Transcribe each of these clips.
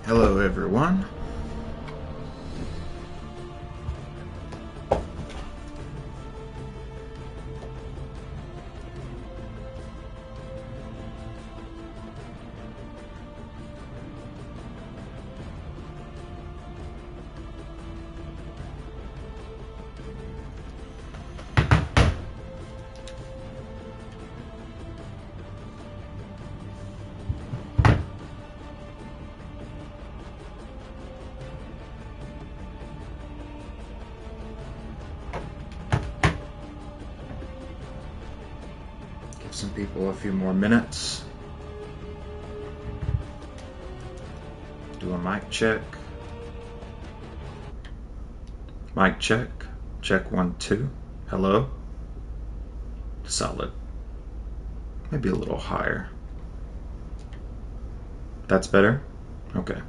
Hello everyone. Give some people a few more minutes. Do a mic check. Mic check. Check 1, 2. Hello. Solid. Maybe a little higher. That's better? Okay.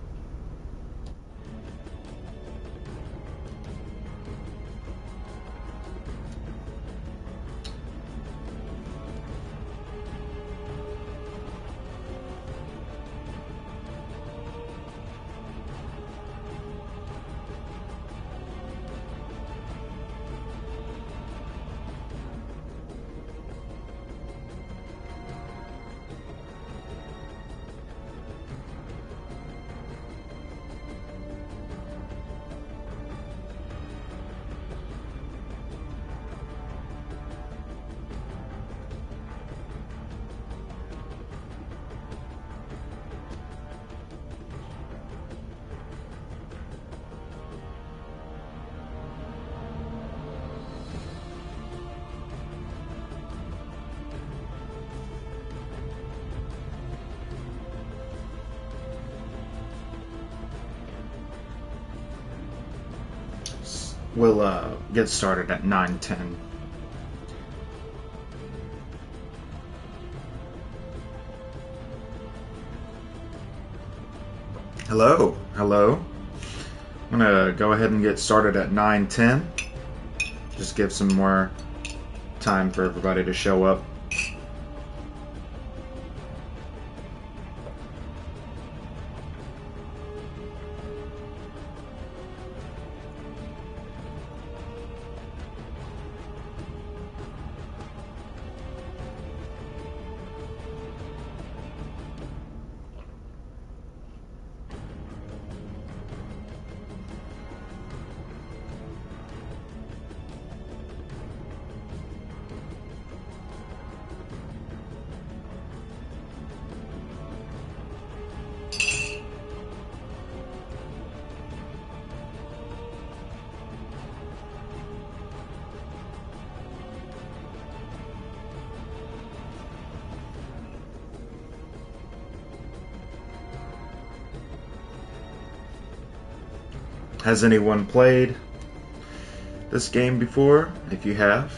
We'll get started at 9:10. Hello. I'm gonna go ahead and get started at 9:10. Just give some more time for everybody to show up. Has anyone played this game before? If you have,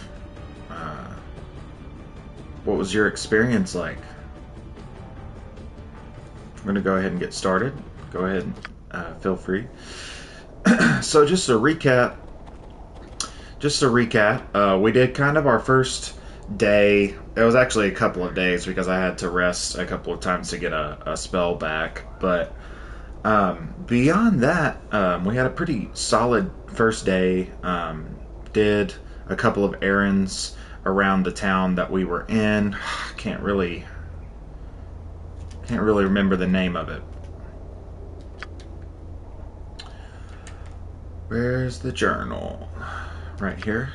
what was your experience like? I'm going to go ahead and get started. Go ahead, feel free. So just to recap, we did kind of our first day. It was actually a couple of days because I had to rest a couple of times to get a spell back, but beyond that, we had a pretty solid first day. Did a couple of errands around the town that we were in. Can't really remember the name of it. Where's the journal? Right here.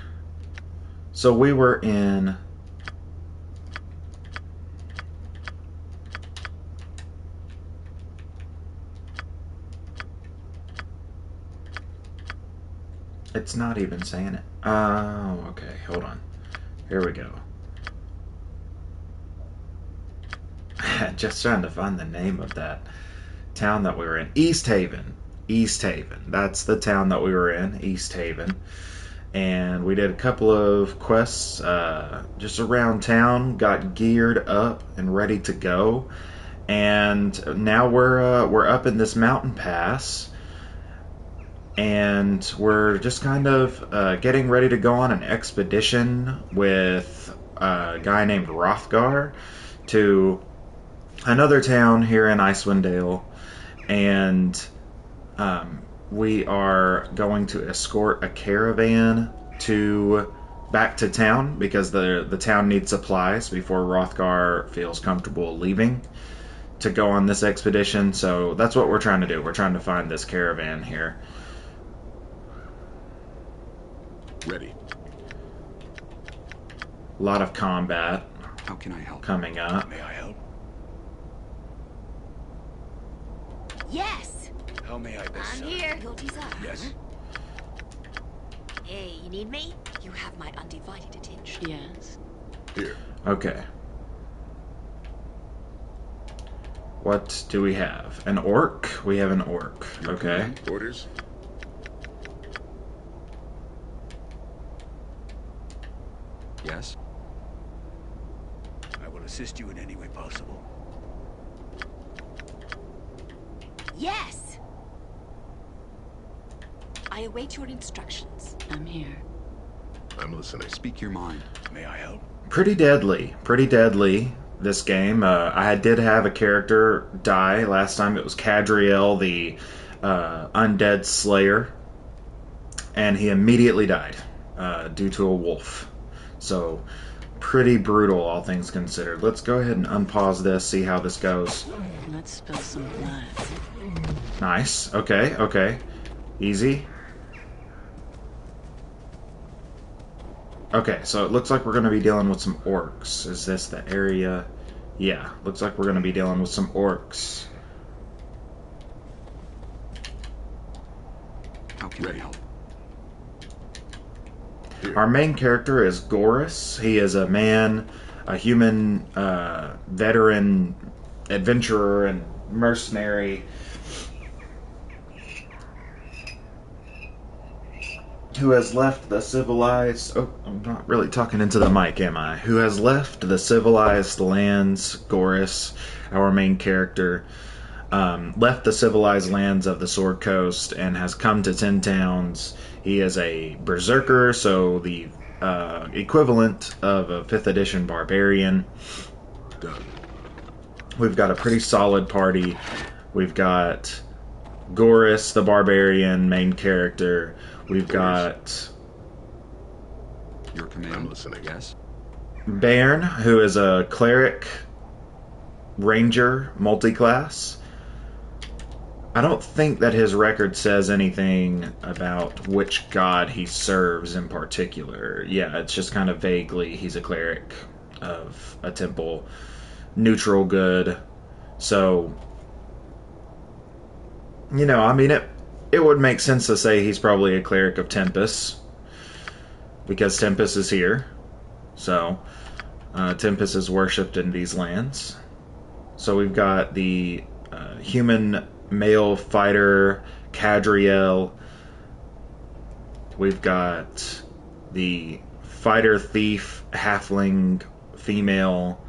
So we were in It's not even saying it. Oh, okay. Hold on. Here we go. Just trying to find the name of that town that we were in. Easthaven. That's the town that we were in. Easthaven. And we did a couple of quests just around town. Got geared up and ready to go. And now we're up in this mountain pass. And we're just kind of getting ready to go on an expedition with a guy named Rothgar to another town here in Icewind Dale. and we are going to escort a caravan back to town because the town needs supplies before Hrothgar feels comfortable leaving to go on this expedition. So that's what we're trying to do. We're trying to find this caravan here. Ready. A lot of combat. How can I help? Coming up. May I help? Yes! How may I best I'm serve? here. Your desire. Yes. Hey, you need me? You have my undivided attention. Yes. Here. Okay. What do we have? An orc? We have an orc. Your Okay. command? Orders? Yes. I will assist you in any way possible. Yes! I await your instructions. I'm here. I'm listening. Speak your mind. May I help? Pretty deadly. Pretty deadly, this game. I did have a character die last time. It was Cadriel, the undead slayer. And he immediately died due to a wolf. So, pretty brutal, all things considered. Let's go ahead and unpause this, see how this goes. Let's spill some blood. Nice. Okay, okay. Easy. Okay, so it looks like we're going to be dealing with some orcs. Is this the area? Yeah, looks like we're going to be dealing with some orcs. How can I help? Our main character is Gorus. He is a man, a human veteran, adventurer, and mercenary who has left the civilized... Oh, I'm not really talking into the mic, am I? Who has left the civilized lands, Gorus, our main character, left the civilized lands of the Sword Coast and has come to Ten Towns. He is a berserker, so the equivalent of a 5th edition barbarian. Done. We've got a pretty solid party. We've got Gorus, the barbarian, main character. We've got Your command. I'm listening. Yes. Bairn, who is a cleric, ranger, multi-class. I don't think that his record says anything about which god he serves in particular. Yeah, it's just kind of vaguely he's a cleric of a temple, neutral good. So, you know, I mean, it would make sense to say he's probably a cleric of Tempest, because Tempest is here. So, Tempest is worshipped in these lands. So we've got the human male fighter, Cadriel. We've got the fighter thief, halfling female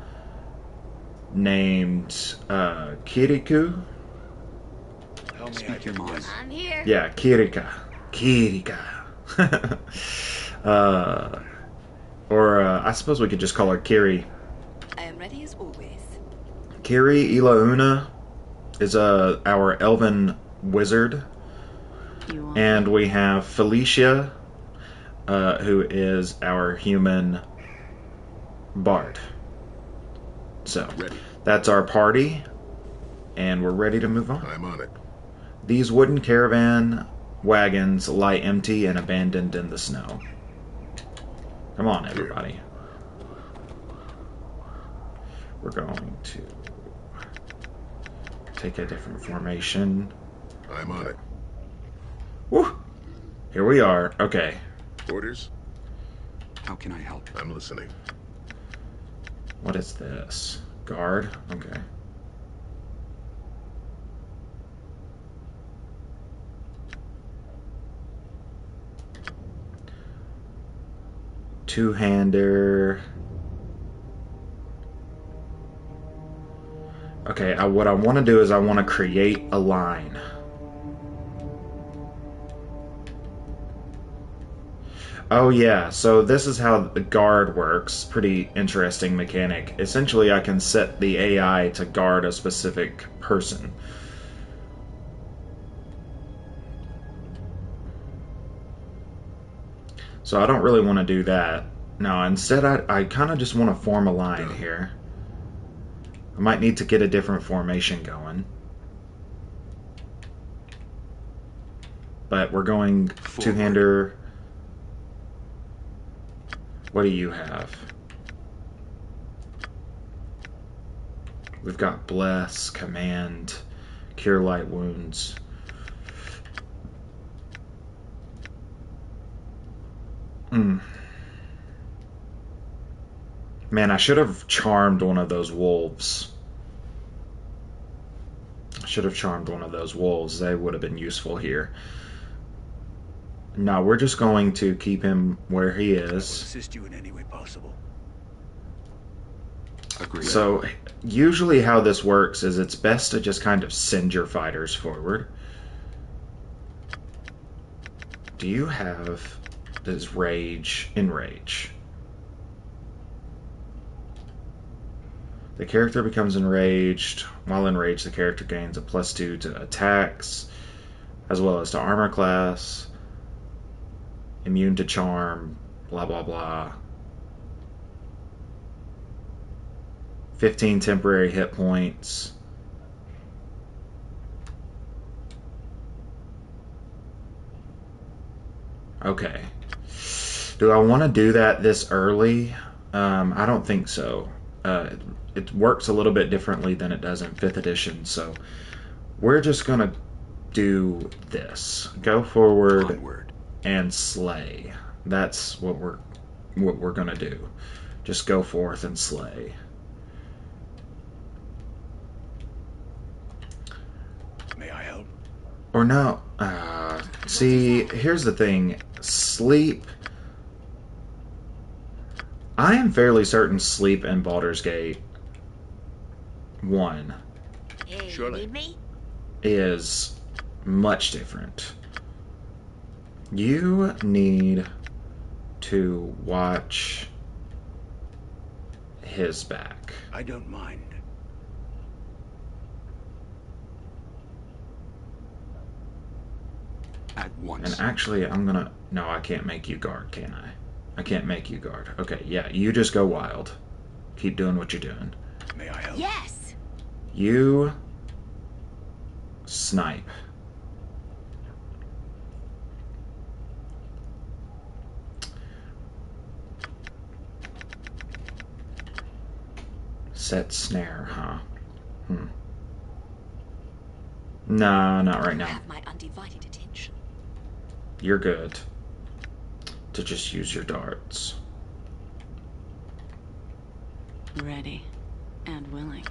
named Kirikou. Speak your mind. I'm here. Yeah, Kirika. Or I suppose we could just call her Kiri. I am ready as always. Kiri Ilauna is our elven wizard. You want And we have Felicia, who is our human bard. So, Ready. that's our party, and we're ready to move on. I'm on it. These wooden caravan wagons lie empty and abandoned in the snow. Come on, everybody. We're going to take a different formation. I'm on it. Woo! Here we are. Okay. Orders? How can I help? I'm listening. What is this? Guard? Okay. Two-hander. Okay, what I want to do is I want to create a line. Oh yeah, so this is how the guard works. Pretty interesting mechanic. Essentially, I can set the AI to guard a specific person. So I don't really want to do that. No, instead I kind of just want to form a line here. I might need to get a different formation going. But we're going two-hander. What do you have? We've got Bless, Command, Cure Light Wounds. Man, I should have charmed one of those wolves. I should have charmed one of those wolves. They would have been useful here. No, we're just going to keep him where he is. I will assist you in any way possible. Agreed. So, usually how this works is it's best to just kind of send your fighters forward. Do you have this rage? Enrage. The character becomes enraged. While enraged, the character gains a +2 to attacks, as well as to armor class. Immune to charm, blah blah blah. 15 temporary hit points. Okay. Do I want to do that this early? I don't think so. It works a little bit differently than it does in 5th edition, so we're just going to do this. Go forward. Onward. And slay. That's what we're gonna do. Just go forth and slay. May I help? Or no. See, here's the thing. Sleep. I am fairly certain sleep in Baldur's Gate 1 Hey, Surely. need me? is much different. You need to watch his back. I don't mind. At once. And actually, I'm gonna... No, I can't make you guard, can I? I can't make you guard. Okay, yeah, you just go wild. Keep doing what you're doing. May I help? Yes. You... snipe. Set snare, huh? No, not right You now. have my undivided attention. You're good to just use your darts. Ready and willing.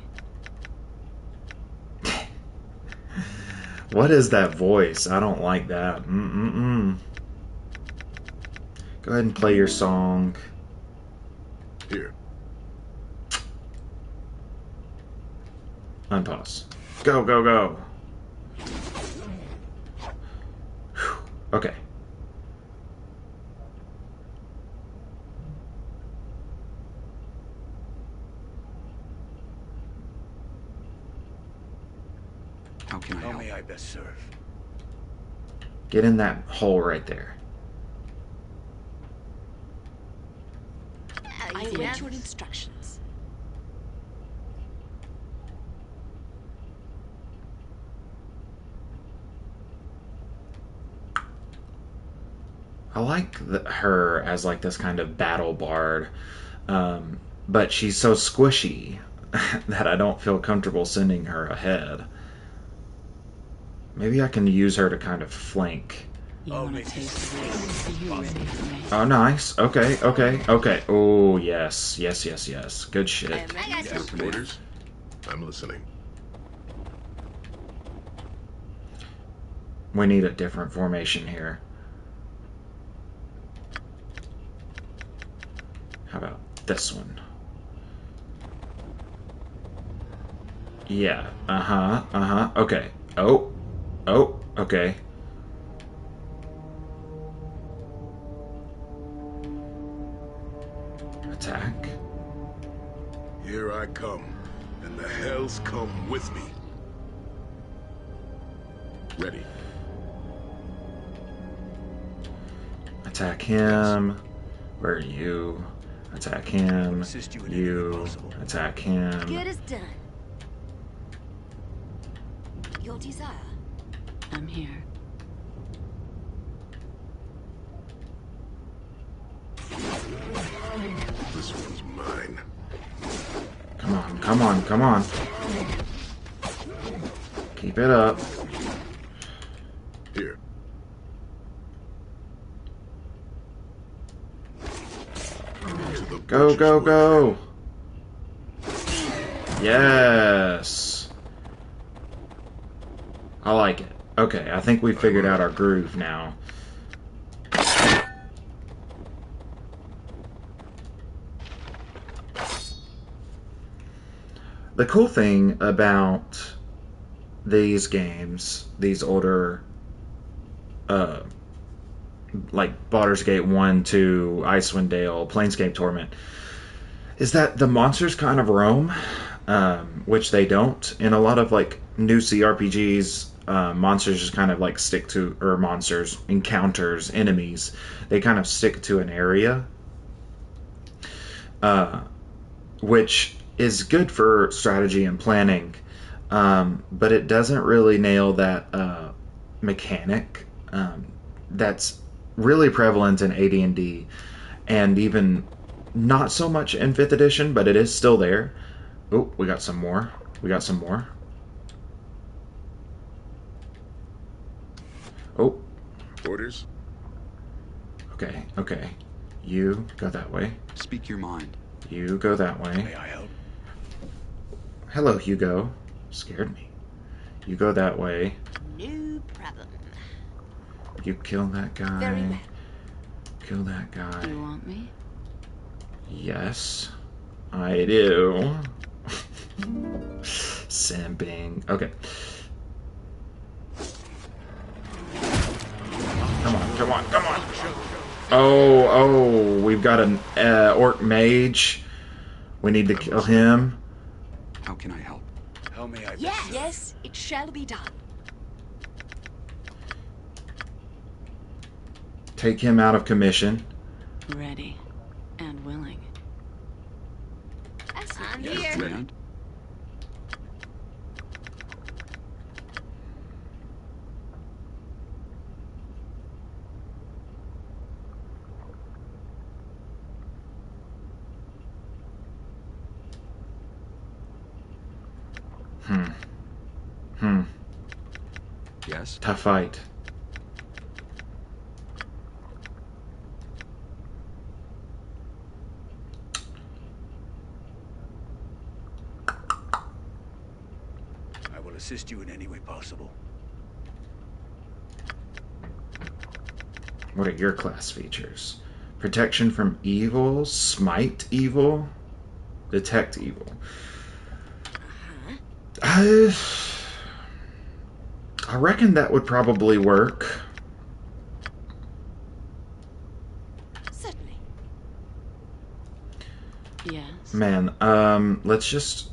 What is that voice? I don't like that. Go ahead and play your song. Here. Unpause. Go, go, go. Whew. Okay. How can I How help? may I best serve? Get in that hole right there. I await your instructions. I like her as like this kind of battle bard, but she's so squishy that I don't feel comfortable sending her ahead. Maybe I can use her to kind of flank. You Oh, want to makes taste it? Are you ready for me? Oh, nice. Okay, okay, okay. Oh, yes, yes, yes, yes. Good I shit. am ready as always. Orders? I'm listening. We need a different formation here. How about this one? Yeah. Uh-huh. Uh-huh. Okay. Oh. Oh. Okay. Attack. Here I come, and the hells come with me. Ready. Attack him. Where are you? Attack him. Assist you in any way You. possible. Attack him. Good as done. Your desire. I'm here. This one's mine. Come on, come on, come on. Keep it up. Here. To the Go, butcher's go, work. go. Yes. I like it. Okay, I think we figured out our groove now. The cool thing about these games, these older, like Baldur's Gate 1, 2, Icewind Dale, Planescape Torment, is that the monsters kind of roam, which they don't. In a lot of like new CRPGs, monsters just kind of like stick to, or monsters, encounters, enemies, they kind of stick to an area, which is good for strategy and planning, but it doesn't really nail that mechanic that's really prevalent in AD&D, and even not so much in 5th edition, but it is still there. Oh, we got some more. We got some more. Oh. Orders? Okay, okay. You go that way. Speak your mind. You go that way. May I help? Hello, Hugo. Scared me. You go that way. No problem. You kill that guy. Very well. Kill that guy. You want me? Yes, I do. Simping. Okay. Come on, come on, come on. Oh, we've got an orc mage. We need to kill him. How can I help? How may I best Yes, serve? yes, it shall be done. Take him out of commission. Ready and willing. I'm Yes, here. Command? Yes. Tough fight. I will assist you in any way possible. What are your class features? Protection from evil, smite evil, detect evil. I reckon that would probably work. Certainly. Yes. Man, let's just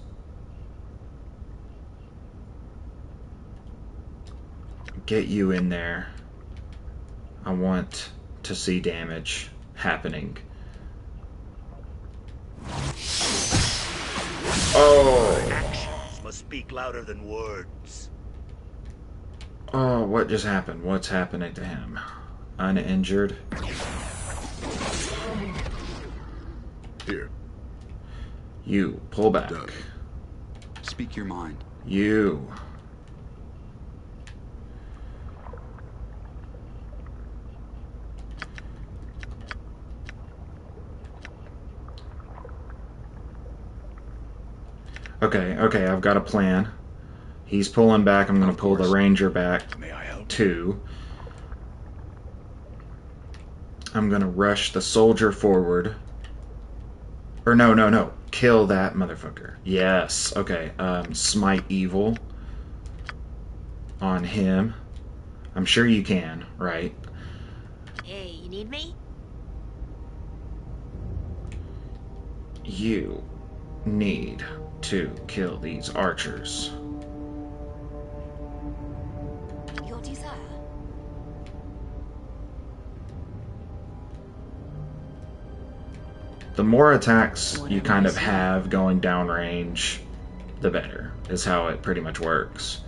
get you in there. I want to see damage happening. Oh! Actions must speak louder than words. Oh, what just happened? What's happening to him? Uninjured? Here. You, pull back. Done. Speak your mind. You. Okay, okay, I've got a plan. He's pulling back. I'm going to pull the ranger back May I help? too. I'm going to rush the soldier forward. Or no, no, no. Kill that motherfucker. Yes. Okay. Smite evil on him. I'm sure you can, right? Hey, you need me? You need to kill these archers. Your desire. The more attacks you Whatever kind you of say. have going downrange, the better, is how it pretty much works.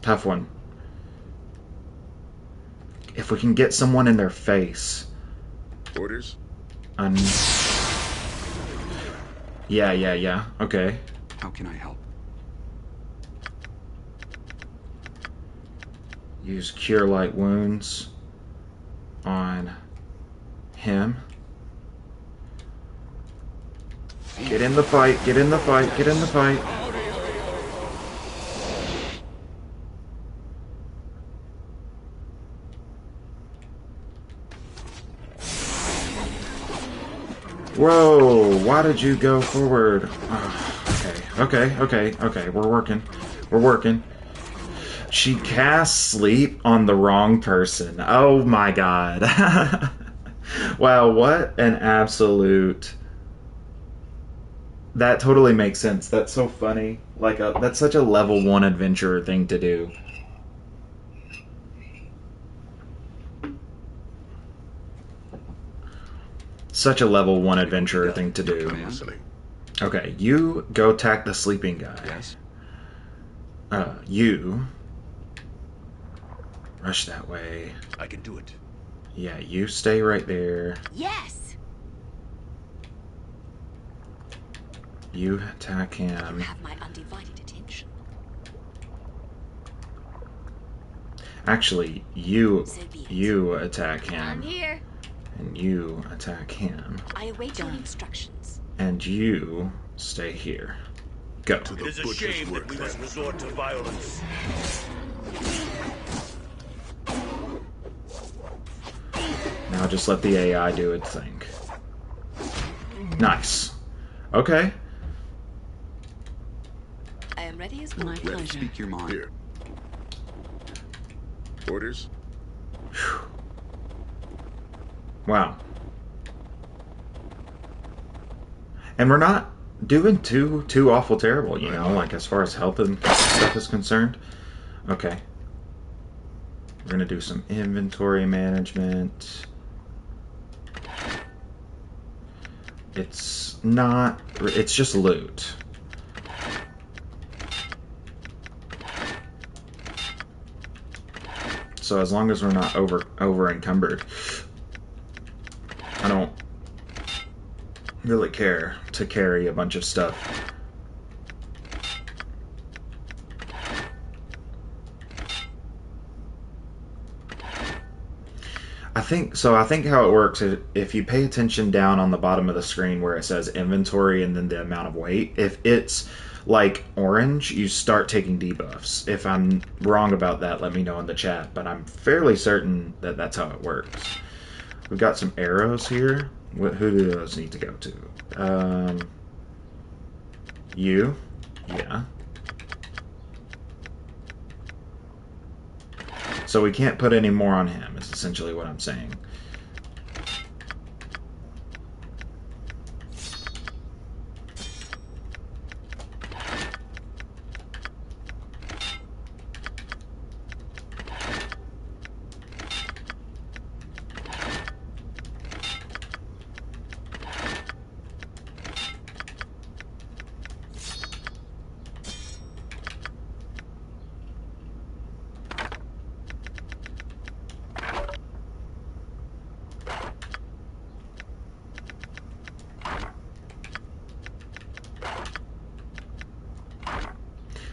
Tough one. If we can get someone in their face. Orders? Yeah. Okay. How can I help? Use Cure Light Wounds on him. Get in the fight, get in the fight, get in the fight. Whoa, why did you go forward? Oh, okay, we're working. She casts sleep on the wrong person. Oh my god. Wow, what an absolute... That totally makes sense. That's so funny. Like, that's such a level 1 adventurer thing to do. Such a level 1 adventurer thing to do. I'm listening. Okay, you go attack the sleeping guy. Yes. You rush that way. I can do it. Yeah, you stay right there. Yes. You attack You him. have my undivided attention. Actually, you So be it. you attack I'm him, here. and you attack him, I await your instructions. and you stay here. Go. To It the is a butcher's shame work, that we must then. resort to violence. Now just let the AI do its thing. Nice. Okay. I am ready as My well. pleasure. Speak your mind. Here. Orders? Wow. And we're not doing too awful terrible, you know, like as far as health and stuff is concerned. Okay. We're gonna do some inventory management. It's just loot. So as long as we're not over encumbered, I don't really care to carry a bunch of stuff. I think how it works is if you pay attention down on the bottom of the screen where it says inventory and then the amount of weight, if it's like orange, you start taking debuffs. If I'm wrong about that, let me know in the chat, but I'm fairly certain that that's how it works. We've got some arrows here. Who do those need to go to? You? Yeah. So we can't put any more on him, is essentially what I'm saying.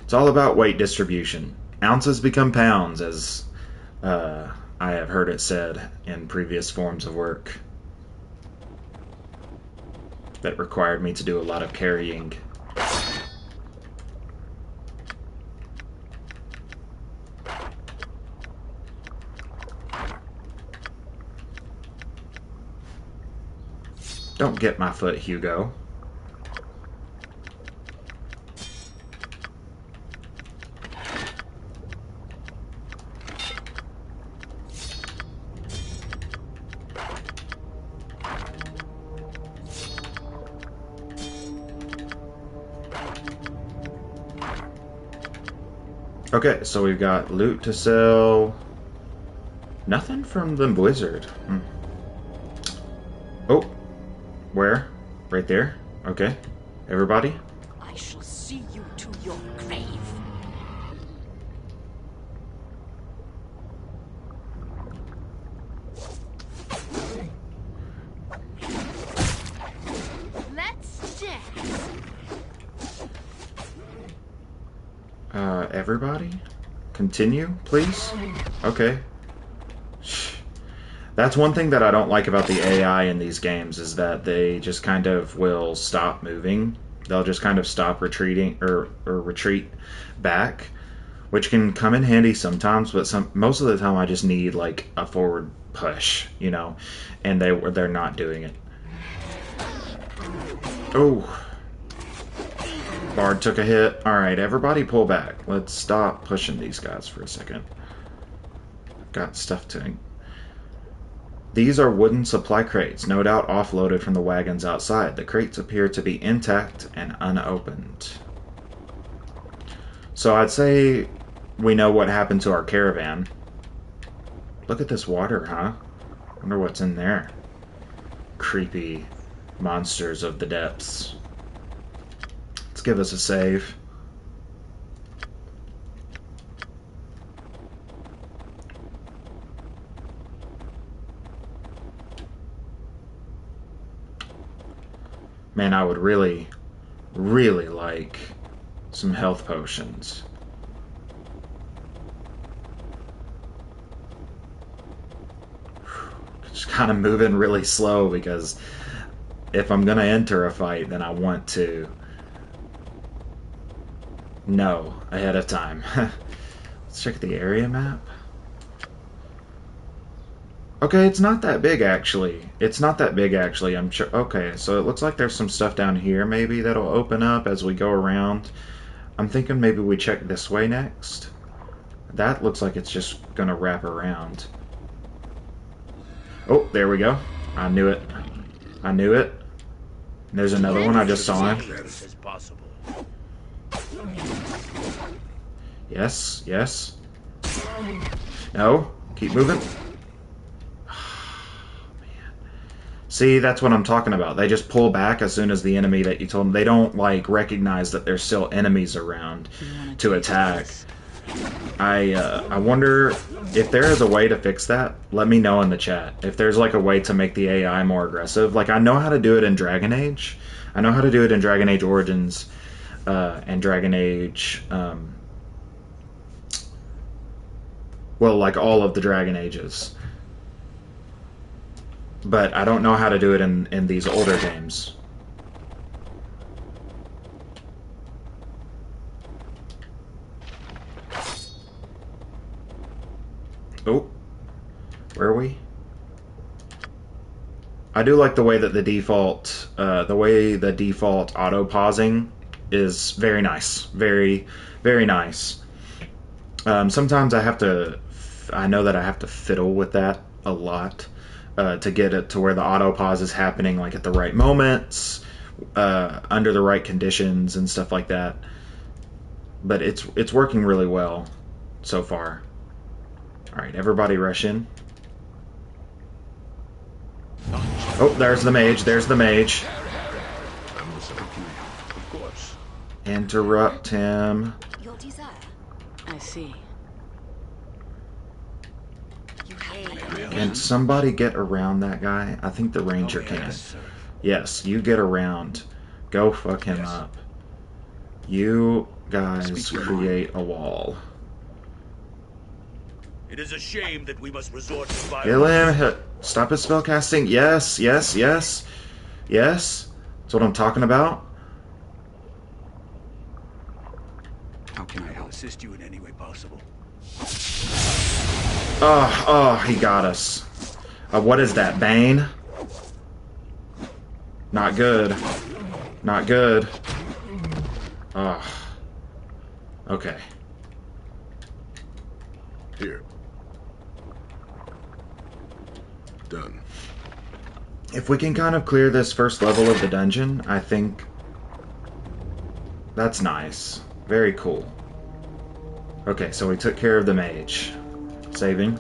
It's all about weight distribution. Ounces become pounds, as I have heard it said in previous forms of work that required me to do a lot of carrying. Don't get my foot, Hugo. Okay, so we've got loot to sell. Nothing from the wizard. Oh, where? Right there? Okay. Everybody? I shall see you to your grave. Let's dance. Everybody? Continue, please? Okay. That's one thing that I don't like about the AI in these games is that they just kind of will stop moving. They'll just kind of stop retreating or retreat back, which can come in handy sometimes, but most of the time I just need like a forward push, you know, and they're not doing it. Oh. Bard took a hit. Alright, everybody pull back. Let's stop pushing these guys for a second. I've got stuff to... These are wooden supply crates, no doubt offloaded from the wagons outside. The crates appear to be intact and unopened. So I'd say we know what happened to our caravan. Look at this water, huh? Wonder what's in there. Creepy monsters of the depths. Let's give us a save. Man, I would really, really like some health potions. Just kind of moving really slow because if I'm going to enter a fight, then I want to know ahead of time. Let's check the area map. Okay, it's not that big actually. It's not that big actually. I'm sure. Okay, so it looks like there's some stuff down here maybe that'll open up as we go around. I'm thinking maybe we check this way next. That looks like it's just gonna wrap around. Oh, there we go. I knew it. I knew it. And there's another one. I just saw him. As possible. Yes, yes. No, keep moving. See, that's what I'm talking about. They just pull back as soon as the enemy that you told them. They don't, like, recognize that there's still enemies around to attack. I wonder if there is a way to fix that. Let me know in the chat. If there's, like, a way to make the AI more aggressive. Like, I know how to do it in Dragon Age. I know how to do it in Dragon Age Origins and Dragon Age... well, like, all of the Dragon Ages. But I don't know how to do it in these older games. Oh, where are we? I do like the way that the default auto pausing is very nice, very, very nice. Sometimes I know that I have to fiddle with that a lot. To get it to where the auto pause is happening like at the right moments, under the right conditions and stuff like that. But it's working really well so far. Alright, everybody rush in. Oh, there's the mage, there's the mage. Of course. Interrupt him. Your desire. I see. You have Can somebody get around that guy? I think the ranger can. Yes, you get around. Go fuck him up. You guys create a wall. It is a shame that we must resort to Kill violence. him. Stop his spell casting. Yes, yes, yes. Yes. That's what I'm talking about. How can I I will help? assist you in any way possible. Oh, he got us. What is that, Bane? Not good. Not good. Oh. Okay. Here. Done. If we can kind of clear this first level of the dungeon, I think that's nice. Very cool. Okay, so we took care of the mage. Saving.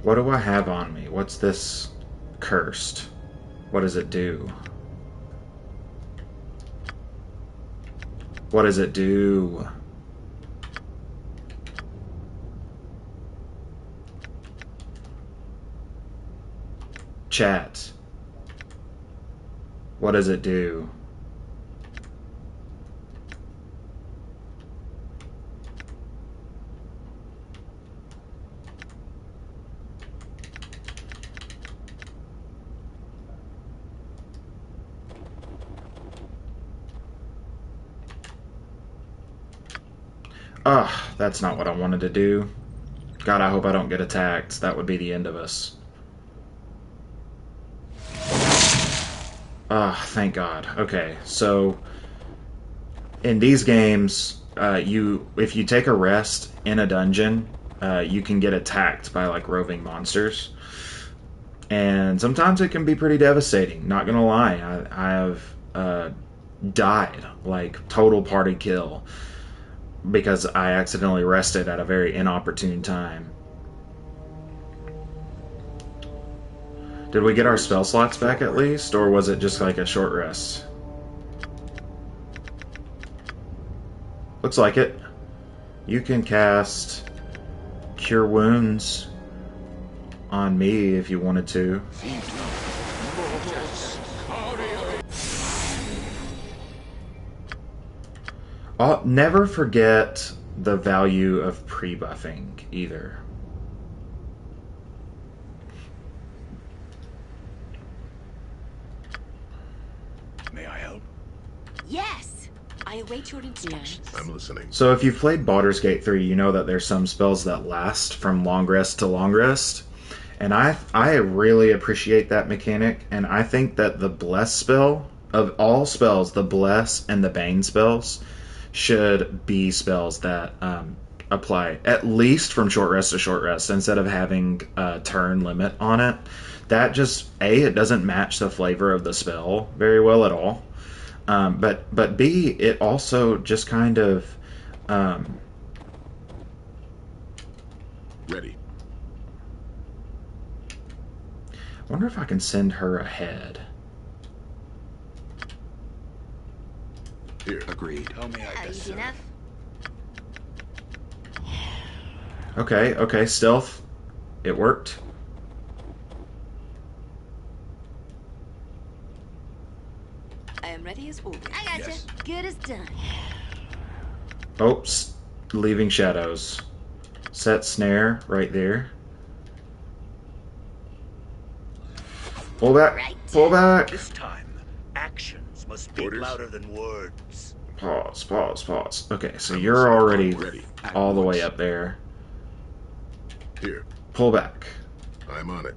What do I have on me? What's this cursed? What does it do? What does it do? Chat. What does it do? Ugh, that's not what I wanted to do. God, I hope I don't get attacked. That would be the end of us. Ah, thank God. Okay, so in these games, if you take a rest in a dungeon, you can get attacked by like roving monsters, and sometimes it can be pretty devastating. Not gonna lie, I have died, like total party kill, because I accidentally rested at a very inopportune time. Did we get our spell slots back at least, or was it just like a short rest? Looks like it. You can cast Cure Wounds on me if you wanted to. Never forget the value of pre-buffing either. May I help? Yes. I await your instructions. Yes. I'm listening. So if you've played Baldur's Gate 3, you know that there's some spells that last from long rest to long rest. And I really appreciate that mechanic, and I think that the Bless spell, of all spells, the Bless and the Bane spells should be spells that apply at least from short rest to short rest instead of having a turn limit on it. That just, A, it doesn't match the flavor of the spell very well at all. But B, it also just kind of Ready. I wonder if I can send her ahead. Here. Agreed. Tell me I can Easy serve. enough. Okay, stealth. It worked. I am ready as always. I gotcha. Yes. Good as done. Oops. Leaving shadows. Set snare right there. Pull back. Right. Pull back. This time, actions must speak Orders. louder than words. Pause. Okay, so you're already Ready. all the way up there. Here. Pull back. I'm on it.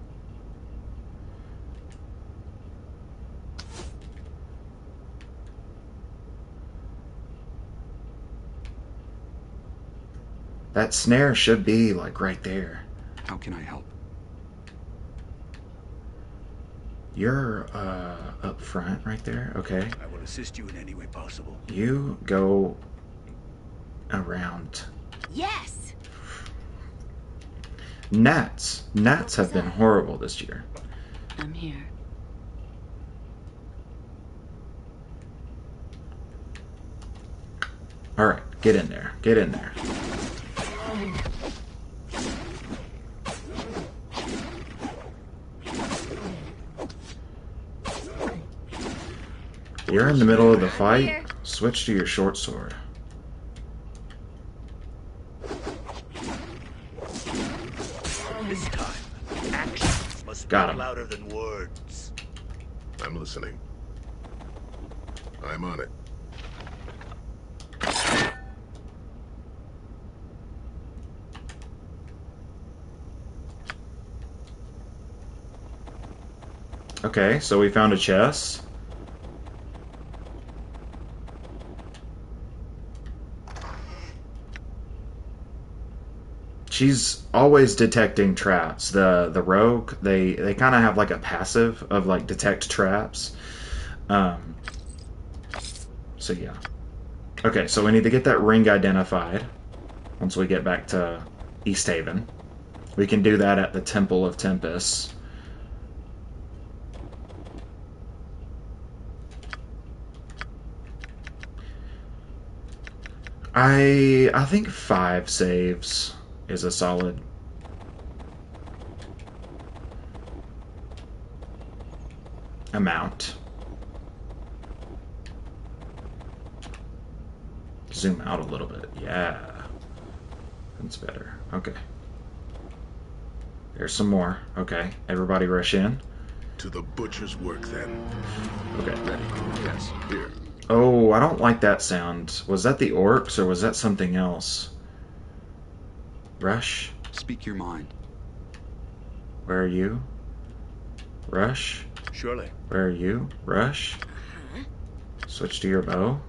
That snare should be like right there. How can I help? You're up front right there. Okay. I will assist you in any way possible. You go around. Yes. Gnats. Gnats have been horrible this year. I'm here. All right, get in there. Get in there. You're in the middle of the fight. Switch to your short sword. This time, actions must Got speak him. louder than words. I'm listening. I'm on it. Okay, so we found a chest. she's always detecting traps. The rogue, they kind of have like a passive of like detect traps. So yeah. Okay, so we need to get that ring identified once we get back to Easthaven. We can do that at the Temple of Tempest. I think 5 saves is a solid amount. Zoom out a little bit. Yeah. That's better. Okay. There's some more. Okay. Everybody rush in. To the butcher's work, then. Okay. Ready? Yes. Here. Oh, I don't like that sound. Was that the orcs or was that something else? Rush? Speak your mind. Where are you? Rush? Surely. Where are you? Rush? Switch to your bow.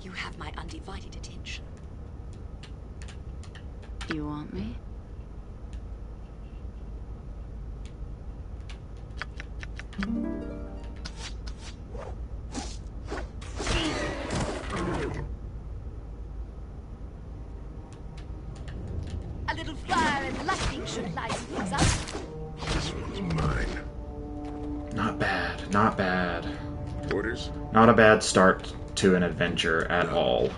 You have my undivided attention. You want me? A little fire and lightning should lighten things up. This one's mine. Not bad. Not bad. Orders? Not a bad start to an adventure at all.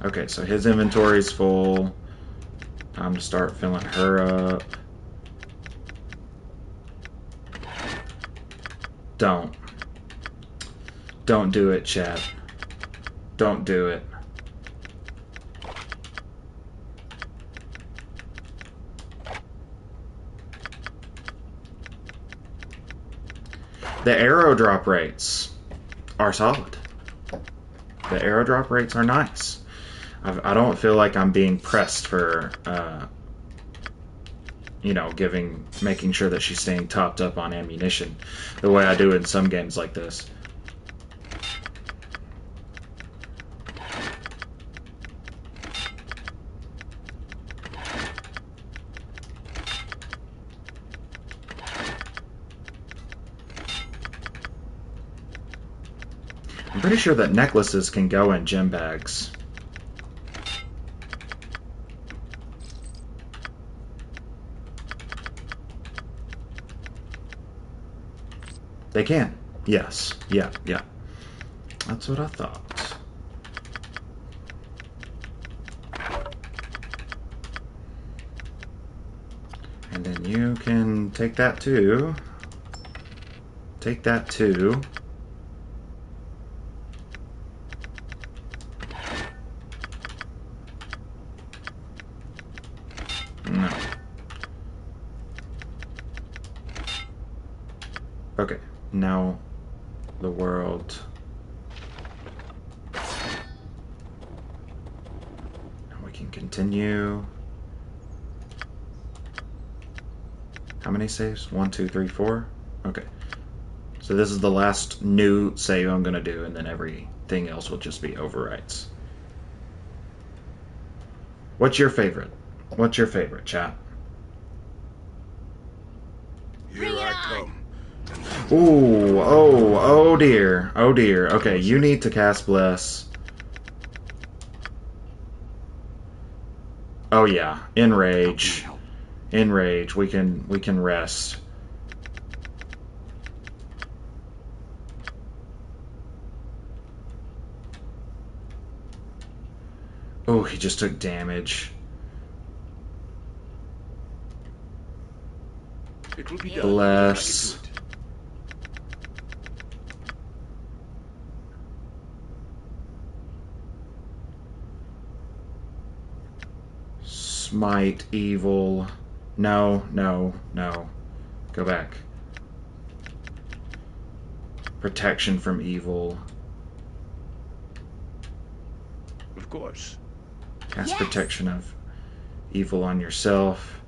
Okay, so his inventory's full. Time to start filling her up. Don't. Don't do it, chat. Don't do it. The arrow drop rates are solid. The arrow drop rates are nice. I don't feel like I'm being pressed for, you know, making sure that she's staying topped up on ammunition the way I do in some games like this. I'm pretty sure that necklaces can go in gem bags. They can. Yes. Yeah. That's what I thought. And then you can take that too. Take that too. No. Okay. Now the world. Now we can continue. How many saves? 1, 2, 3, 4? Okay. So this is the last new save I'm going to do, and then everything else will just be overwrites. What's your favorite? What's your favorite, chat? Here I come. Ooh, oh dear. Oh dear. Okay, you need to cast Bless. Oh yeah, Enrage. Enrage. We can rest. Oh, he just took damage. It will be done. Bless. Smite evil. No. Go back. Protection from evil. Of course. Cast protection of evil on yourself.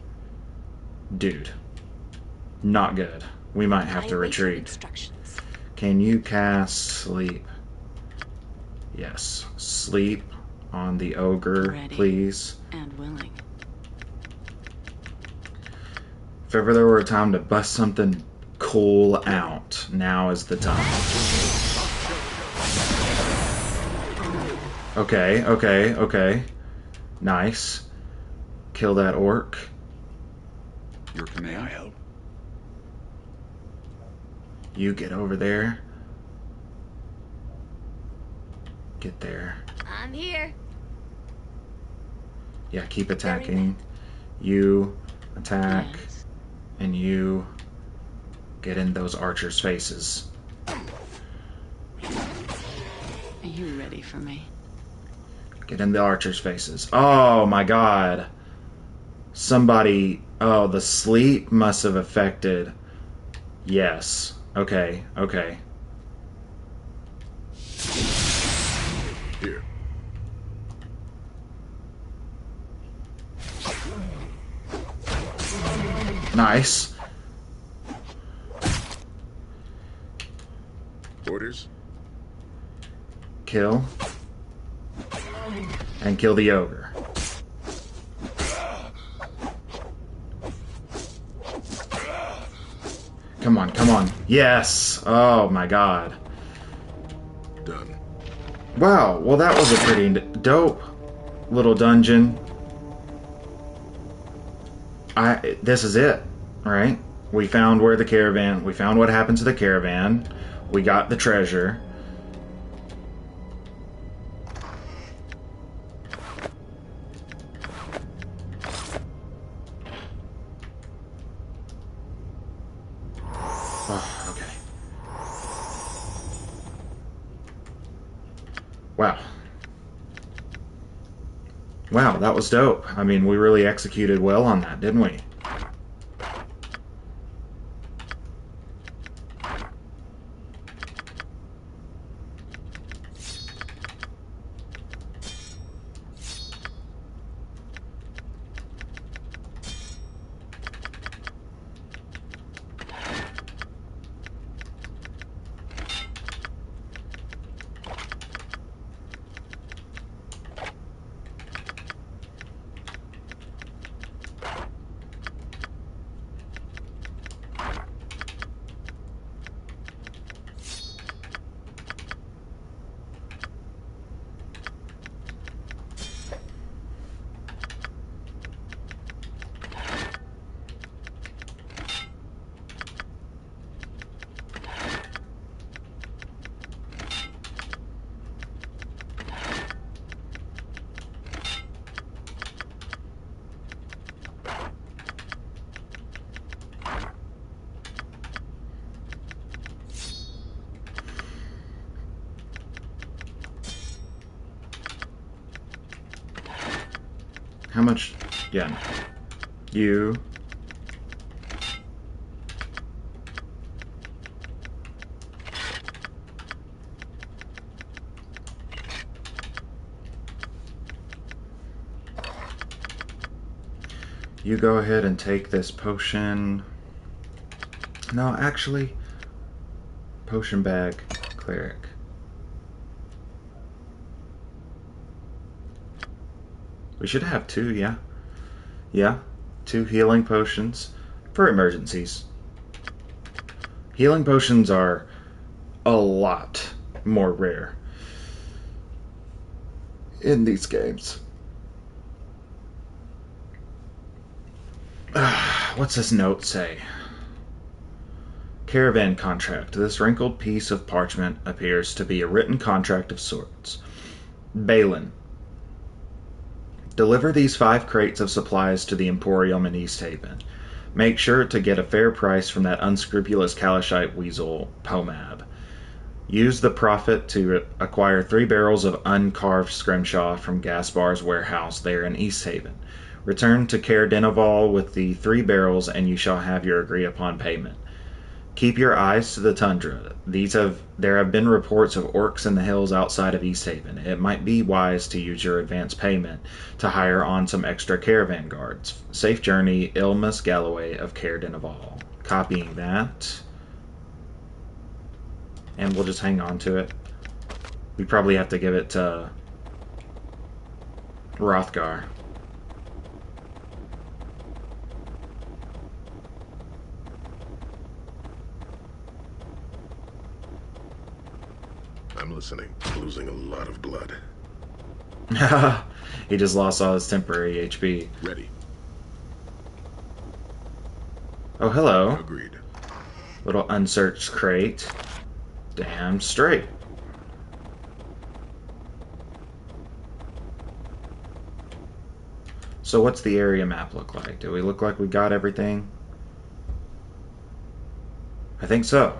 Dude. Not good. We might have to retreat. Instructions. Can you cast sleep? Yes. Sleep on the ogre, Ready. please. And willing. If ever there were a time to bust something cool out, now is the time. Okay, okay, okay. Nice. Kill that orc. Your May I command? help? You get over there. Get there. I'm here. Yeah, keep attacking. You attack. Yes. And you get in those archers' faces. Are you ready for me? Get in the archers' faces. Oh my god. Somebody... Oh, the sleep must have affected... Yes. Okay, okay. Here. Nice. Orders? Kill. And kill the ogre. Come on, come on. Yes! Oh my god. Done. Wow, well that was a pretty dope little dungeon. This is it, right? We found where the caravan, we found what happened to the caravan. We got the treasure. Oh, okay. Wow. Wow, that was dope. I mean, we really executed well on that, didn't we? How much? Yeah. You. You go ahead and take this potion. No, actually, potion bag, cleric. We should have two, yeah. Yeah, 2 healing potions for emergencies. Healing potions are a lot more rare in these games. What's this note say? Caravan contract. This wrinkled piece of parchment appears to be a written contract of sorts. Balin. Deliver these 5 crates of supplies to the Emporium in Easthaven. Make sure to get a fair price from that unscrupulous Kalashite weasel, Pomab. Use the profit to acquire 3 barrels of uncarved scrimshaw from Gaspar's warehouse there in Easthaven. Return to Caer Dineval with the 3 barrels and you shall have your agreed-upon payment. Keep your eyes to the tundra. There have been reports of orcs in the hills outside of Easthaven. It might be wise to use your advance payment to hire on some extra caravan guards. Safe journey, Ilmus Galloway of Caer Dineval. Copying that. And we'll just hang on to it. We probably have to give it to Hrothgar. I'm listening. Losing a lot of blood. He just lost all his temporary HP. Ready. Oh, hello. Agreed. Little unsearched crate. Damn straight. So what's the area map look like? Do we look like we got everything? I think so.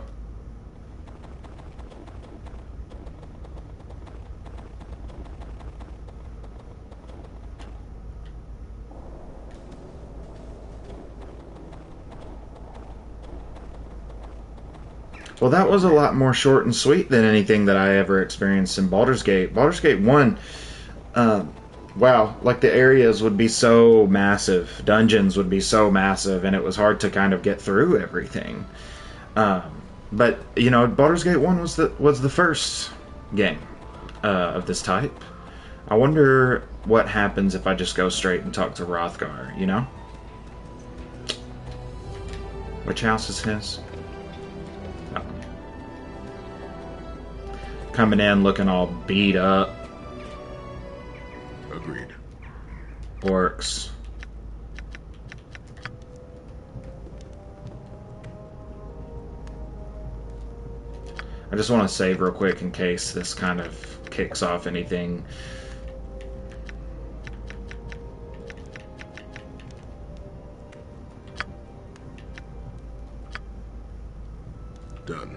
Well, that was a lot more short and sweet than anything that I ever experienced in Baldur's Gate. Baldur's Gate 1, wow, like the areas would be so massive, dungeons would be so massive, and it was hard to kind of get through everything. But, you know, Baldur's Gate 1 was the first game of this type. I wonder what happens if I just go straight and talk to Hrothgar, you know? Which house is his? Coming in looking all beat up. Agreed. Orcs. I just want to save real quick in case this kind of kicks off anything. Done.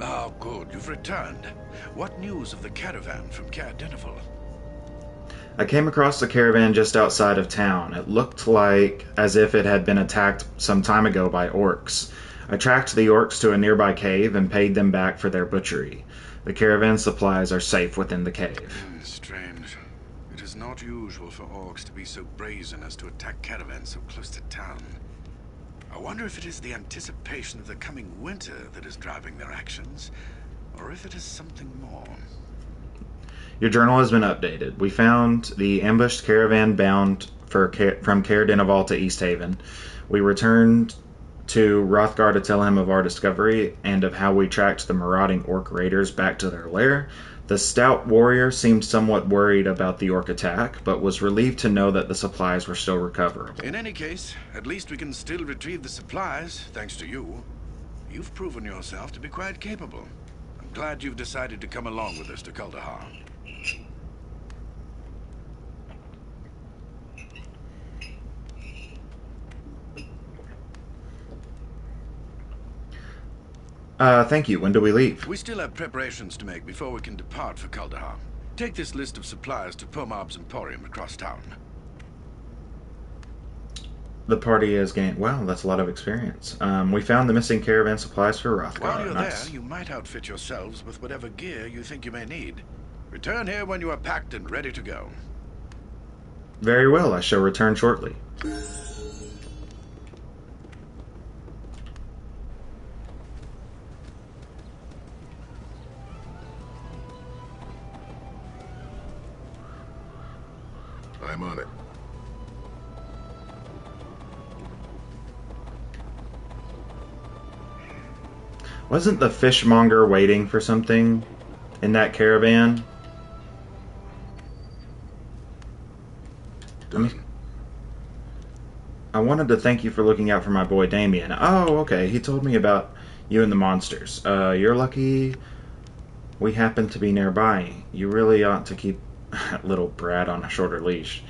Oh, good. You've returned. What news of the caravan from Caer Dineval? I came across the caravan just outside of town. It looked like as if it had been attacked some time ago by orcs. I tracked the orcs to a nearby cave and paid them back for their butchery. The caravan supplies are safe within the cave. Strange. It is not usual for orcs to be so brazen as to attack caravans so close to town. I wonder if it is the anticipation of the coming winter that is driving their actions, or if it is something more. Your journal has been updated. We found the ambushed caravan bound from Caer Dineval to Easthaven. We returned to Hrothgar to tell him of our discovery and of how we tracked the marauding orc raiders back to their lair. The stout warrior seemed somewhat worried about the orc attack, but was relieved to know that the supplies were still recoverable. In any case, at least we can still retrieve the supplies, thanks to you. You've proven yourself to be quite capable. I'm glad you've decided to come along with us to Kuldahar. Thank you. When do we leave? We still have preparations to make before we can depart for Kuldahar. Take this list of supplies to Pomab's Emporium across town. The party has gained... Wow, that's a lot of experience. We found the missing caravan supplies for Hrothgar. While you're Nice. there, you might outfit yourselves with whatever gear you think you may need. Return here when you are packed and ready to go. Very well. I shall return shortly. I'm on it. Wasn't the fishmonger waiting for something in that caravan? I wanted to thank you for looking out for my boy Damien. Oh, okay. He told me about you and the monsters. You're lucky we happen to be nearby. You really ought to keep that little brat on a shorter leash.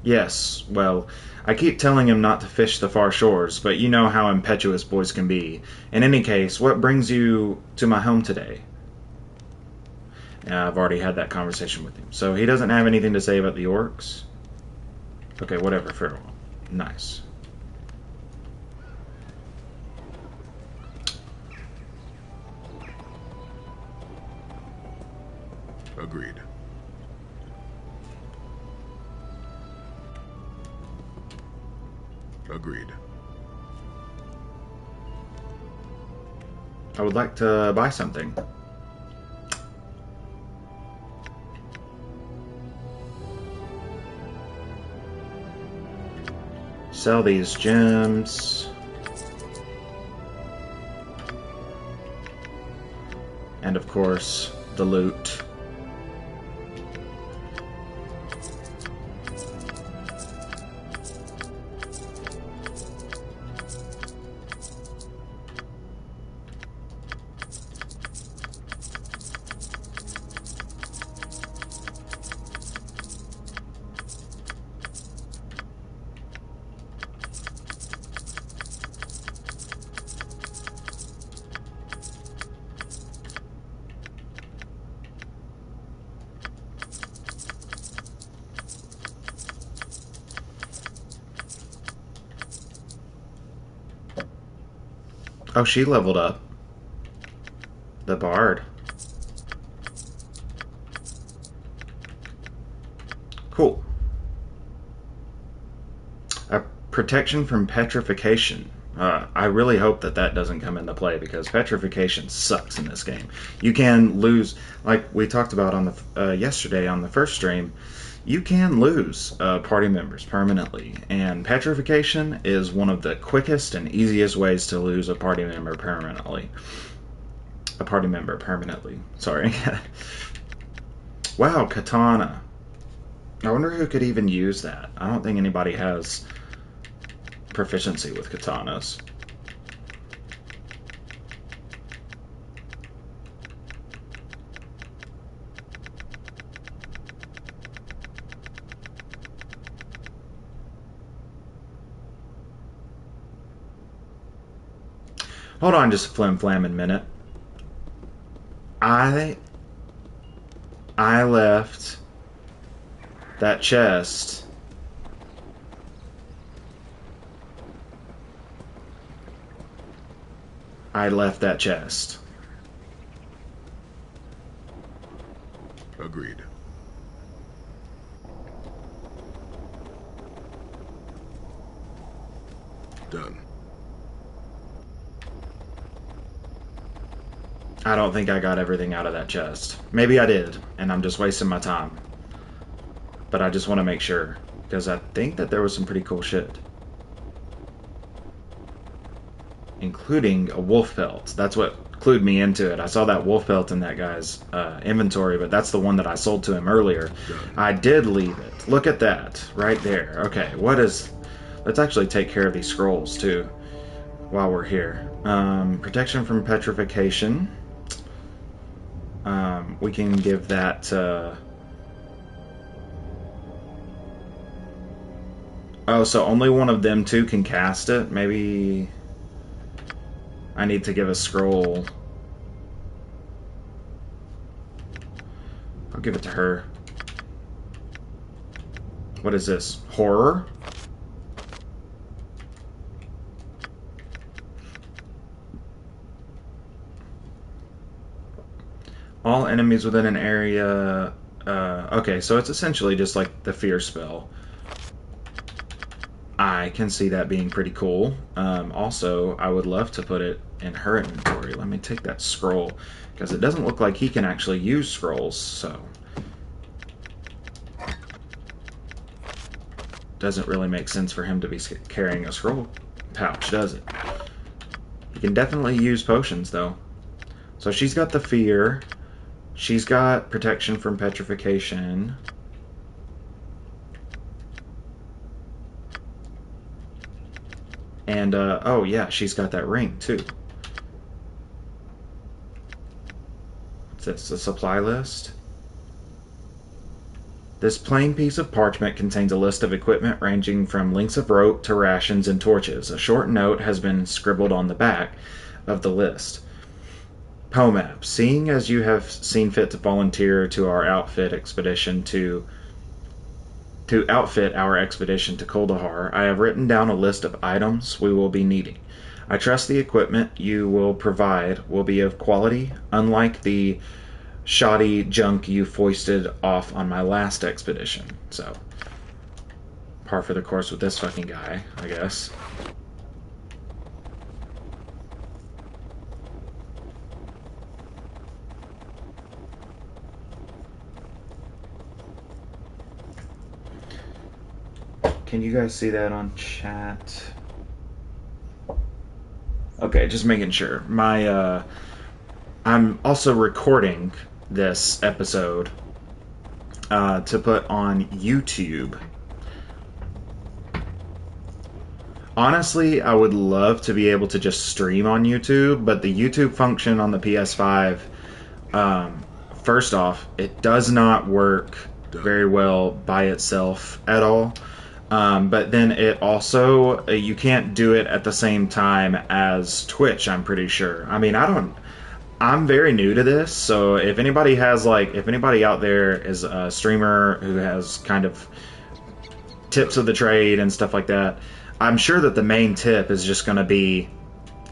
Yes, well, I keep telling him not to fish the far shores, but you know how impetuous boys can be. In any case, what brings you to my home today? I've already had that conversation with him. So he doesn't have anything to say about the orcs? Okay, whatever, farewell. Nice. Agreed. Agreed. I would like to buy something. Sell these gems. And of course, the loot. Oh, she leveled up. The bard. Cool. A protection from petrification. I really hope that that doesn't come into play because petrification sucks in this game. You can lose, like we talked about on the yesterday on the first stream. You can lose party members permanently, and petrification is one of the quickest and easiest ways to lose a party member permanently. Sorry. Wow, katana. I wonder who could even use that. I don't think anybody has proficiency with katanas. Hold on just a flim-flamming minute. I left that chest. I left that chest. Agreed. Done. I don't think I got everything out of that chest. Maybe I did, and I'm just wasting my time. But I just want to make sure, because I think that there was some pretty cool shit. Including a wolf pelt. That's what clued me into it. I saw that wolf pelt in that guy's inventory, but that's the one that I sold to him earlier. I did leave it. Look at that, right there. Okay, what is... Let's actually take care of these scrolls, too, while we're here. Protection from petrification. We can give that... Oh, so only one of them two can cast it? Maybe... I need to give a scroll. I'll give it to her. What is this? Horror? All enemies within an area... okay, so it's essentially just like the fear spell. I can see that being pretty cool. Also, I would love to put it in her inventory. Let me take that scroll, because it doesn't look like he can actually use scrolls, so... Doesn't really make sense for him to be carrying a scroll pouch, does it? He can definitely use potions, though. So she's got the fear. She's got protection from petrification. And, oh yeah, she's got that ring, too. What's this, a supply list? This plain piece of parchment contains a list of equipment ranging from lengths of rope to rations and torches. A short note has been scribbled on the back of the list. Pomap, seeing as you have seen fit to volunteer to our outfit expedition to outfit our expedition to Kuldahar, I have written down a list of items we will be needing. I trust the equipment you will provide will be of quality, unlike the shoddy junk you foisted off on my last expedition. So, par for the course with this fucking guy, I guess. Can you guys see that on chat? Okay, just making sure. I'm also recording this episode to put on YouTube. Honestly, I would love to be able to just stream on YouTube, but the YouTube function on the PS5, first off, it does not work very well by itself at all. But then it also, you can't do it at the same time as Twitch, I'm pretty sure. I mean, I'm very new to this, so if anybody out there is a streamer who has kind of tips of the trade and stuff like that, I'm sure that the main tip is just going to be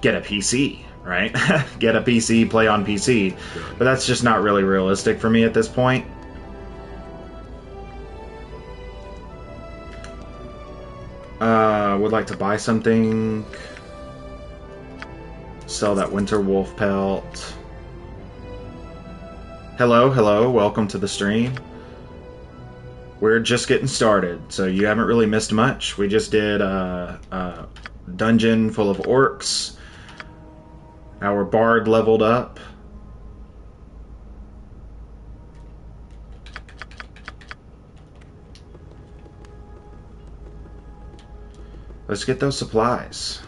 get a PC, right? Get a PC, play on PC. But that's just not really realistic for me at this point. Would like to buy something. Sell that winter wolf pelt. Hello, welcome to the stream. We're just getting started, so you haven't really missed much. We just did a dungeon full of orcs. Our bard leveled up. Let's get those supplies.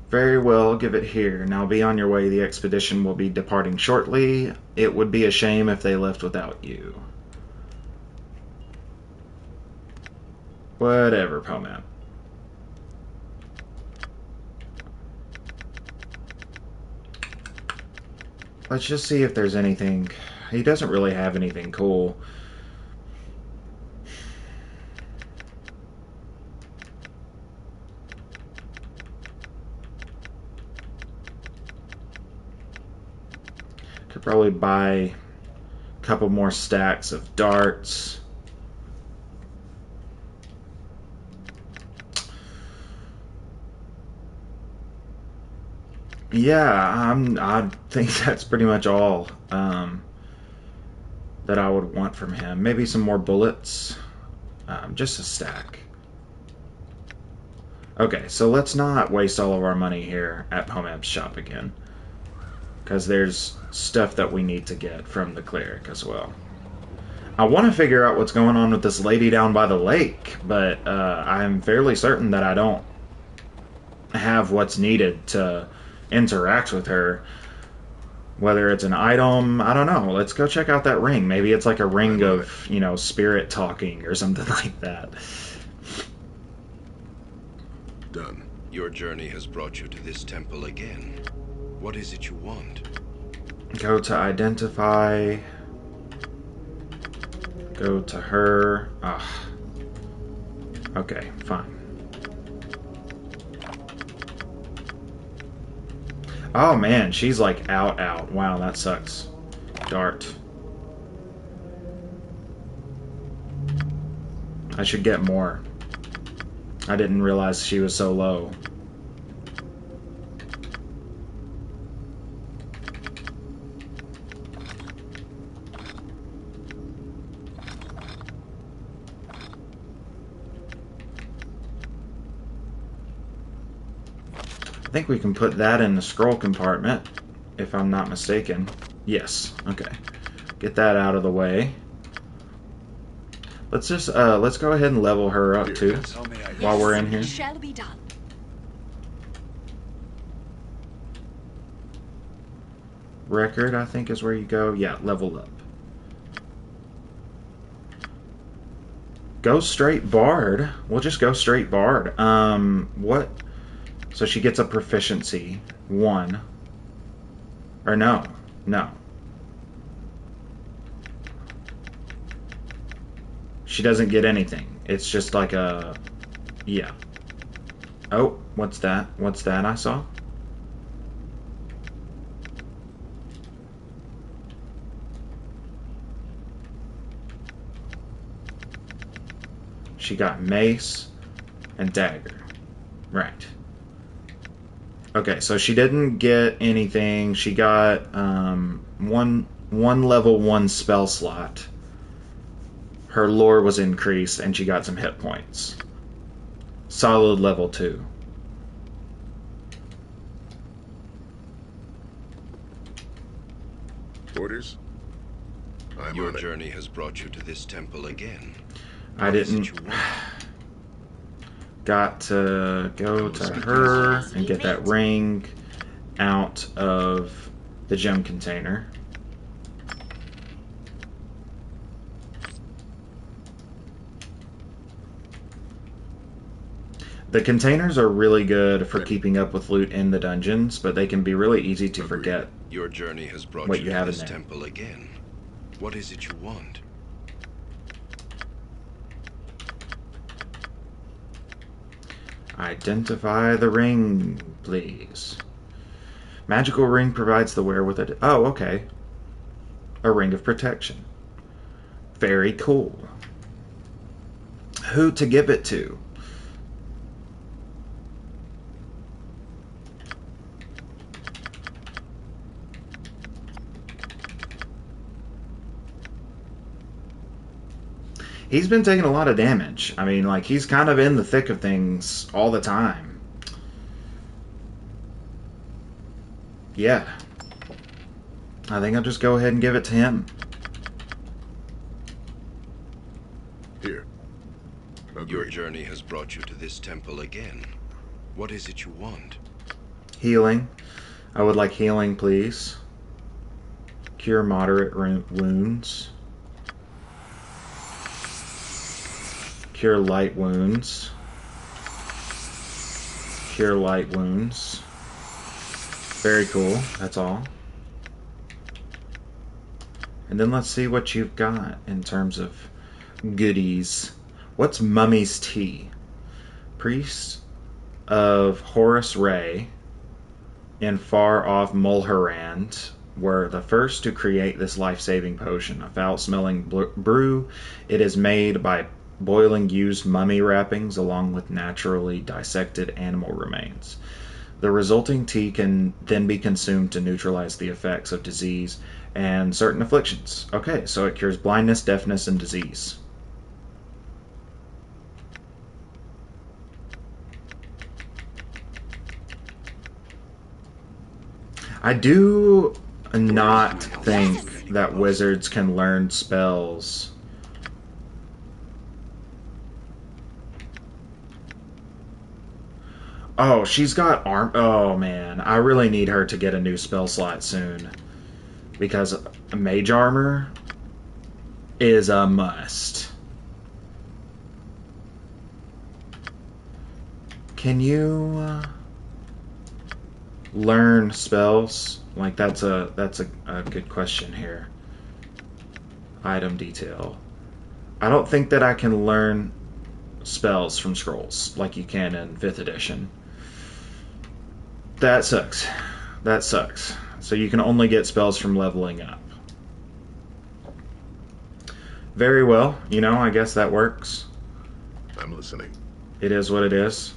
Very well, give it here. Now be on your way. The expedition will be departing shortly. It would be a shame if they left without you. Whatever, Pomap. Let's just see if there's anything. He doesn't really have anything cool. Could probably buy a couple more stacks of darts. Yeah, I think that's pretty much all that I would want from him. Maybe some more bullets. Just a stack. Okay, so let's not waste all of our money here at Pomap's shop again. Because there's stuff that we need to get from the cleric as well. I want to figure out what's going on with this lady down by the lake, but I'm fairly certain that I don't have what's needed to interact with her. Whether it's an item, I don't know. Let's go check out that ring. Maybe it's like a ring of, spirit talking or something like that. Done. Your journey has brought you to this temple again. What is it you want? Go to identify. Go to her. Okay, fine. Oh man, she's like out. Wow, that sucks. Dart. I should get more. I didn't realize she was so low. I think we can put that in the scroll compartment, if I'm not mistaken. Yes, okay. Get that out of the way. Let's just, let's go ahead and level her up too, while we're in here. Shall be done. Record, I think, is where you go. Yeah, level up. Go straight bard. We'll just go straight bard. What? So she gets a proficiency 1. Or no. She doesn't get anything. It's just like a... Yeah. Oh, what's that? What's that I saw? She got mace and dagger. Right. Okay, so she didn't get anything. She got one level 1 spell slot. Her lore was increased, and she got some hit points. Solid level 2. Orders? Your journey has brought you to this temple again. I didn't. Got to go to her and get that ring out of the gem container. The containers are really good for keeping up with loot in the dungeons, but they can be really easy to forget Your journey has brought what you you to have in this there. temple again. What is it you want? Identify the ring, please. Magical ring provides the wearer with a... Oh, okay. A ring of protection. Very cool. Who to give it to? He's been taking a lot of damage. I mean, like, he's kind of in the thick of things all the time. Yeah. I think I'll just go ahead and give it to him. Here. Your journey has brought you to this temple again. What is it you want? Healing. I would like healing, please. Cure moderate wounds. Cure light wounds. Cure light wounds. Very cool. That's all. And then let's see what you've got in terms of goodies. What's Mummy's Tea? Priest of Horus Ray in far-off Mulherand were the first to create this life-saving potion. A foul-smelling brew. It is made by boiling used mummy wrappings along with naturally dissected animal remains. The resulting tea can then be consumed to neutralize the effects of disease and certain afflictions. Okay, so it cures blindness, deafness, and disease. I do not think that wizards can learn spells. Oh, she's got arm. Oh, man. I really need her to get a new spell slot soon. Because mage armor is a must. Can you learn spells? Like, that's a good question here. Item detail. I don't think that I can learn spells from scrolls like you can in 5th edition. That sucks. That sucks. So you can only get spells from leveling up. Very well. You know, I guess that works. I'm listening. It is what it is.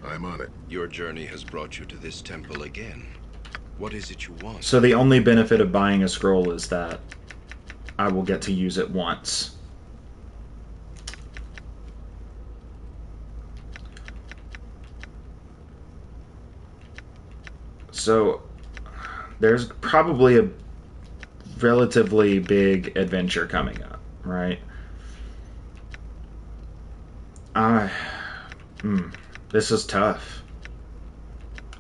I'm on it. Your journey has brought you to this temple again. What is it you want? So the only benefit of buying a scroll is that I will get to use it once. So there's probably a relatively big adventure coming up, right? This is tough.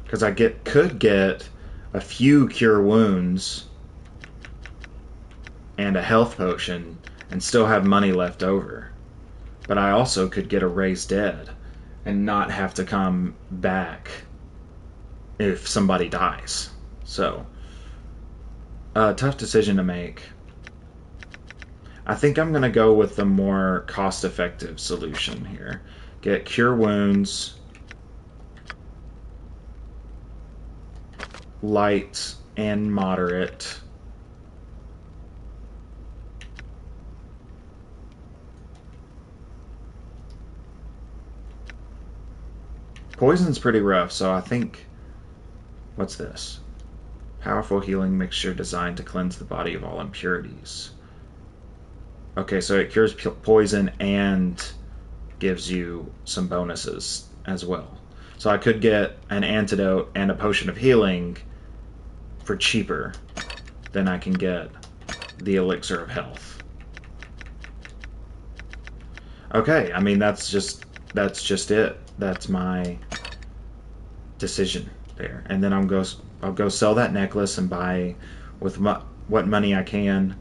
Because I could get a few cure wounds and a health potion and still have money left over. But I also could get a raise dead and not have to come back if somebody dies. So, tough decision to make. I think I'm going to go with the more cost-effective solution here. Get cure wounds, light and moderate. Poison's pretty rough, so I think... What's this? Powerful healing mixture designed to cleanse the body of all impurities. Okay, so it cures poison and gives you some bonuses as well. So I could get an antidote and a potion of healing for cheaper than I can get the elixir of health. Okay, I mean that's just it. That's my decision there. And then I'll go sell that necklace and buy with what money I can.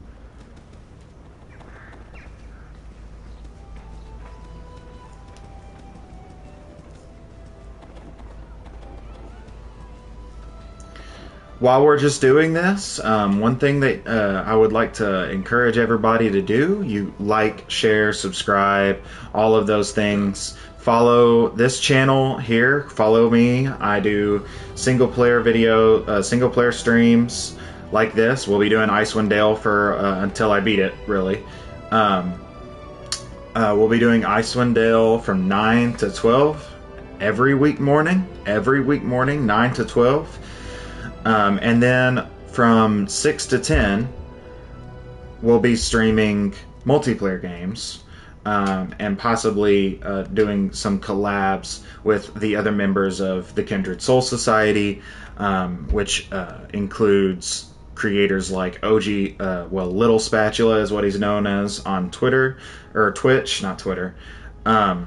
While we're just doing this, one thing that I would like to encourage everybody to do, you like, share, subscribe, all of those things. Follow this channel here. Follow me. I do single player streams like this. We'll be doing Icewind Dale for until I beat it, really. We'll be doing Icewind Dale from 9 to 12 every week morning, 9 to 12. And then from 6 to 10, we'll be streaming multiplayer games and possibly doing some collabs with the other members of the Kindred Soul Society, which includes creators like OG, Little Spatula is what he's known as on Twitter, or Twitch, not Twitter. Little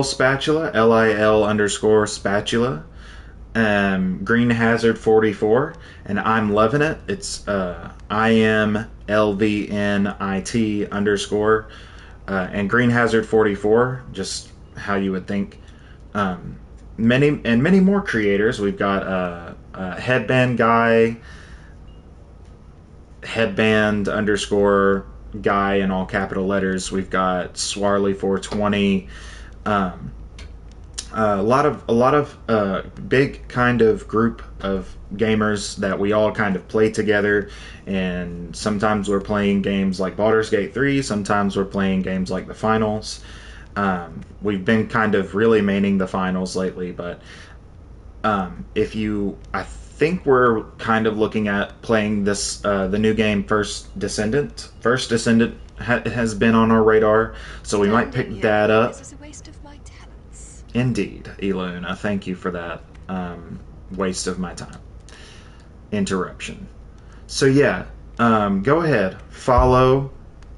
Spatula, LIL_Spatula. Green Hazard 44, and I'm loving it. It's IMLVNIT_, and Green Hazard 44, just how you would think. Many more creators. We've got Headband Guy, Headband_Guy in all capital letters. We've got Swarley 420. A lot of big kind of group of gamers that we all kind of play together, and sometimes we're playing games like Baldur's Gate 3, sometimes we're playing games like the Finals. We've been kind of really maining the Finals lately, but I think we're kind of looking at playing this the new game First Descendant. First Descendant has been on our radar, so we might pick that up. This is a waste of my talents. Indeed, Eluna, thank you for that waste of my time. Interruption. So yeah, go ahead, follow,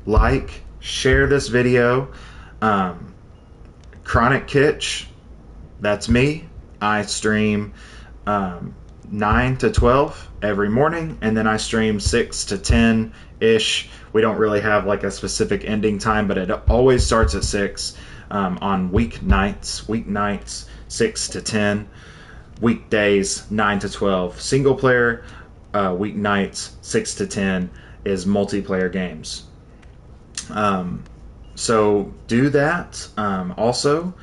like, share this video. Chronic Kitsch, that's me. I stream 9 to 12 every morning, and then I stream 6 to 10-ish. We don't really have like a specific ending time, but it always starts at 6 on weeknights 6 to 10, weekdays 9 to 12. Single player weeknights 6 to 10 is multiplayer games. So do that. Also,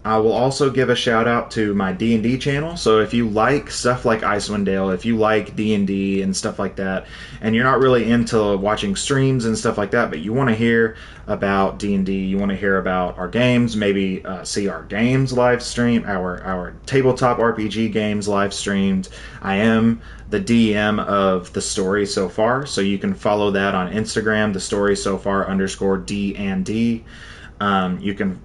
I will also give a shout out to my D&D channel. So if you like stuff like Icewind Dale, if you like D&D and stuff like that, and you're not really into watching streams and stuff like that, but you want to hear about D&D, you want to hear about our games, maybe see our games live stream, our tabletop RPG games live streamed. I am the DM of The Story So Far, so you can follow that on Instagram, The Story So Far _D&D. You can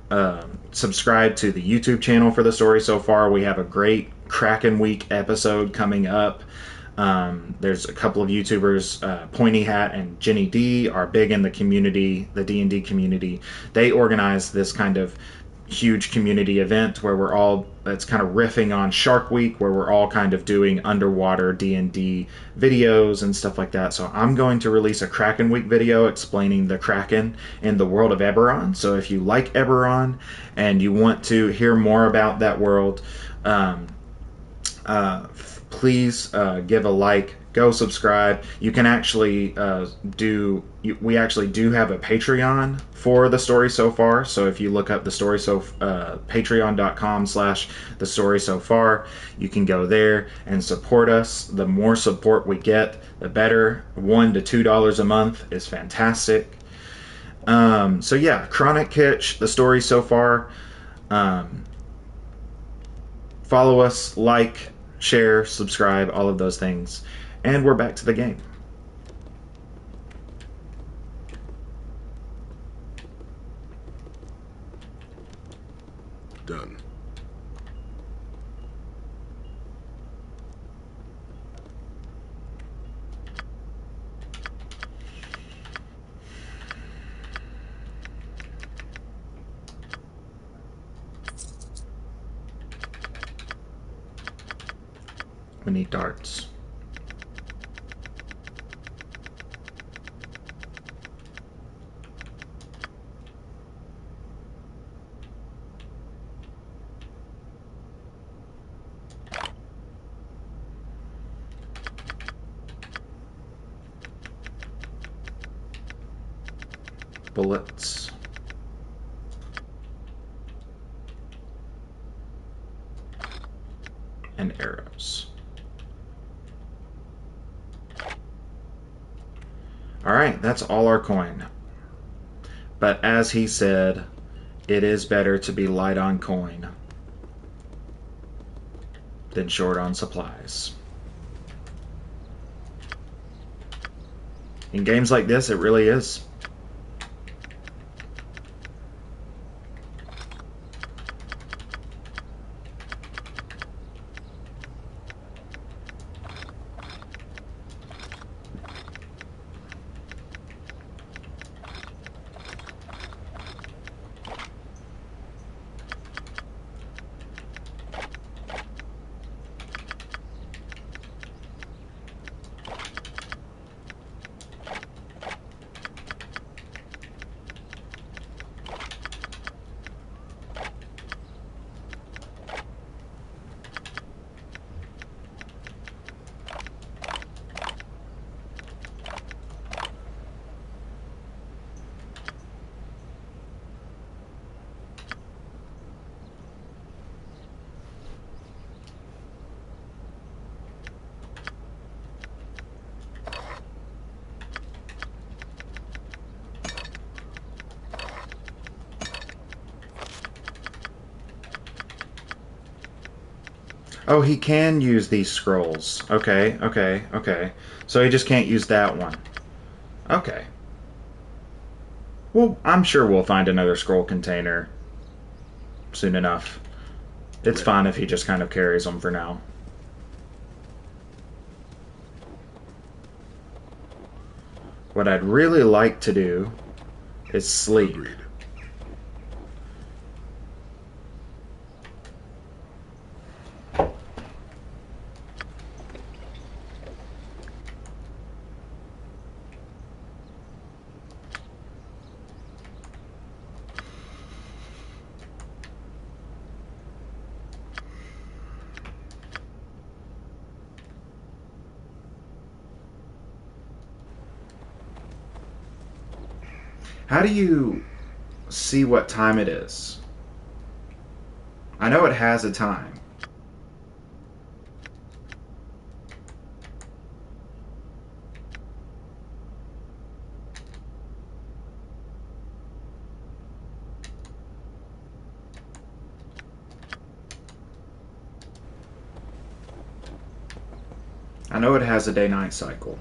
subscribe to the YouTube channel for The Story So Far. We have a great Kraken Week episode coming up. There's a couple of YouTubers, Pointy Hat and Jenny D, are big in the community, the D&D community. They organize this kind of huge community event where it's kind of riffing on Shark Week, where we're all kind of doing underwater D&D videos and stuff like that. So I'm going to release a Kraken Week video explaining the Kraken in the world of Eberron. So if you like Eberron and you want to hear more about that world, please give a like, go subscribe. You can actually we actually do have a Patreon for The Story So Far. So if you look up patreon.com/The Story So Far, you can go there and support us. The more support we get, the better. $1 to $2 a month is fantastic. So yeah, Chronic Kitsch, the story so far. Follow us, like, share, subscribe, all of those things. And we're back to the game. Done. We need darts. Bullets. And arrows. Alright, that's all our coin. But as he said, it is better to be light on coin than short on supplies. In games like this, it really is. Oh, he can use these scrolls. Okay, okay, okay. So he just can't use that one. Okay. Well, I'm sure we'll find another scroll container soon enough. It's fine if he just kind of carries them for now. What I'd really like to do is sleep. Agreed. How do you see what time it is? I know it has a time. I know it has a day-night cycle.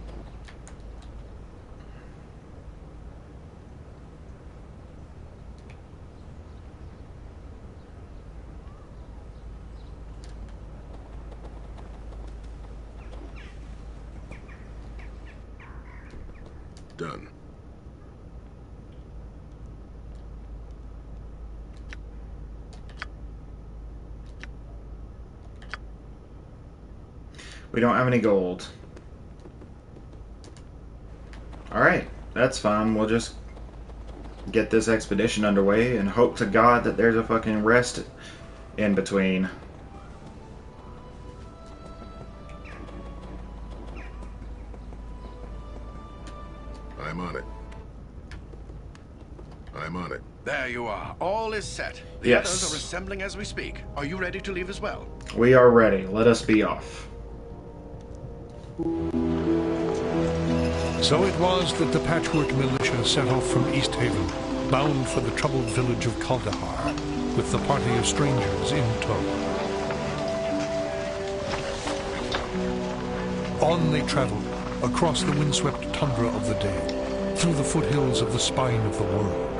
Done. We don't have any gold. Alright, that's fine. We'll just get this expedition underway and hope to God that there's a fucking rest in between. I'm on it. I'm on it. There you are. All is set. The Yes. others are assembling as we speak. Are you ready to leave as well? We are ready. Let us be off. So it was that the patchwork militia set off from Easthaven, bound for the troubled village of Kuldahar, with the party of strangers in tow. On they traveled, across the windswept tundra of the Dale, through the foothills of the spine of the world,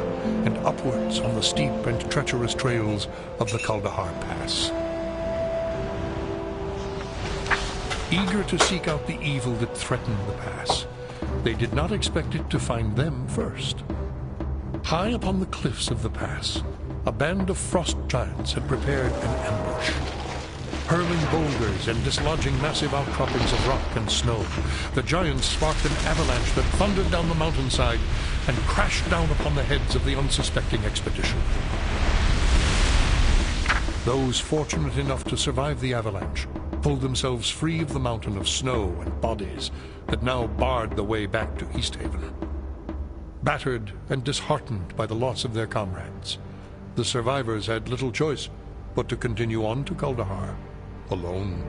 and upwards on the steep and treacherous trails of the Kuldahar Pass. Eager to seek out the evil that threatened the pass, they did not expect it to find them first. High upon the cliffs of the pass, a band of frost giants had prepared an ambush. Hurling boulders and dislodging massive outcroppings of rock and snow, the giants sparked an avalanche that thundered down the mountainside and crashed down upon the heads of the unsuspecting expedition. Those fortunate enough to survive the avalanche pulled themselves free of the mountain of snow and bodies that now barred the way back to Easthaven. Battered and disheartened by the loss of their comrades, the survivors had little choice but to continue on to Kuldahar, alone.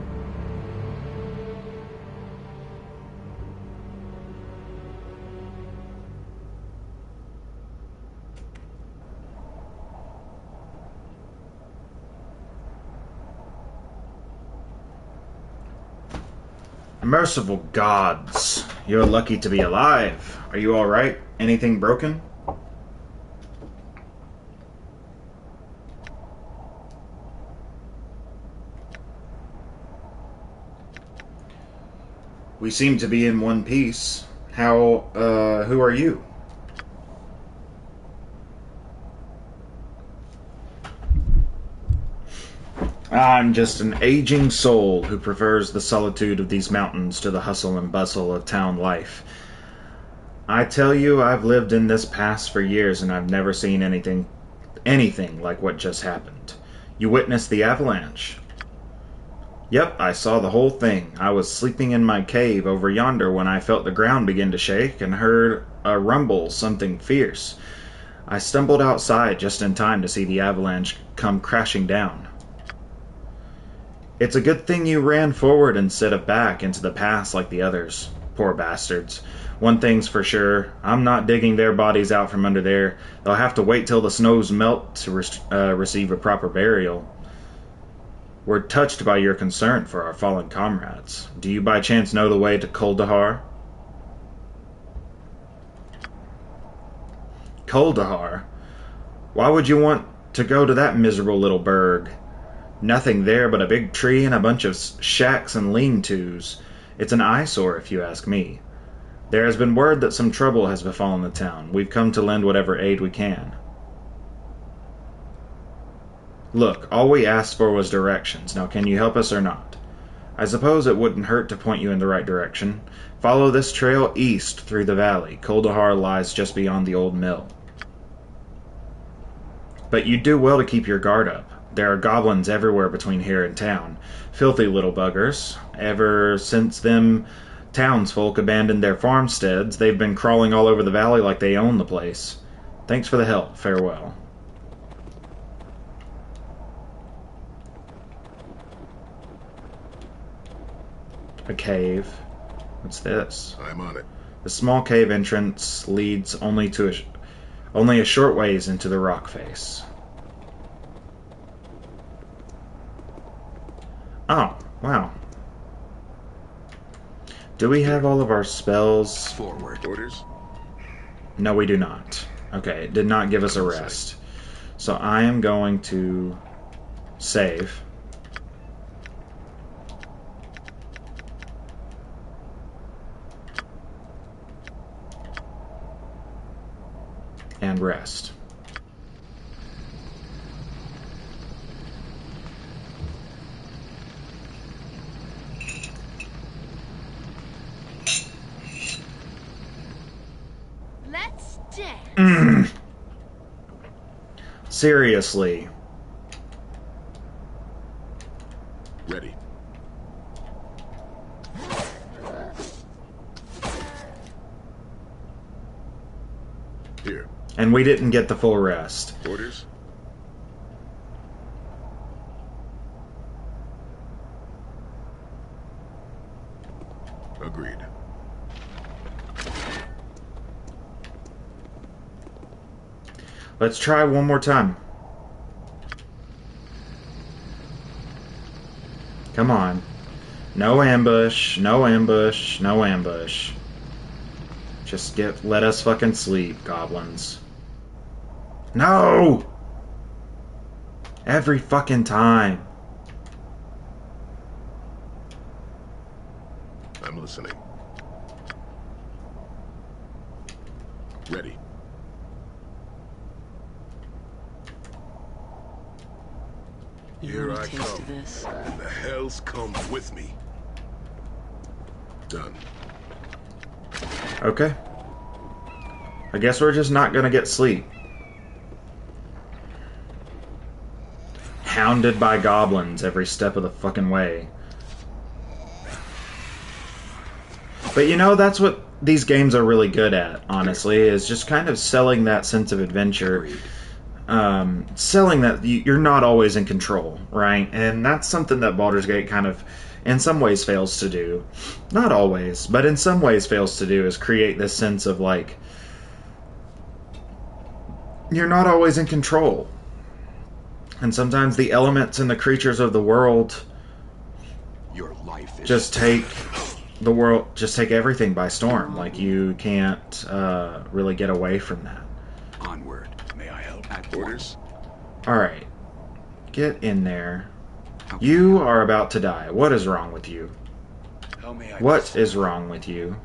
Merciful gods, you're lucky to be alive. Are you all right? Anything broken? We seem to be in one piece. Who are you? I'm just an aging soul who prefers the solitude of these mountains to the hustle and bustle of town life. I tell you, I've lived in this pass for years and I've never seen anything like what just happened. You witnessed the avalanche? Yep, I saw the whole thing. I was sleeping in my cave over yonder when I felt the ground begin to shake and heard a rumble, something fierce. I stumbled outside just in time to see the avalanche come crashing down. It's a good thing you ran forward instead of back into the pass like the others. Poor bastards. One thing's for sure, I'm not digging their bodies out from under there. They'll have to wait till the snows melt to receive a proper burial. We're touched by your concern for our fallen comrades. Do you by chance know the way to Kuldahar? Kuldahar? Why would you want to go to that miserable little burg? Nothing there but a big tree and a bunch of shacks and lean-tos. It's an eyesore, if you ask me. There has been word that some trouble has befallen the town. We've come to lend whatever aid we can. Look, all we asked for was directions. Now, can you help us or not? I suppose it wouldn't hurt to point you in the right direction. Follow this trail east through the valley. Kuldahar lies just beyond the old mill. But you do well to keep your guard up. There are goblins everywhere between here and town. Filthy little buggers. Ever since them townsfolk abandoned their farmsteads, they've been crawling all over the valley like they own the place. Thanks for the help. Farewell. A cave. What's this? I'm on it. The small cave entrance leads only a short ways into the rock face. Oh, wow. Do we have all of our spells? Forward. Orders? No, we do not. Okay, it did not give us a rest. So I am going to save. And rest. Let's dance. Seriously. Ready. Here. And we didn't get the full rest. Orders? Agreed. Let's try one more time. Come on. No ambush, no ambush, no ambush. Just let us fucking sleep, goblins. No! Every fucking time. I'm listening. Ready. You Here want a I taste come. of this? And the hells come with me. Done. Okay. I guess we're just not gonna get sleep. Hounded by goblins every step of the fucking way. But you know, that's what these games are really good at, honestly, is just kind of selling that sense of adventure. Selling that you're not always in control, right? And that's something that Baldur's Gate kind of, in some ways, fails to do. Not always, but in some ways fails to do, is create this sense of, like, you're not always in control. And sometimes the elements and the creatures of the world Your life is just take everything by storm. Like, you can't really get away from that. onward. May I help? At Orders? Alright. Get in there. How can I You help? are about to die. What is wrong with you? How may I What is wrong with you?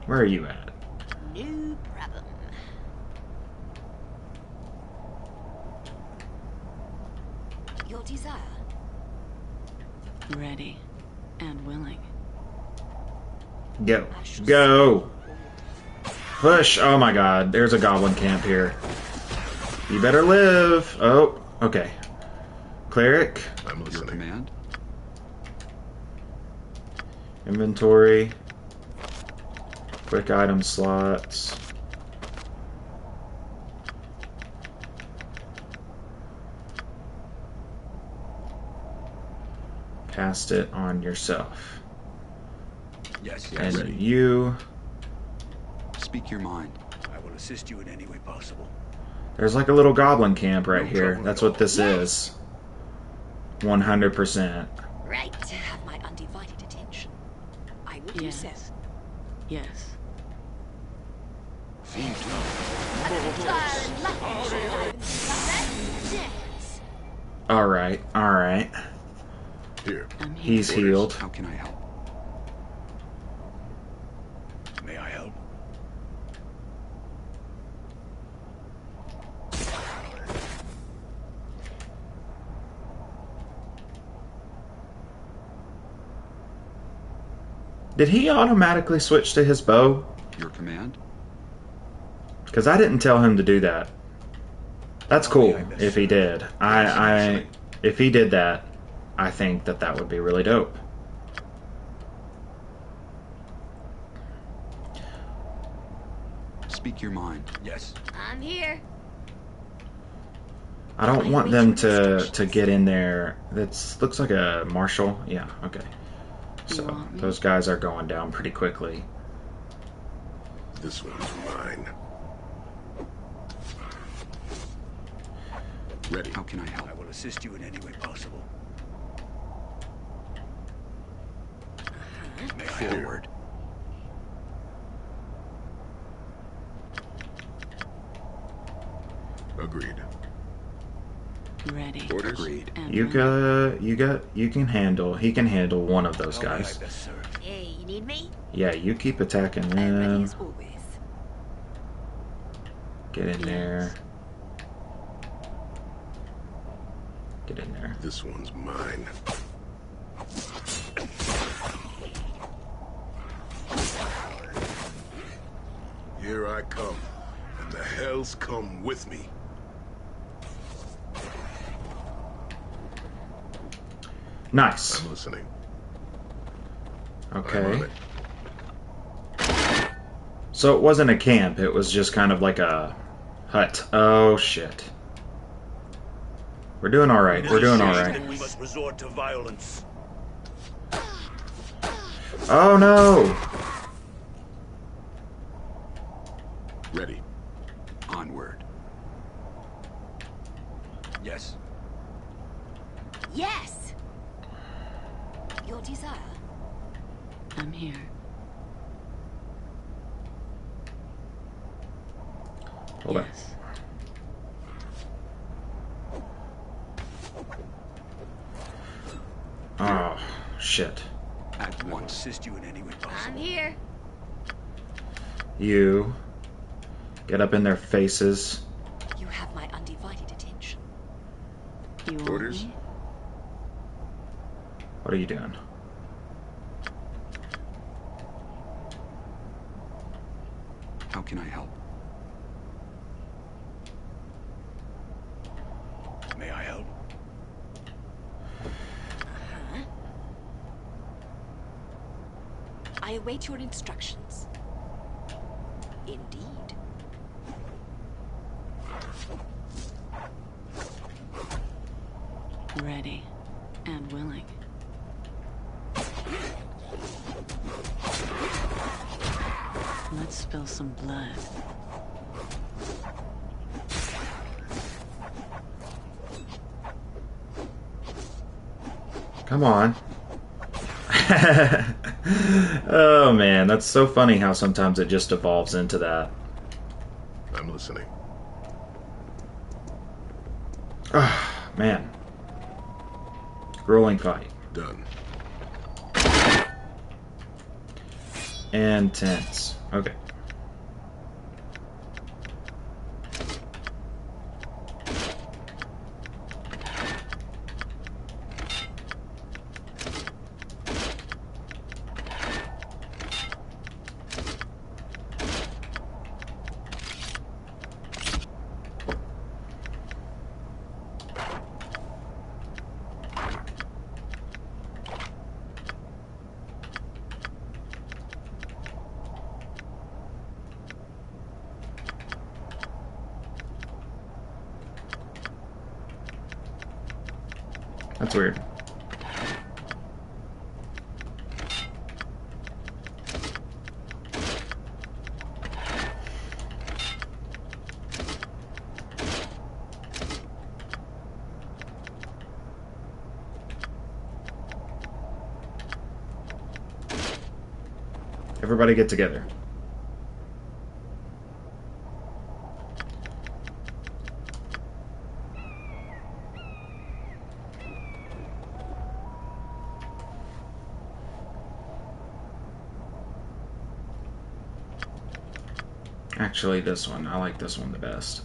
Where are you at? No problem. Your desire? Ready and willing. Go. Go! Push! Oh my god, there's a goblin camp here. You better live! Oh, okay. Cleric. I'm Your listening. command? Inventory. Quick item slots. Cast it on yourself. Yes, Yes. And you... Speak your mind. I will assist you in any way possible. There's like a little goblin camp right No here. trouble That's at what this is. 100%. Right. Have my undivided attention. I will do so. Yes. Yes. Alright, alright. Here. I'm here. He's healed. How can I help? May I help? Did he automatically switch to his bow? Your command? Because I didn't tell him to do that. That's cool if he did. If he did that, I think that would be really dope. Speak your mind. Yes. I'm here. I don't want them to get in there. That looks like a marshal. Yeah, okay. So want me? those guys are going down pretty quickly. This one's mine. Ready. How can I help? I will assist you in any way possible. May I help? Forward. Agreed. Ready Orders? Agreed. and You can handle. He can handle one of those How may I guys. best serve? Hey, you need me? Yeah, you keep attacking I'm ready them. as always. Get in Yes. there. Get in there. This one's mine. Here I come, and the hells come with me. Nice. I'm listening. I'm on Okay. it. So it wasn't a camp. It was just kind of like a hut. Oh shit. We're doing all right. We're doing all right. We must resort to violence. Oh no. Ready. Yes. Yes! Your desire? I'm here. Hold on. Yes. Oh, shit. At once. Assist you in any way I'm possible. here. You get up in their faces. You have my undivided attention. You want Orders? me? What are you doing? How can I help? May I help? I await your instructions. Indeed. Ready and willing. Let's spill some blood. Come on. Oh man, that's so funny how sometimes it just evolves into that. I'm listening. Ah, man. Grueling fight. Done. Intense. Okay. That's weird. Everybody get together. Actually, this one. I like this one the best.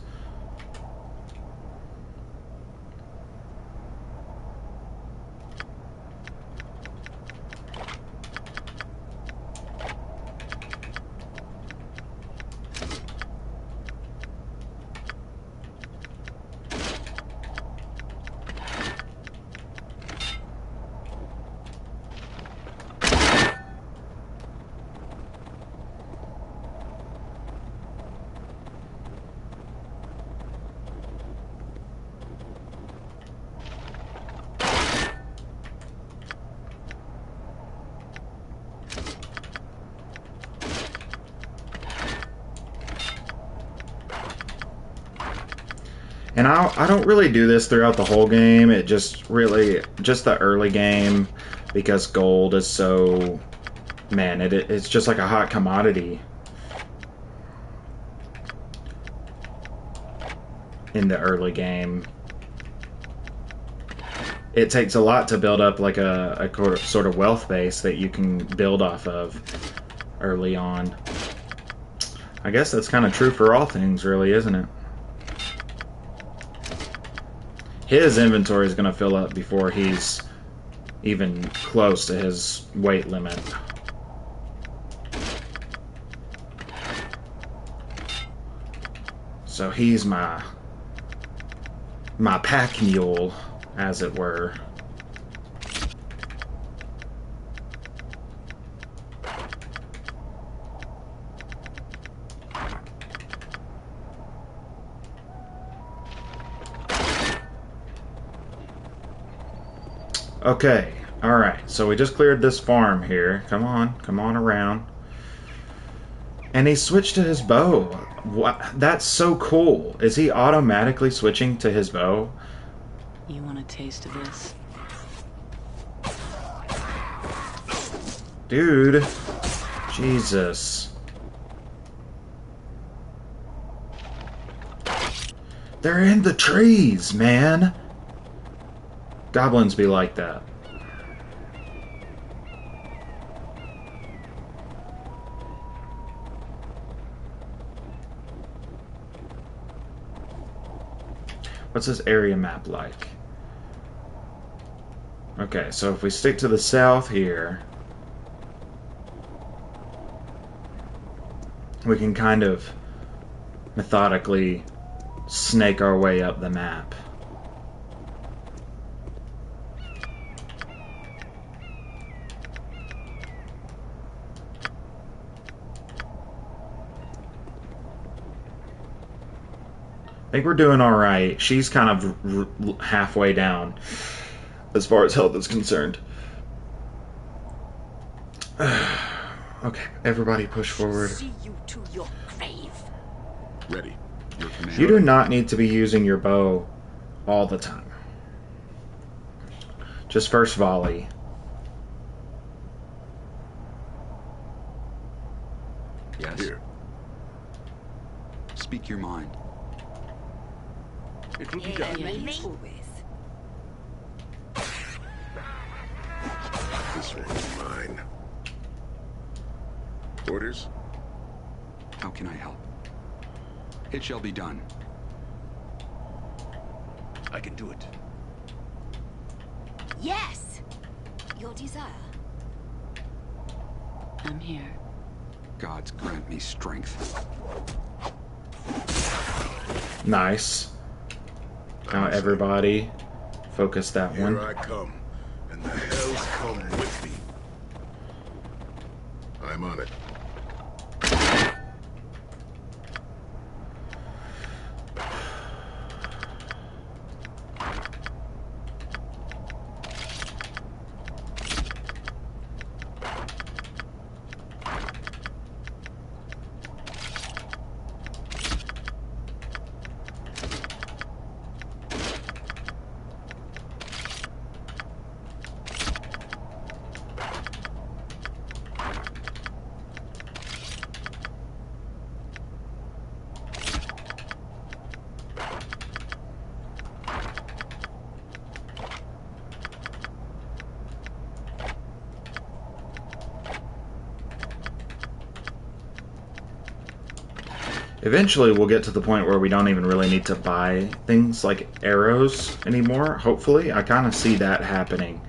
And I don't really do this throughout the whole game. It just really, just the early game, because gold is so, man, it's just like a hot commodity in the early game. It takes a lot to build up like a sort of wealth base that you can build off of early on. I guess that's kind of true for all things, really, isn't it? His inventory is going to fill up before he's even close to his weight limit. So he's my pack mule, as it were. Okay, alright, so we just cleared this farm here. Come on around. And he switched to his bow. What? That's so cool. Is he automatically switching to his bow? You want a taste of this? Dude. Jesus. They're in the trees, man. Goblins be like that. What's this area map like? Okay, so if we stick to the south here, we can kind of methodically snake our way up the map. I think we're doing alright. She's kind of halfway down as far as health is concerned. Okay, everybody push forward. See you to your grave. Ready. Your command. You do not need to be using your bow all the time. Just first volley. Yes. Here. Speak your mind. It will be I done. am ready as always. This one's mine. Orders? How can I help? It shall be done. I can do it. Yes! Your desire. I'm here. Gods grant me strength. Nice. Now everybody focus that Here one. I come, and the hells come with me. I'm on it. Eventually we'll get to the point where we don't even really need to buy things like arrows anymore, hopefully. I kind of see that happening.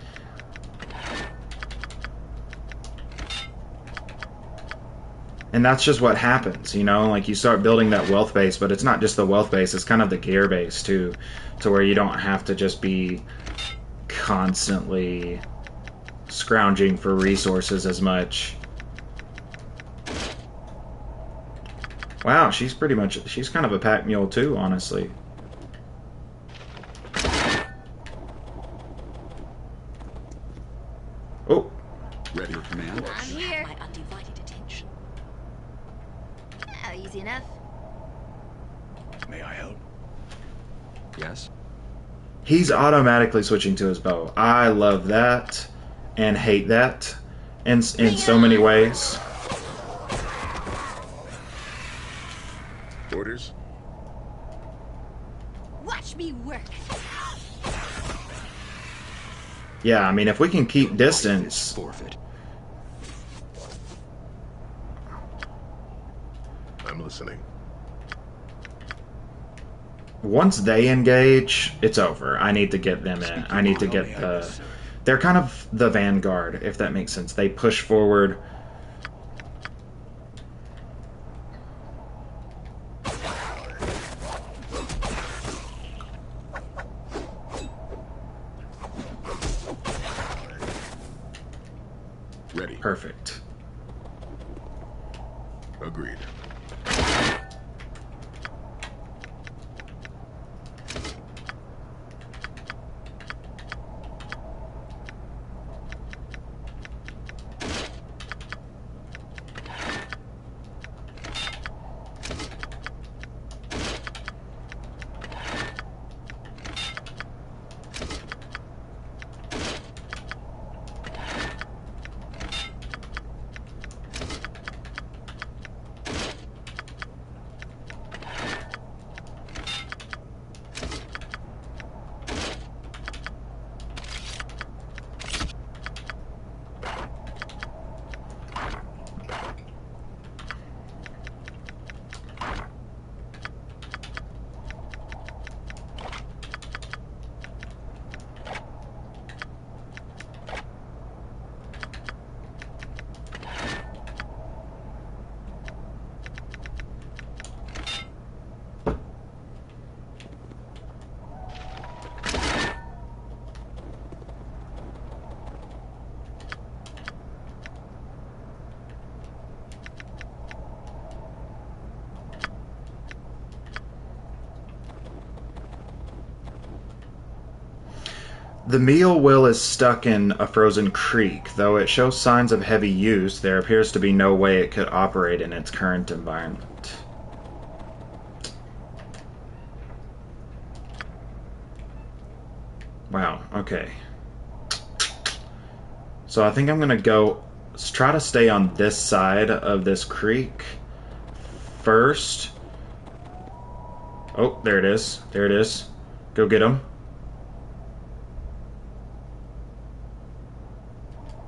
And that's just what happens, you know? Like, you start building that wealth base, but it's not just the wealth base, it's kind of the gear base, too. To where you don't have to just be constantly scrounging for resources as much. Wow, she's kind of a pack mule too, honestly. Oh. Ready. Your command. I'm here. My undivided attention. Oh, easy enough. May I help? Yes. He's automatically switching to his bow. I love that and hate that in so many ways. Orders? Watch me work. Yeah, I mean, if we can keep distance. Forfeit. I'm listening. Once they engage, it's over. I need to get them in. I need to get the... They're kind of the vanguard, if that makes sense. They push forward. Ready. Perfect. Agreed. The meal wheel is stuck in a frozen creek. Though it shows signs of heavy use, there appears to be no way it could operate in its current environment. Wow, okay. So I think I'm going to go try to stay on this side of this creek first. Oh, there it is. There it is. Go get him.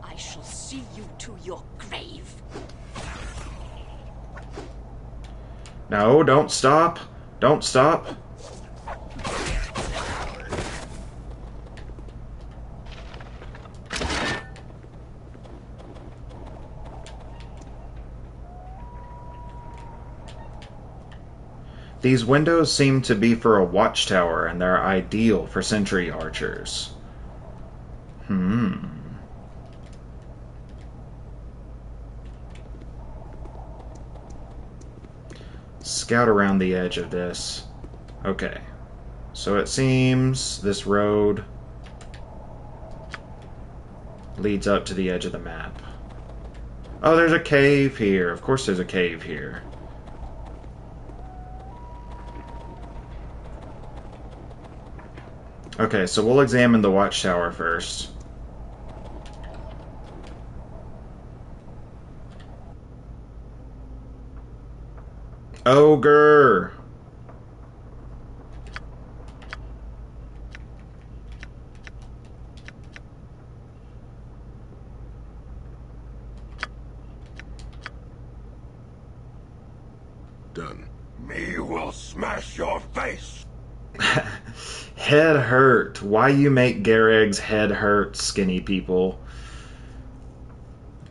I shall see you to your grave. No, don't stop. Don't stop. These windows seem to be for a watchtower, and they're ideal for sentry archers. Scout around the edge of this. Okay. So it seems this road leads up to the edge of the map. Oh, there's a cave here. Of course there's a cave here. Okay, so we'll examine the watchtower first. Ogre! Done. Me will smash your face! Head hurt. Why you make Gareg's head hurt, skinny people?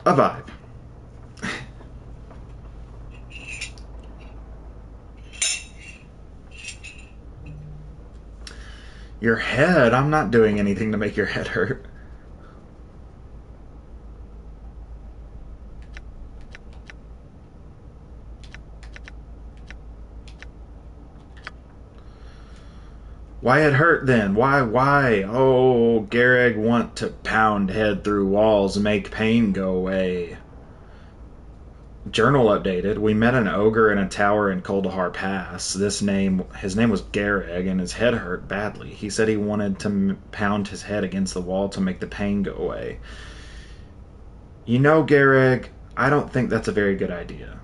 A vibe. Your head? I'm not doing anything to make your head hurt. Why it hurt then? Why? Oh, Gareg want to pound head through walls, make pain go away. Journal updated. We met an ogre in a tower in Kuldahar Pass. His name was Gareg, and his head hurt badly. He said he wanted to pound his head against the wall to make the pain go away. You know, Gareg, I don't think that's a very good idea.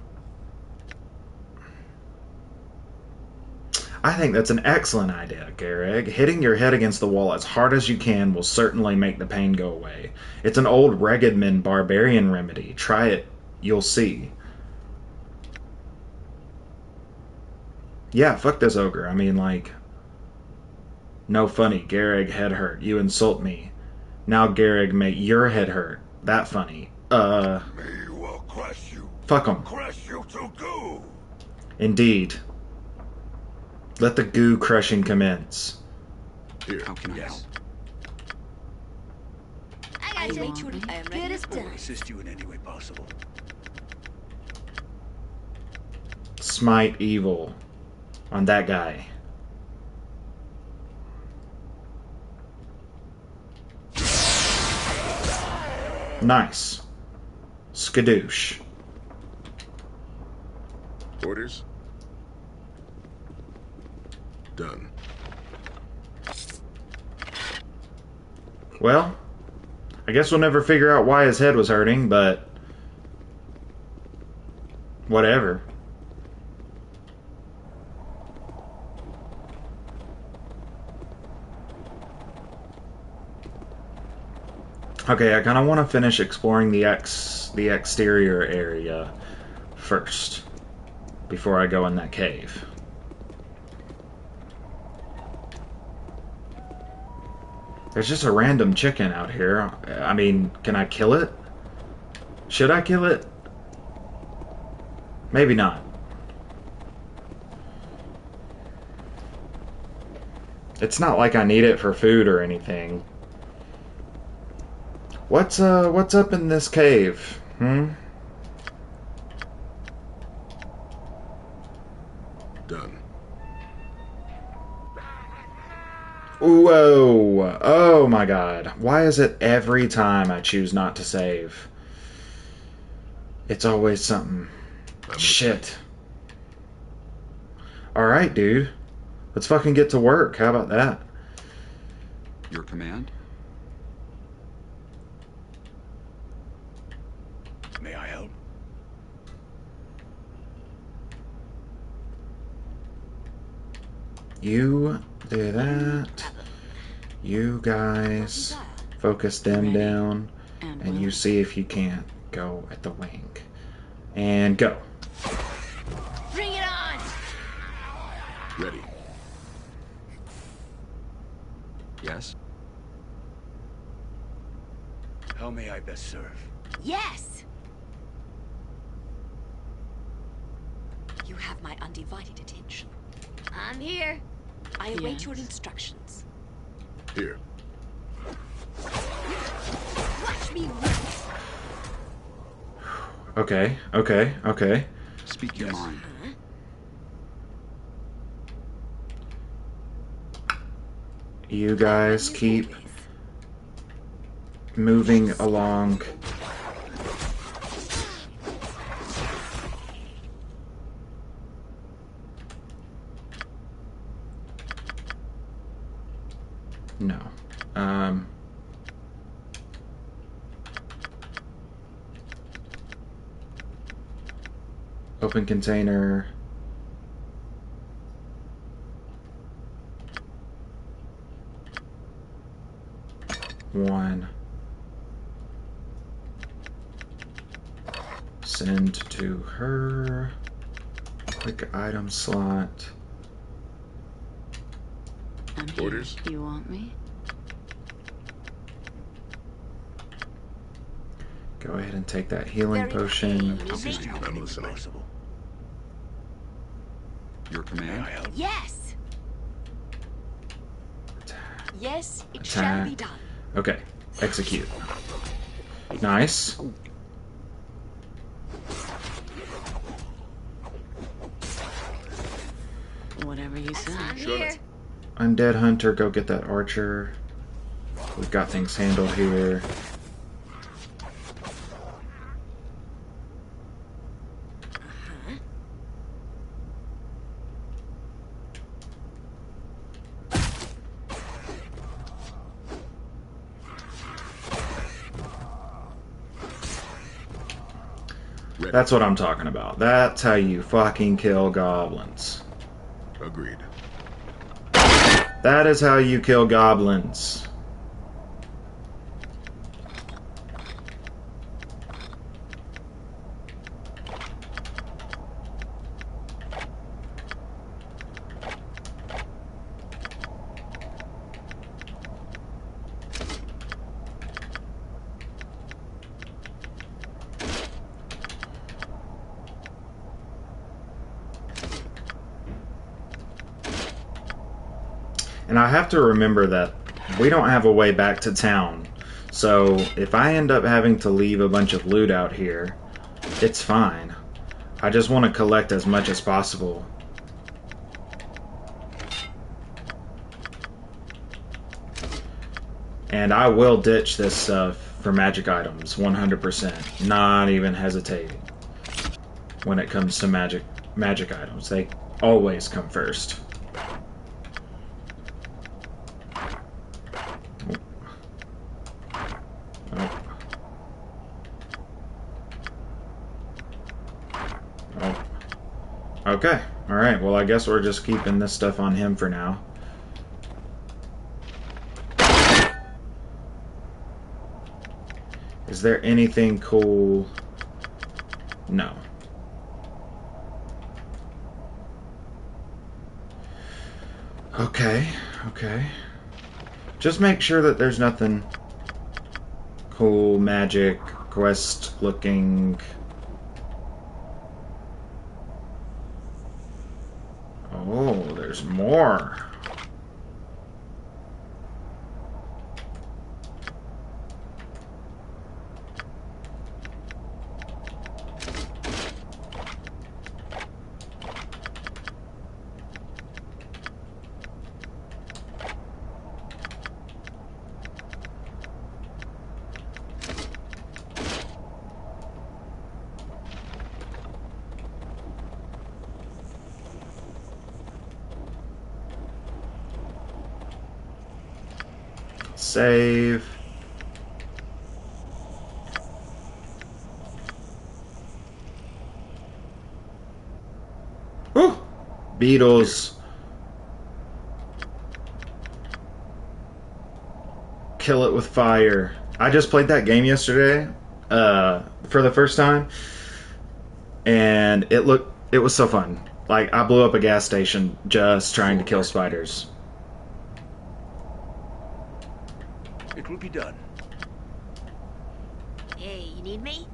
I think that's an excellent idea, Gareg. Hitting your head against the wall as hard as you can will certainly make the pain go away. It's an old Regedman barbarian remedy. Try it. You'll see. Yeah, fuck this ogre. I mean, like... No funny. Gareg head hurt. You insult me. Now Gareg make your head hurt. That funny. Me will crush you. Fuck him. Crush you to goo. Indeed. Let the goo crushing commence. Here. How can I help? I am ready as I will assist you in any way possible. Smite evil on that guy. Nice. Skadoosh. Orders? Done. Well, I guess we'll never figure out why his head was hurting, but whatever. Okay, I kind of want to finish exploring the exterior area first before I go in that cave. There's just a random chicken out here. I mean, can I kill it? Should I kill it? Maybe not. It's not like I need it for food or anything. What's up in this cave? Done. Whoa! Oh my god. Why is it every time I choose not to save? It's always something. Shit. Alright, dude. Let's fucking get to work. How about that? Your command? May I help? You do that. You guys focus them down. And you see if you can't go at the wing. And go. Bring it on! Ready. Yes? How may I best serve? Yes! You have my undivided attention. I'm here. I await your instructions. Here. Watch me work! Okay, okay, okay. Speak your mind. You guys keep moving along. No. Open container. One. Send to her. Quick item slot. I'm here. Orders? You want me? Go ahead and take that healing potion. I'm listening. Possible. Your May command? I help? Yes! Yes, it Attack. shall be done. Okay, execute. Nice. Whatever you say. I'm Sure. here. Undead Hunter, go get that archer. We've got things handled here. Ready. That's what I'm talking about. That's how you fucking kill goblins. Agreed. That is how you kill goblins. And I have to remember that we don't have a way back to town. So if I end up having to leave a bunch of loot out here, it's fine. I just want to collect as much as possible. And I will ditch this stuff for magic items, 100%. Not even hesitating. When it comes to magic items, they always come first. Okay, alright, well I guess we're just keeping this stuff on him for now. Is there anything cool? No. Okay, okay. Just make sure that there's nothing cool, magic, quest looking. Oh, there's more. Save. Woo! Beetles. Kill it with fire. I just played that game yesterday for the first time, and it was so fun. Like, I blew up a gas station just trying to kill spiders. It will be done. Hey, you need me?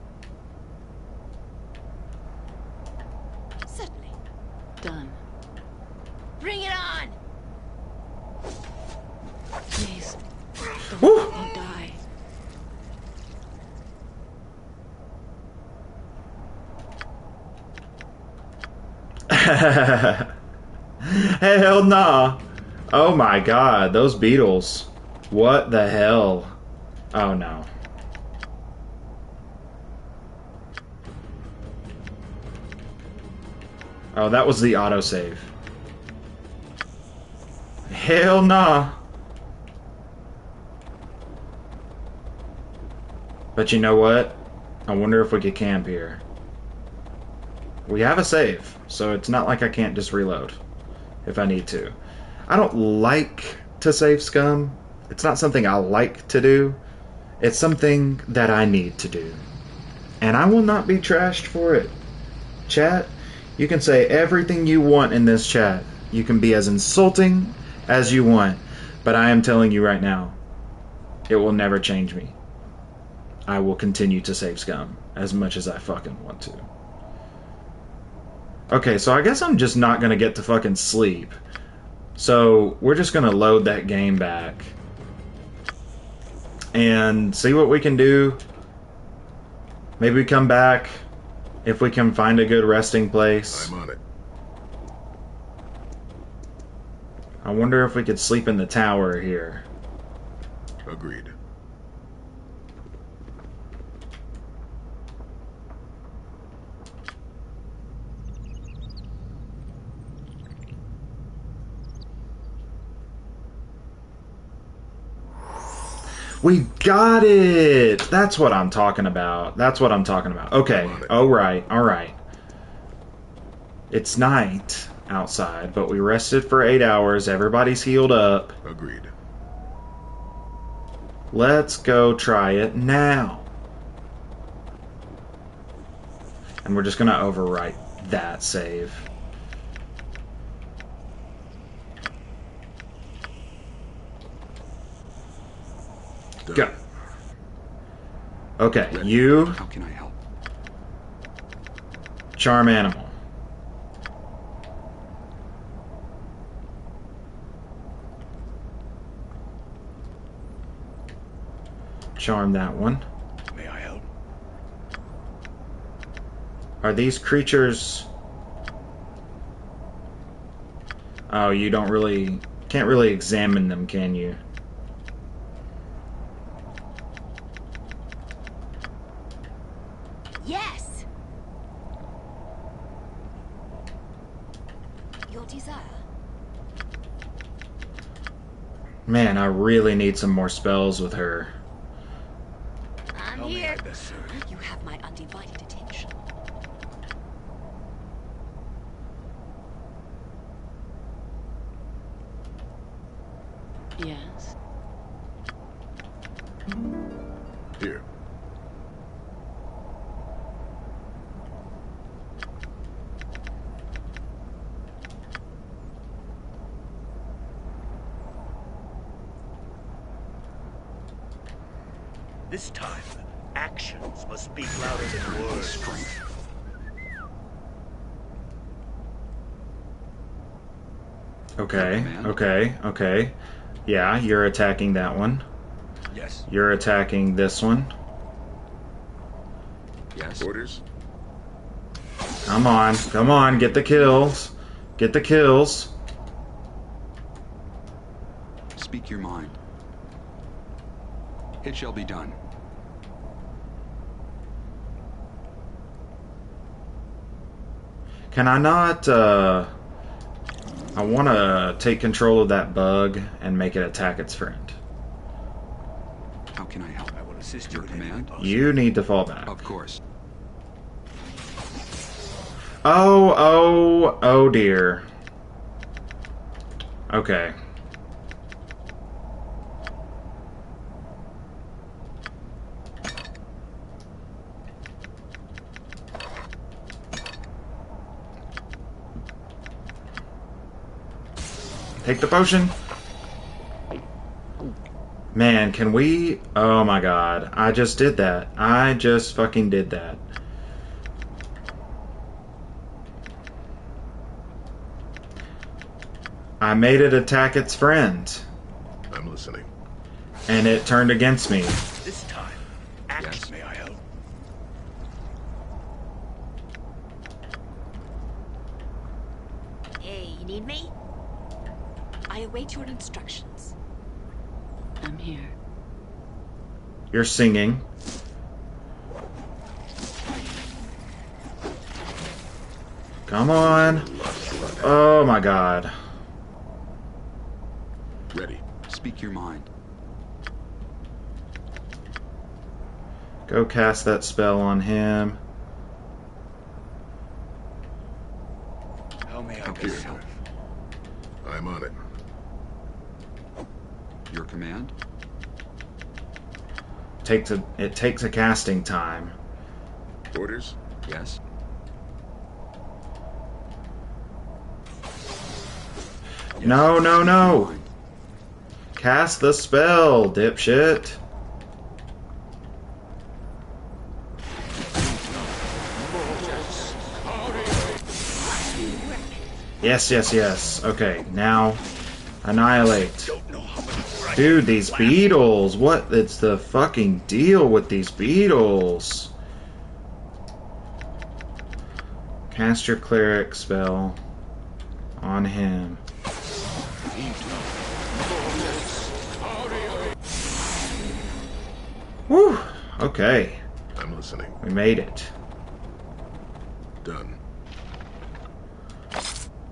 Certainly. Done. Bring it on! Please. Woo! Don't die. Hell nah. Oh my god, those beetles. What the hell? Oh no. Oh, that was the autosave. Hell nah. But you know what? I wonder if we could camp here. We have a save, so it's not like I can't just reload if I need to. I don't like to save scum. It's not something I like to do. It's something that I need to do. And I will not be trashed for it. Chat, you can say everything you want in this chat. You can be as insulting as you want. But I am telling you right now, it will never change me. I will continue to save scum as much as I fucking want to. Okay, so I guess I'm just not gonna get to fucking sleep. So we're just gonna load that game back and see what we can do. Maybe we come back if we can find a good resting place. I'm on it. I wonder if we could sleep in the tower here. Agreed. We got it! That's what I'm talking about. That's what I'm talking about. Okay. Alright, alright. It's night outside, but we rested for 8 hours. Everybody's healed up. Agreed. Let's go try it now. And we're just gonna overwrite that save. Go. Okay, you How can I help? charm animal. Charm that one. May I help? Are these creatures... Oh, you don't really... Can't really examine them, can you? Yes! Your desire? Man, I really need some more spells with her. I'm How may here. I best serve? You have my undivided attention. Yes. Here. This time, actions must speak louder than words. Strength. Okay, Man. okay, okay. Yeah, you're attacking that one. Yes. You're attacking this one. Yes. Orders? Come on, get the kills. Get the kills. Speak your mind. It shall be done. Can I not, I want to take control of that bug and make it attack its friend. can I help? I will assist Your you in any way command? possible. You need to fall back. Of course. Oh dear. Okay. Take the potion. Man, can we... Oh my god. I just did that. I just fucking did that. I made it attack its friend. I'm listening. And it turned against me. This time, act. Yes. May I help? Hey, you need me? I await your instructions. I'm here. You're singing. Come on. Oh my god. Ready. Speak your mind. Go cast that spell on him. How may I Okay, be sir. helped? I'm on it. Your command? It takes a casting time. Orders? Yes. No, no, Speak your no. mind. Cast the spell, dipshit. Yes, yes, yes. Okay, now annihilate. Don't know how much more I Dude, can these last. beetles. What? It's the fucking deal with these beetles. Cast your cleric spell on him. Whew. Okay, I'm listening. we made it. Done.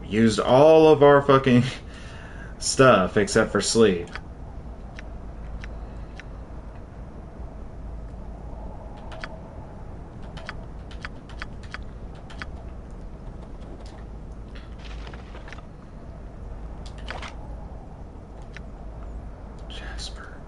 We used all of our fucking stuff except for sleep. Jasper.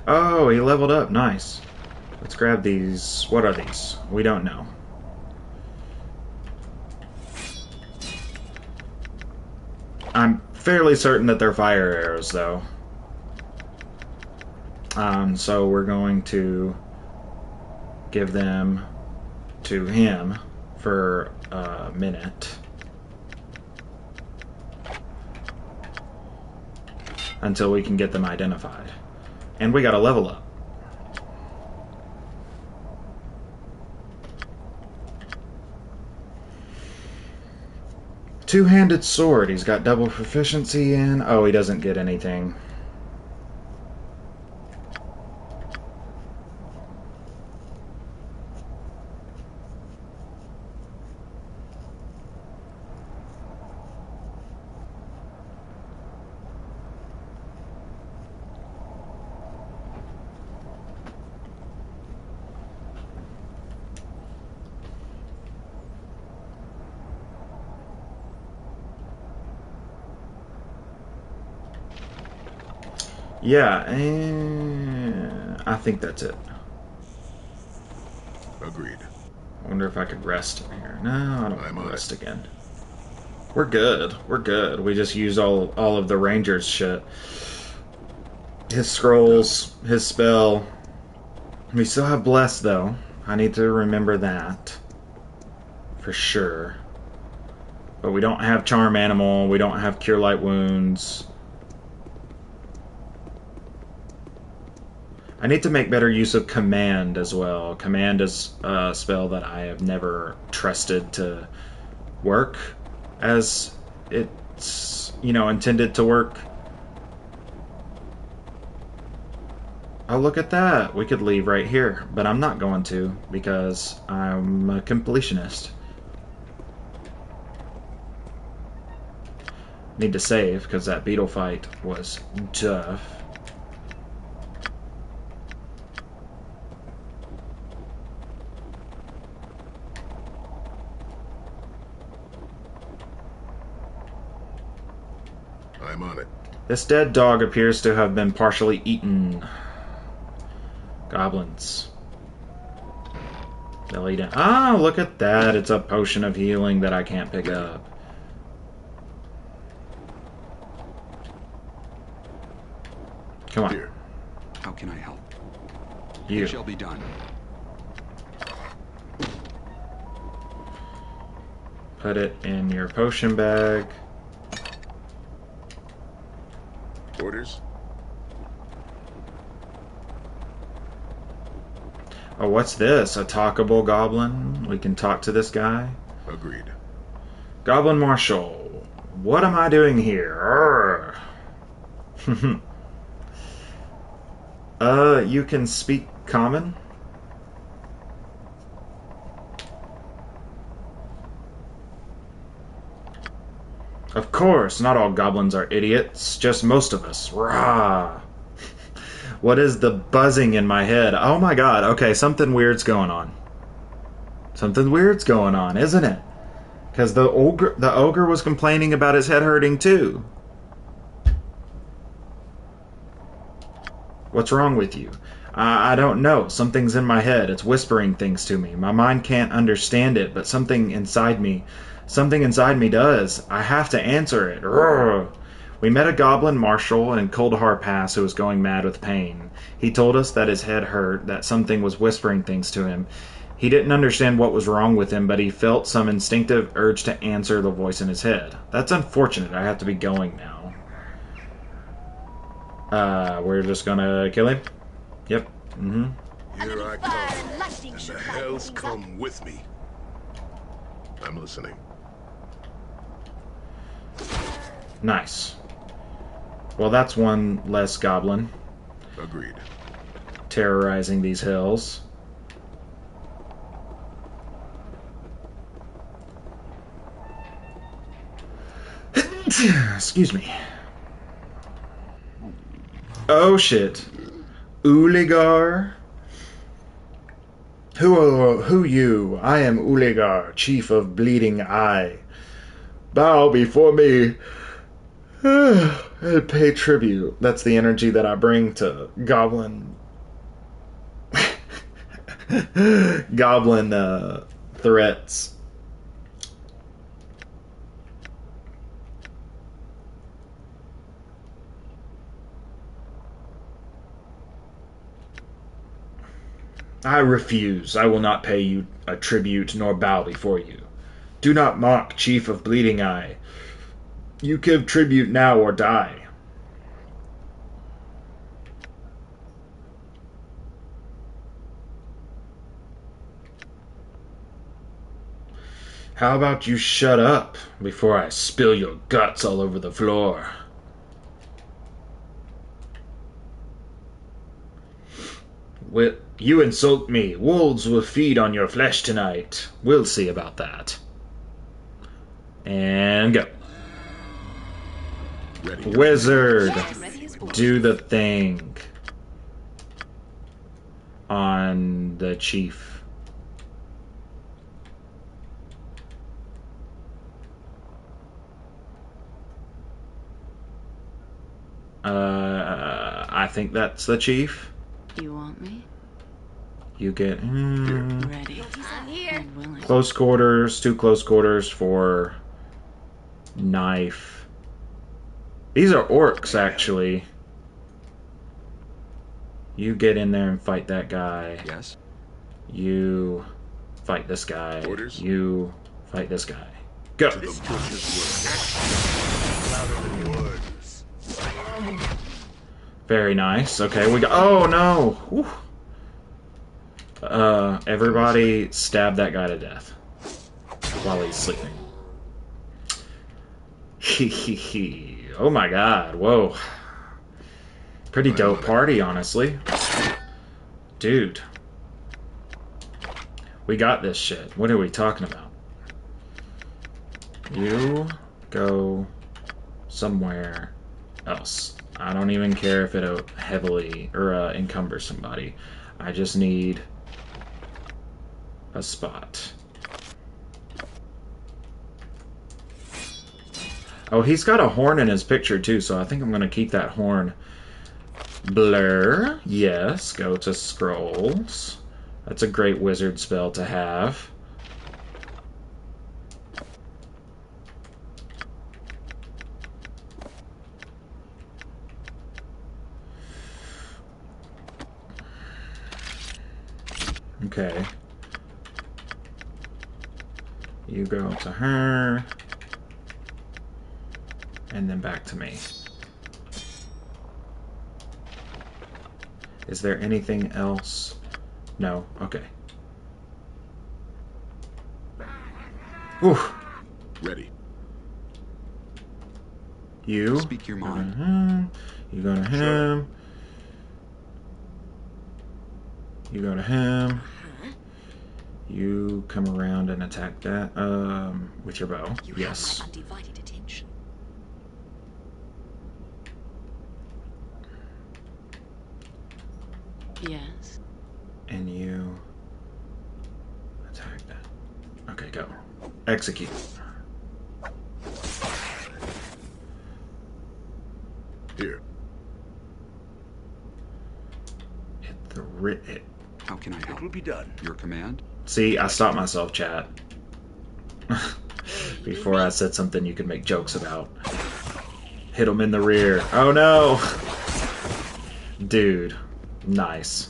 Oh, he leveled up. Nice. Let's grab these. What are these? We don't know. I'm fairly certain that they're fire arrows, though. So we're going to give them to him for a minute. Until we can get them identified. And we got a level up. Two-handed sword. He's got double proficiency in. Oh, he doesn't get anything. Yeah, and I think that's it. Agreed. I wonder if I could rest in here. No, I don't I'm want on to rest it. again. We're good. We're good. We just used all of the Ranger's shit. His scrolls, his spell. We still have Bless, though. I need to remember that. For sure. But we don't have Charm Animal. We don't have Cure Light Wounds. I need to make better use of Command as well. Command is a spell that I have never trusted to work as it's, intended to work. Oh, look at that. We could leave right here, but I'm not going to because I'm a completionist. Need to save because that beetle fight was tough. I'm on it. This dead dog appears to have been partially eaten. Goblins. They'll eat it. Ah, look at that. It's a potion of healing that I can't pick up. Come on. Here. How can I help? You. It shall be done. Put it in your potion bag. Orders? Oh, what's this? A talkable goblin? We can talk to this guy? Agreed. Goblin Marshal. What am I doing here? You can speak common? Of course, not all goblins are idiots, just most of us. Rah! What is the buzzing in my head? Oh my god, okay, something weird's going on. Something weird's going on, isn't it? Because the ogre was complaining about his head hurting too. What's wrong with you? I don't know. Something's in my head. It's whispering things to me. My mind can't understand it, but something inside me does. I have to answer it. Urgh. We met a goblin marshal in Kuldahar Pass who was going mad with pain. He told us that his head hurt, that something was whispering things to him. He didn't understand what was wrong with him, but he felt some instinctive urge to answer the voice in his head. That's unfortunate. I have to be going now. We're just gonna kill him? Yep. Here I come, and the hells come with me. I'm listening. Nice. Well, that's one less goblin. Agreed. Terrorizing these hills. Excuse me. Oh shit. Uligar? Who you? I am Uligar, chief of Bleeding Eye. Bow before me and pay tribute. That's the energy that I bring to goblin threats. I refuse. I will not pay you a tribute nor bow before you. Do not mock, Chief of Bleeding Eye. You give tribute now or die. How about you shut up before I spill your guts all over the floor? You insult me. Wolves will feed on your flesh tonight. We'll see about that. And go. Ready. Wizard, do the thing on the chief. I think that's the chief. You want me? You get Ready. I'm here. Willing. close quarters, 2 close quarters for knife. These are orcs, actually. You get in there and fight that guy. Yes. You fight this guy. Orders? You fight this guy. Go. The bushes Louder than words. Very nice. Okay, we got. Oh no! Whew. Everybody stab that guy to death while he's sleeping. Oh my god! Whoa! Pretty dope party, honestly. Dude. We got this shit. What are we talking about? You go somewhere else. I don't even care if it heavily or encumbers somebody. I just need a spot. Oh, he's got a horn in his picture too, so I think I'm going to keep that horn. Blur. Yes, go to scrolls. That's a great wizard spell to have. Okay. You go to her. And then back to me. Is there anything else? No? Okay. Ooh. Ready. You. Speak your mind. You go to him. You go to him. You come around and attack that with your bow. You yes. have my undivided attention. Yes. And you attack that. Okay, go. Execute. Here. Hit the hit. How can I help? It will be done. Your command? See, I stopped myself, chat. Before I said something you could make jokes about. Hit him in the rear. Oh no! Dude. Nice.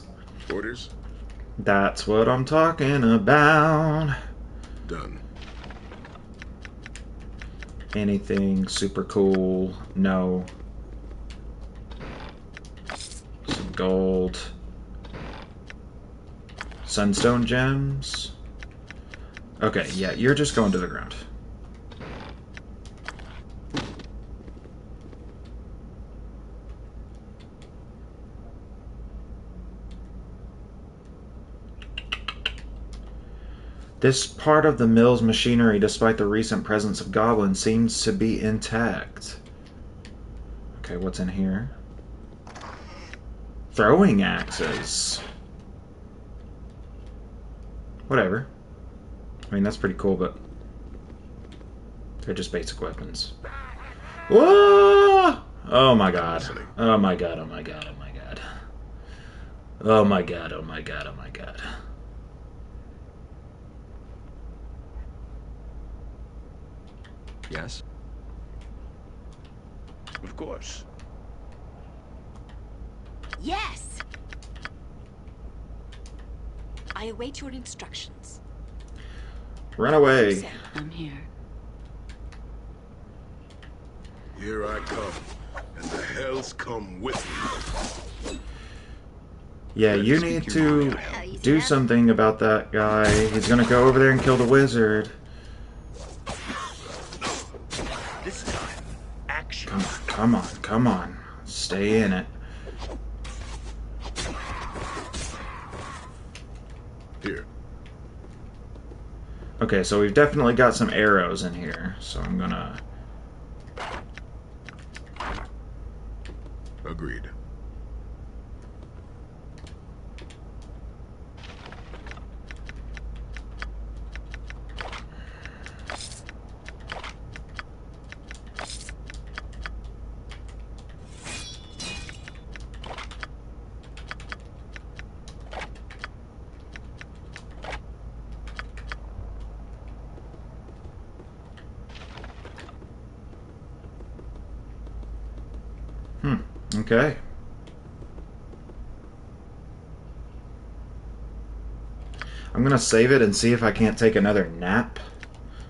Orders? That's what I'm talking about. Done. Anything super cool? No. Some gold. Sunstone gems? Okay, yeah, you're just going to the ground. This part of the mill's machinery, despite the recent presence of goblins, seems to be intact. Okay, what's in here? Throwing axes. Whatever. I mean, that's pretty cool, but they're just basic weapons. Whoa! Oh my god. Oh my god, oh my god, oh my god. Oh my god, oh my god, oh my god. Yes? Of course. Yes! I await your instructions. Run away. I'm here. Here I come, and the hells come with me. Yeah, you need to do something about that guy. He's gonna go over there and kill the wizard. This time, action. Come on, come on, come on. Stay in it. Here. Okay, so we've definitely got some arrows in here. So I'm gonna... Agreed. Okay. I'm gonna save it and see if I can't take another nap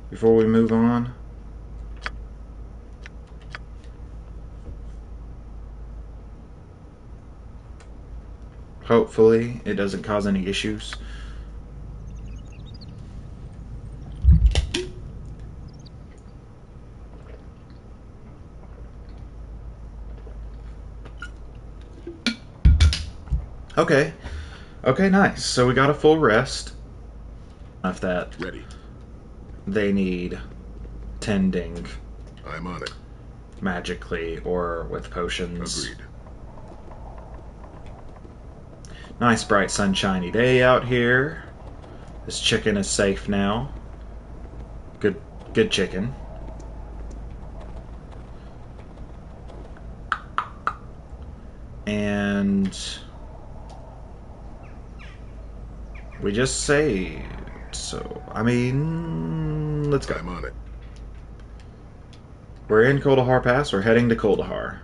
before we move on. Hopefully it doesn't cause any issues. Okay. Okay, nice. So we got a full rest. If that Ready. they need tending I'm on it. magically or with potions. Agreed. Nice bright sunshiny day out here. This chicken is safe now. Good chicken. And we just saved. So, I mean, let's go. I'm on it. We're in Kuldahar Pass. We're heading to Kuldahar.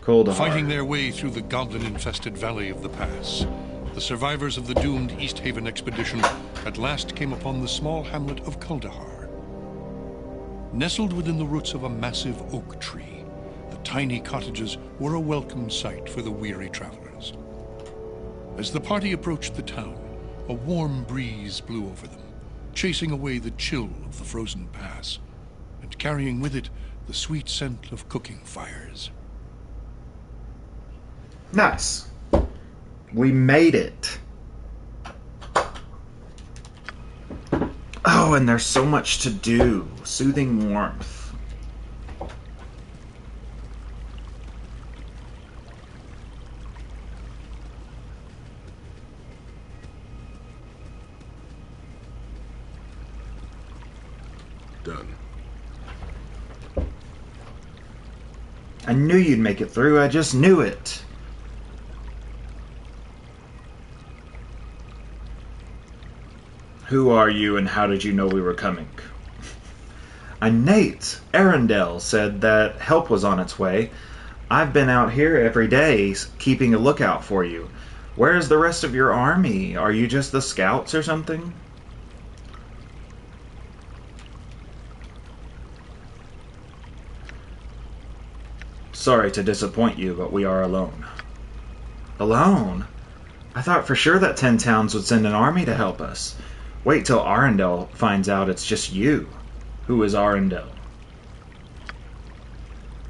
Kuldahar. Fighting their way through the goblin-infested valley of the pass, the survivors of the doomed Easthaven expedition at last came upon the small hamlet of Kuldahar. Nestled within the roots of a massive oak tree, the tiny cottages were a welcome sight for the weary travelers. As the party approached the town, a warm breeze blew over them, chasing away the chill of the frozen pass, and carrying with it the sweet scent of cooking fires. Nice. We made it. Oh, and there's so much to do. Soothing warmth. Done. I knew you'd make it through. I just knew it. Who are you and how did you know we were coming? I'm Nate. Arundel said that help was on its way. I've been out here every day keeping a lookout for you. Where's the rest of your army? Are you just the scouts or something? Sorry to disappoint you, but we are alone. Alone? I thought for sure that 10 towns would send an army to help us. Wait till Arundel finds out it's just you. Who is Arundel?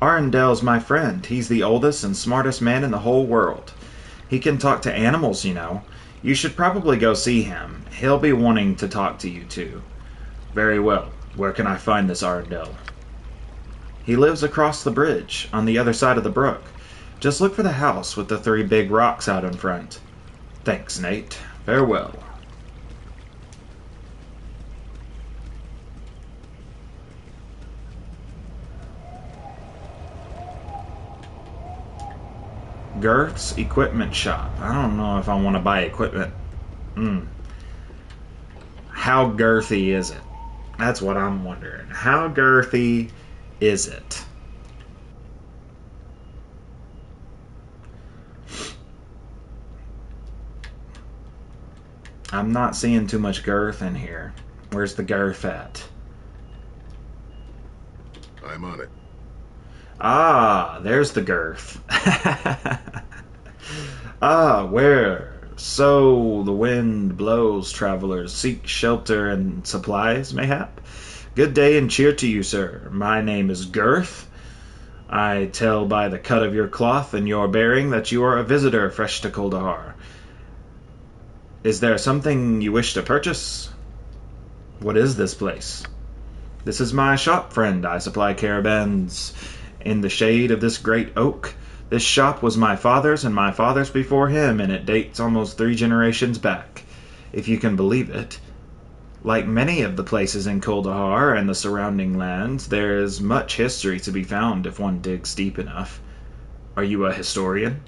Arundel's my friend. He's the oldest and smartest man in the whole world. He can talk to animals, you know. You should probably go see him. He'll be wanting to talk to you too. Very well. Where can I find this Arundel? He lives across the bridge, on the other side of the brook. Just look for the house with the 3 big rocks out in front. Thanks, Nate. Farewell. Girth's Equipment Shop. I don't know if I want to buy equipment. How girthy is it? That's what I'm wondering. How girthy is it? I'm not seeing too much girth in here. Where's the girth at? I'm on it. Ah, there's the girth. Ah, where? So the wind blows, travelers seek shelter and supplies, mayhap? Good day and cheer to you, sir. My name is Girth. I tell by the cut of your cloth and your bearing that you are a visitor fresh to Kuldahar. Is there something you wish to purchase? What is this place? This is my shop, friend. I supply caravans in the shade of this great oak. This shop was my father's and my father's before him, and it dates almost 3 generations back, if you can believe it. Like many of the places in Kuldahar and the surrounding lands, there is much history to be found if one digs deep enough. Are you a historian?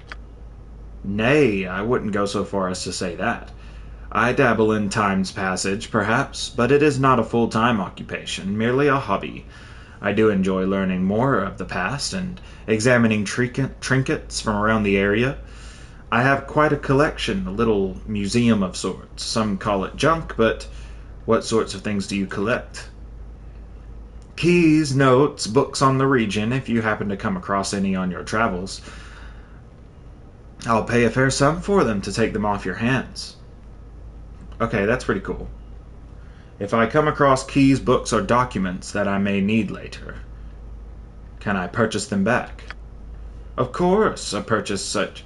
Nay, I wouldn't go so far as to say that. I dabble in time's passage, perhaps, but it is not a full-time occupation, merely a hobby. I do enjoy learning more of the past and examining trinkets from around the area. I have quite a collection, a little museum of sorts. Some call it junk, but what sorts of things do you collect? Keys, notes, books on the region, if you happen to come across any on your travels. I'll pay a fair sum for them to take them off your hands. Okay, that's pretty cool. If I come across keys, books, or documents that I may need later, can I purchase them back? Of course, a purchase such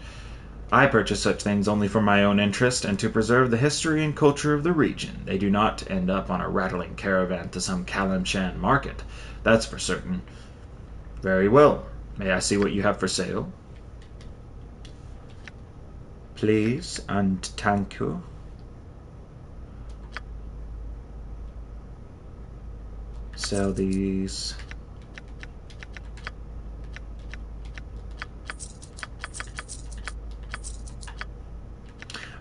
I purchase such things only for my own interest and to preserve the history and culture of the region. They do not end up on a rattling caravan to some Kalimshan market. That's for certain. Very well. May I see what you have for sale? Please and thank you. Sell these.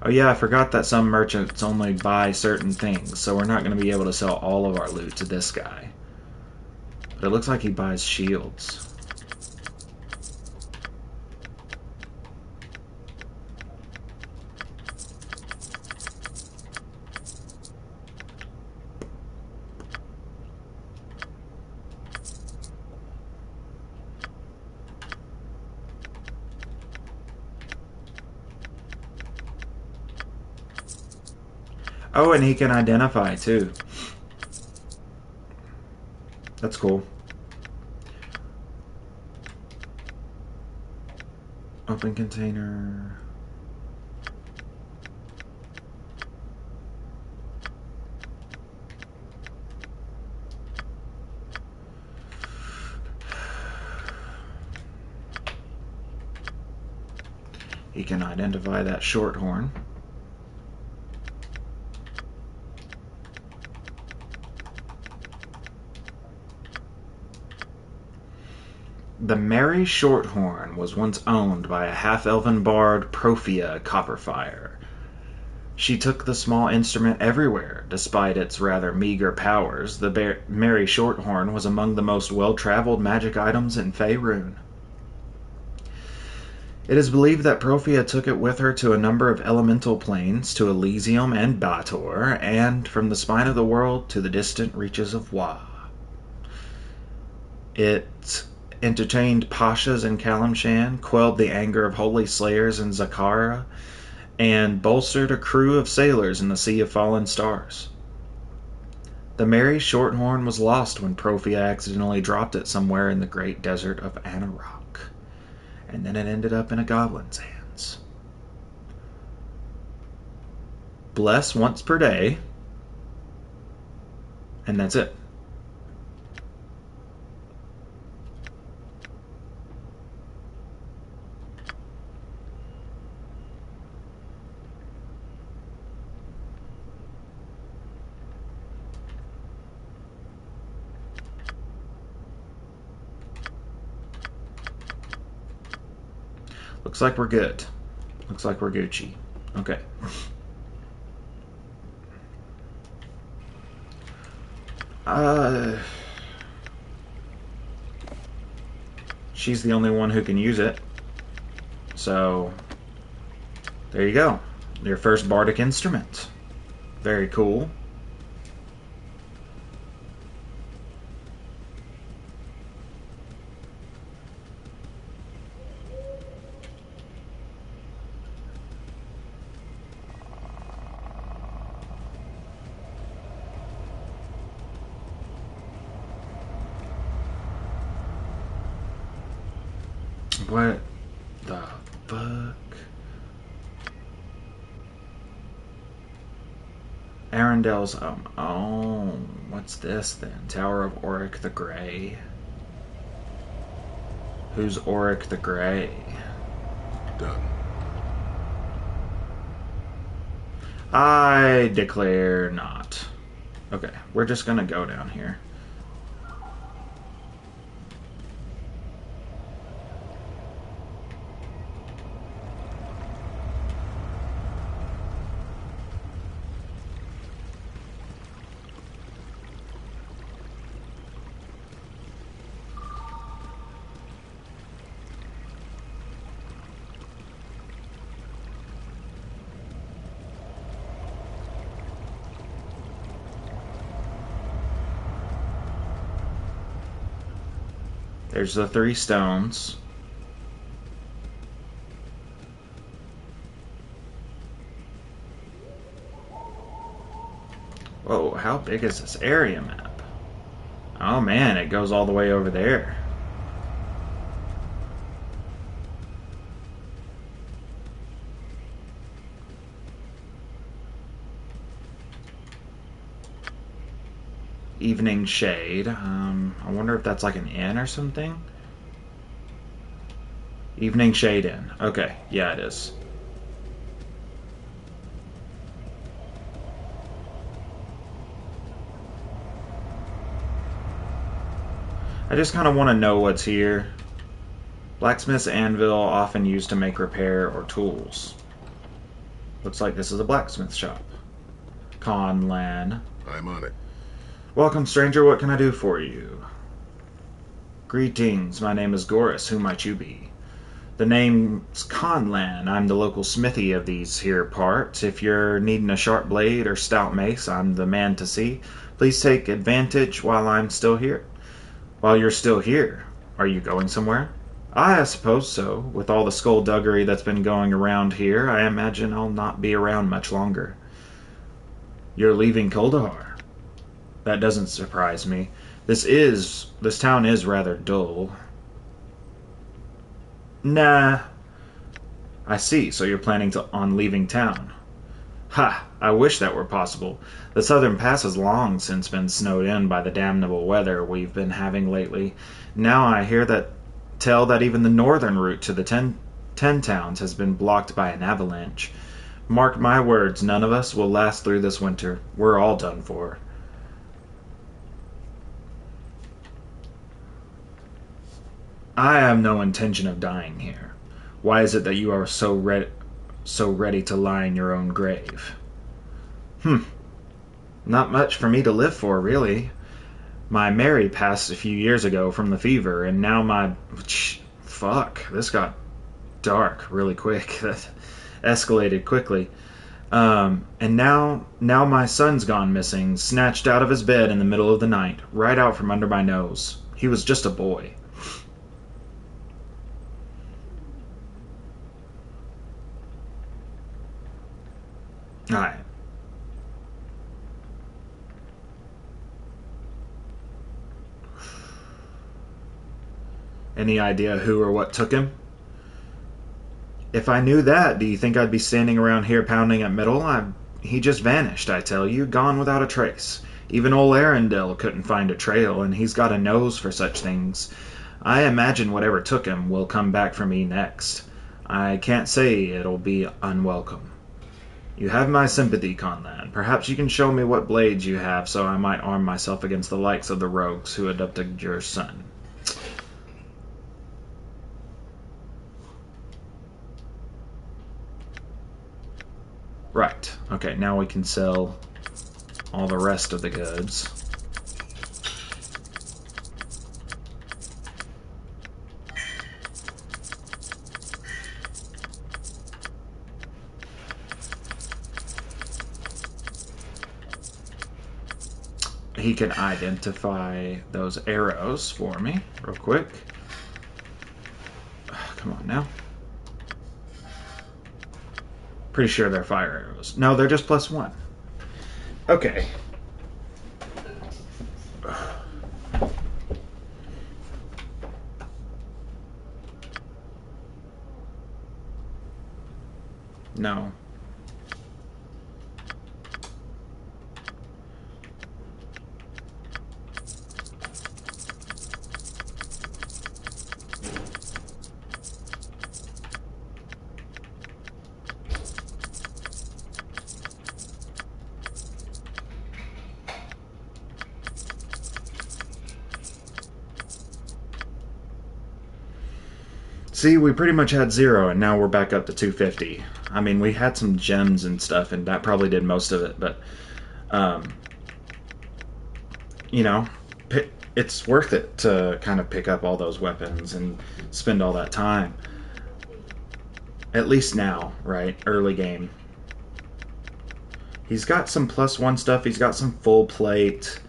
Oh yeah, I forgot that some merchants only buy certain things, so we're not going to be able to sell all of our loot to this guy. But it looks like he buys shields. Oh, and he can identify too. That's cool. Open container. He can identify that short horn. The Merry Shorthorn was once owned by a half-elven bard, Profia Copperfire. She took the small instrument everywhere. Despite its rather meager powers, the Merry Shorthorn was among the most well-traveled magic items in Faerun. It is believed that Profia took it with her to a number of elemental planes, to Elysium and Bator, and from the spine of the world to the distant reaches of Wa. It entertained pashas in Kalimshan, quelled the anger of holy slayers in Zakara, and bolstered a crew of sailors in the Sea of Fallen Stars. The Merry Shorthorn was lost when Profia accidentally dropped it somewhere in the great desert of Anarok, and then it ended up in a goblin's hands. Bless once per day, and that's it. Looks like we're good. Looks like we're Gucci. Okay. She's the only one who can use it. So, there you go. Your first bardic instrument. Very cool. What the fuck? Arendelle's, oh, what's this then? Tower of Auric the Grey. Who's Auric the Grey? Done. I declare not. Okay, we're just gonna go down here. There's the 3 stones. Whoa, how big is this area map? Oh man, it goes all the way over there. Evening Shade. I wonder if that's like an inn or something. Evening Shade Inn. Okay, yeah, it is. I just kind of want to know what's here. Blacksmith's anvil, often used to make repair or tools. Looks like this is a blacksmith shop. Conlan. I'm on it. Welcome, stranger. What can I do for you? Greetings. My name is Goris. Who might you be? The name's Conlan. I'm the local smithy of these here parts. If you're needing a sharp blade or stout mace, I'm the man to see. Please take advantage while I'm still here. While you're still here, are you going somewhere? I suppose so. With all the skullduggery that's been going around here, I imagine I'll not be around much longer. You're leaving Kuldahar. That doesn't surprise me. This town is rather dull. Nah. I see, so you're planning on leaving town. Ha! I wish that were possible. The southern pass has long since been snowed in by the damnable weather we've been having lately. Now I hear tell that even the northern route to the ten towns has been blocked by an avalanche. Mark my words, none of us will last through this winter. We're all done for. I have no intention of dying here. Why is it that you are so ready to lie in your own grave? Not much for me to live for, really. My Mary passed a few years ago from the fever, and now my... Fuck, this got dark really quick. That escalated quickly. And now my son's gone missing, snatched out of his bed in the middle of the night, right out from under my nose. He was just a boy. Alright. Any idea who or what took him? If I knew that, do you think I'd be standing around here pounding at metal? He just vanished, I tell you, gone without a trace. Even old Arundel couldn't find a trail, and he's got a nose for such things. I imagine whatever took him will come back for me next. I can't say it'll be unwelcome. You have my sympathy, Conlan. Perhaps you can show me what blades you have so I might arm myself against the likes of the rogues who abducted your son. Right. Okay, now we can sell all the rest of the goods. He can identify those arrows for me real quick. Come on now. Pretty sure they're fire arrows. No, they're just +1. Okay. No. See, we pretty much had 0, and now we're back up to 250. I mean, we had some gems and stuff, and that probably did most of it, but, you know, it's worth it to kind of pick up all those weapons and spend all that time. At least now, right? Early game. He's got some +1 stuff. He's got some full plate.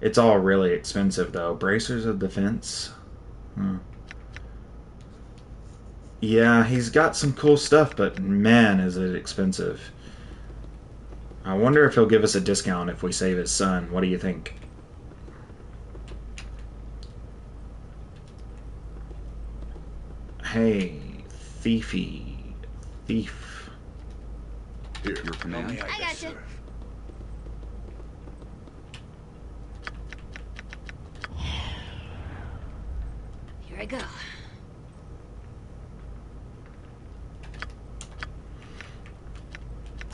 It's all really expensive, though. Bracers of defense. Yeah, he's got some cool stuff, but man, is it expensive. I wonder if he'll give us a discount if we save his son. What do you think? Hey, thief. Here, your command. I gotcha. Here I go.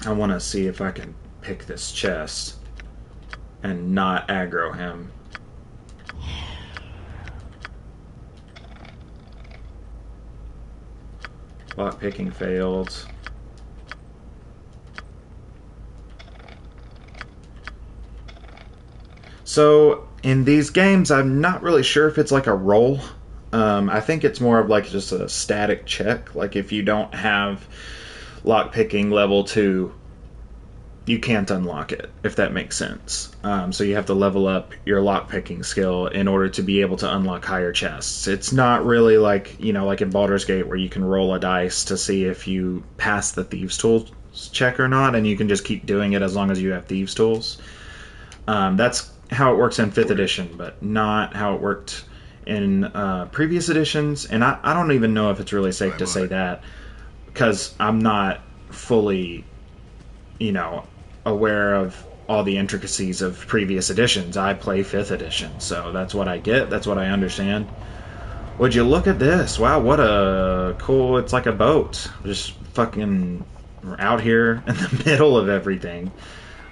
I want to see if I can pick this chest and not aggro him. Lock picking failed. So in these games, I'm not really sure if it's like a roll. I think it's more of like just a static check. Like if you don't have lock picking level 2, you can't unlock it, if that makes sense. So you have to level up your lock picking skill in order to be able to unlock higher chests. It's not really like, you know, like in Baldur's Gate where you can roll a dice to see if you pass the Thieves' Tools check or not, and you can just keep doing it as long as you have Thieves' Tools. That's how it works in 5th edition, but not how it worked in previous editions. And I don't even know if it's really safe to say that, because I'm not fully, you know, aware of all the intricacies of previous editions. I play 5th edition, so that's what I get, that's what I understand. Would you look at this? Wow, what a cool, it's like a boat. Just fucking out here in the middle of everything.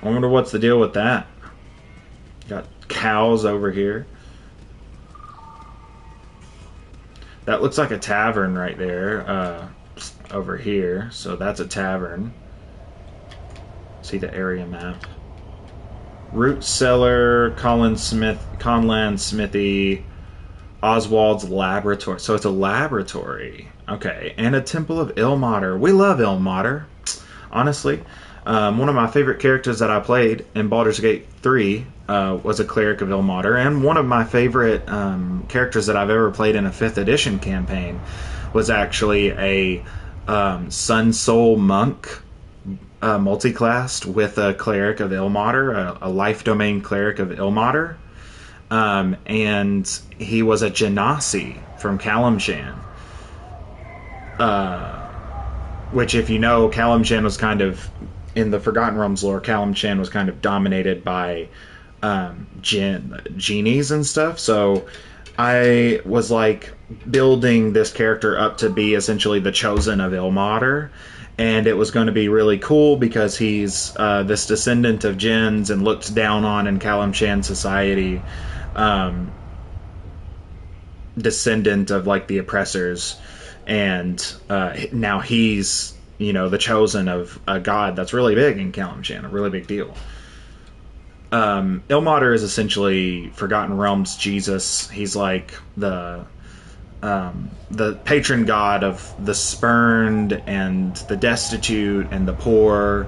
I wonder what's the deal with that. Got cows over here. That looks like a tavern right there, over here. So that's a tavern. See the area map. Root Cellar, Conland Smithy, Oswald's Laboratory. So it's a laboratory. Okay. And a Temple of Ilmater. We love Ilmater, honestly. One of my favorite characters that I played in Baldur's Gate 3 was a cleric of Ilmater, and one of my favorite characters that I've ever played in a 5th edition campaign was actually a Sun Soul monk multiclassed with a cleric of Ilmater, a life domain cleric of Ilmater, and he was a Genasi from Kalimshan. Which, if you know, Kalimshan was kind of, in the Forgotten Realms lore, Kalimshan was kind of dominated by genies and stuff. So I was like building this character up to be essentially the chosen of Ilmater, and it was going to be really cool because he's this descendant of Jinns and looked down on in Kalimshan society, descendant of like the oppressors, and now he's, you know, the chosen of a god that's really big in Kalimshan, a really big deal. Ilmater is essentially Forgotten Realms Jesus. He's like the patron god of the spurned and the destitute and the poor,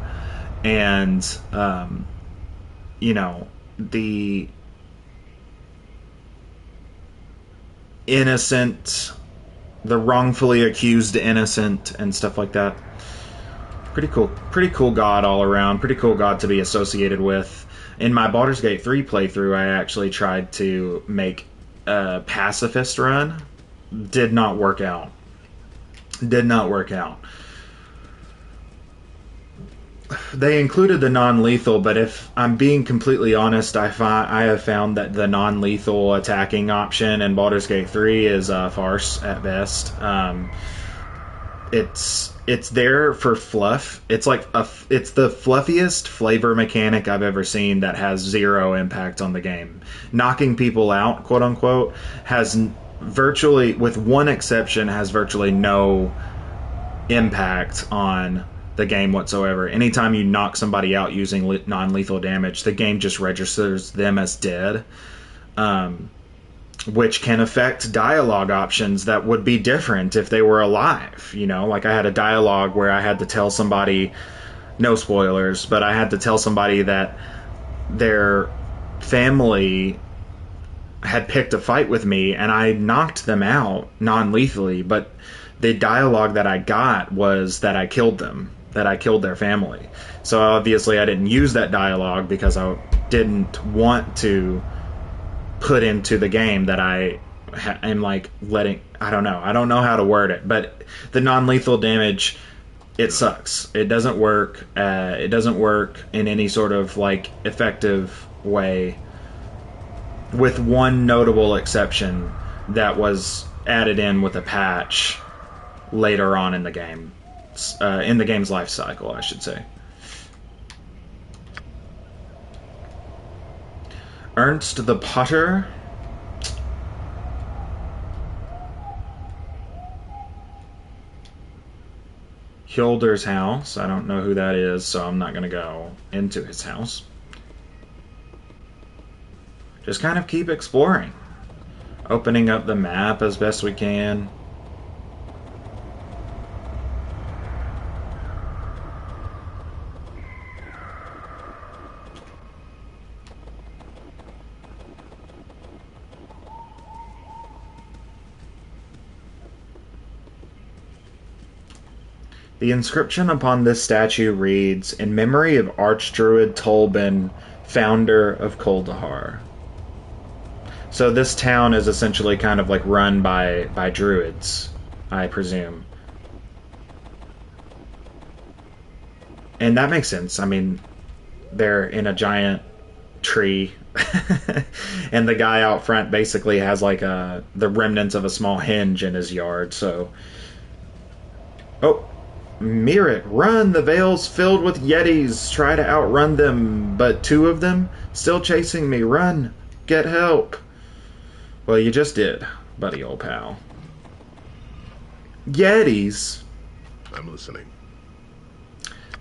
and you know, the innocent, the wrongfully accused innocent, and stuff like that. Pretty cool god all around. Pretty cool god to be associated with. In my Baldur's Gate 3 playthrough, I actually tried to make a pacifist run. Did not work out. They included the non-lethal, but if I'm being completely honest, I have found that the non-lethal attacking option in Baldur's Gate 3 is a farce at best. It's there for fluff. It's like it's the fluffiest flavor mechanic I've ever seen that has zero impact on the game. Knocking people out, quote unquote, has virtually, with one exception, has virtually no impact on the game whatsoever. Anytime you knock somebody out using non-lethal damage, the game just registers them as dead, which can affect dialogue options that would be different if they were alive. You know, like I had a dialogue where I had to tell somebody, no spoilers, but I had to tell somebody that their family had picked a fight with me and I knocked them out non-lethally, but the dialogue that I got was that I killed them, that I killed their family. So obviously I didn't use that dialogue because I didn't want to put into the game that I am like letting, I don't know how to word it, but the non-lethal damage, it sucks. It doesn't work. It doesn't work in any sort of like effective way, with one notable exception that was added in with a patch later on in the game. In the game's life cycle, I should say. Ernst the Potter. Hilder's house. I don't know who that is, so I'm not going to go into his house. Just kind of keep exploring. Opening up the map as best we can. The inscription upon this statue reads, "In memory of Archdruid Tolbin, founder of Kuldahar." So this town is essentially kind of like run by druids, I presume. And that makes sense. I mean, they're in a giant tree, and the guy out front basically has like the remnants of a small henge in his yard, so... Oh! Mirek, run! The Vale's filled with Yetis. Try to outrun them, but 2 of them still chasing me. Run! Get help! Well, you just did, buddy old pal. Yetis? I'm listening.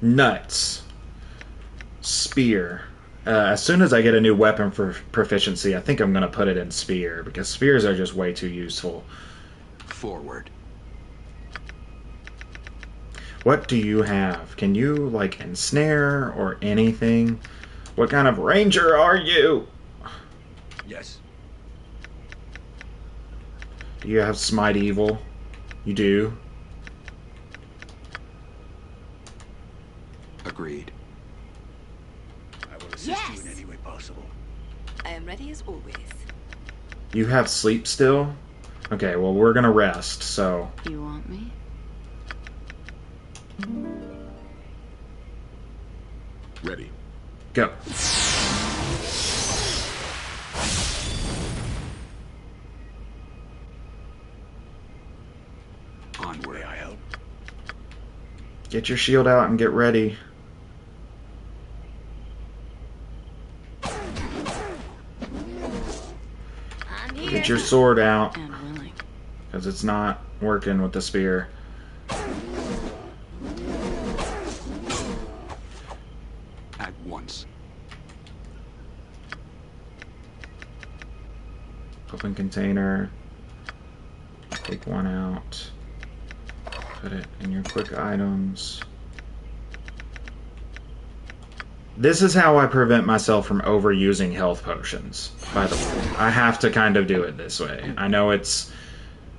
Nuts. Spear. As soon as I get a new weapon for proficiency, I think I'm going to put it in spear, because spears are just way too useful. Forward. What do you have? Can you, like, ensnare or anything? What kind of ranger are you? Yes. Do you have Smite Evil? You do? Agreed. I will assist you in any way possible. I am ready as always. You have sleep still? Okay, well, we're gonna rest, so... You want me? Ready. Go. Onward. May I help? Get your shield out and get ready. I'm here. Get your sword out, And willing. because it's not working with the spear. At once. Open container. Take one out. Put it in your quick items. This is how I prevent myself from overusing health potions, by the way. I have to kind of do it this way. I know it's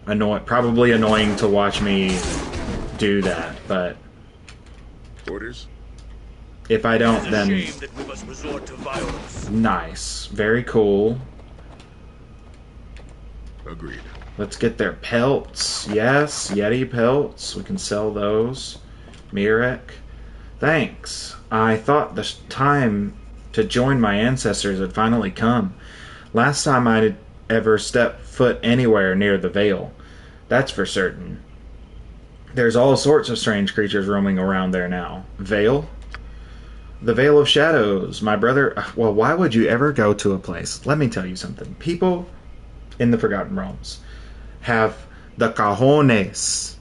probably annoying to watch me do that, but Orders? if I don't, It is a then... shame that we must resort to violence. Nice. Very cool. Agreed. Let's get their pelts. Yes, Yeti pelts. We can sell those. Mirek. Thanks. I thought the time to join my ancestors had finally come. Last time I'd ever stepped foot anywhere near the Vale. That's for certain. There's all sorts of strange creatures roaming around there now. Vale? The Vale of Shadows. My brother... Well, why would you ever go to a place? Let me tell you something. People in the Forgotten Realms have the cojones.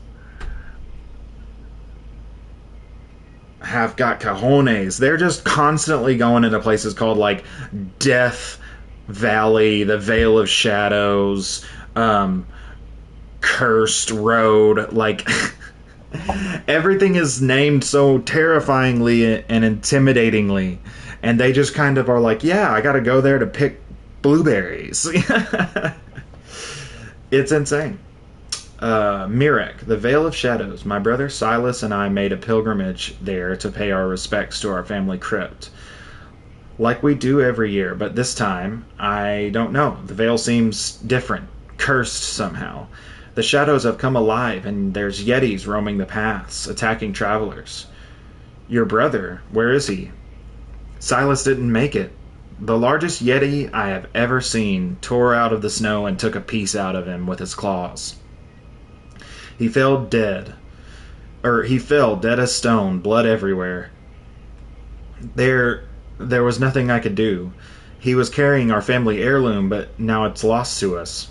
Have got cojones. They're just constantly going into places called, like, Death Valley, the Vale of Shadows, Cursed Road. Like, everything is named so terrifyingly and intimidatingly. And they just kind of are like, yeah, I gotta go there to pick blueberries. It's insane. Mirek, the Vale of Shadows. My brother Silas and I made a pilgrimage there to pay our respects to our family crypt. Like we do every year, but this time, I don't know. The Vale seems different. Cursed somehow. The shadows have come alive, and there's Yetis roaming the paths, attacking travelers. Your brother, where is he? Silas didn't make it. The largest Yeti I have ever seen tore out of the snow and took a piece out of him with his claws. He fell dead. He fell dead as stone, blood everywhere. There was nothing I could do. He was carrying our family heirloom, but now it's lost to us.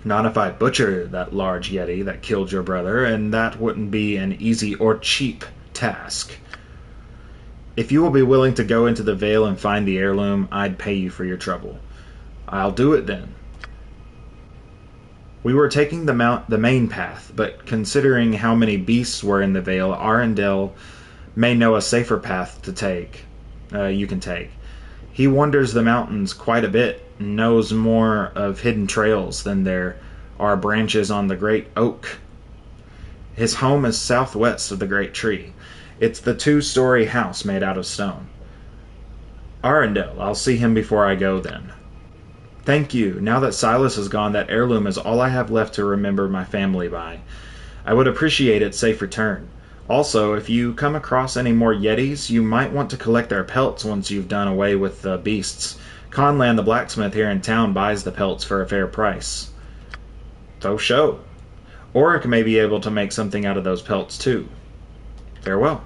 Not if I butcher that large Yeti that killed your brother, and that wouldn't be an easy or cheap task. If you will be willing to go into the Vale and find the heirloom, I'd pay you for your trouble. I'll do it then. We were taking the main path, but considering how many beasts were in the Vale, Arundel may know a safer path to take. You can take. He wanders the mountains quite a bit, and knows more of hidden trails than there are branches on the great oak. His home is southwest of the great tree. It's the 2-story house made out of stone. Arundel, I'll see him before I go then. Thank you. Now that Silas is gone, that heirloom is all I have left to remember my family by. I would appreciate its safe return. Also, if you come across any more Yetis, you might want to collect their pelts once you've done away with the beasts. Conlan, the blacksmith here in town, buys the pelts for a fair price. So show. Oric may be able to make something out of those pelts too. Farewell.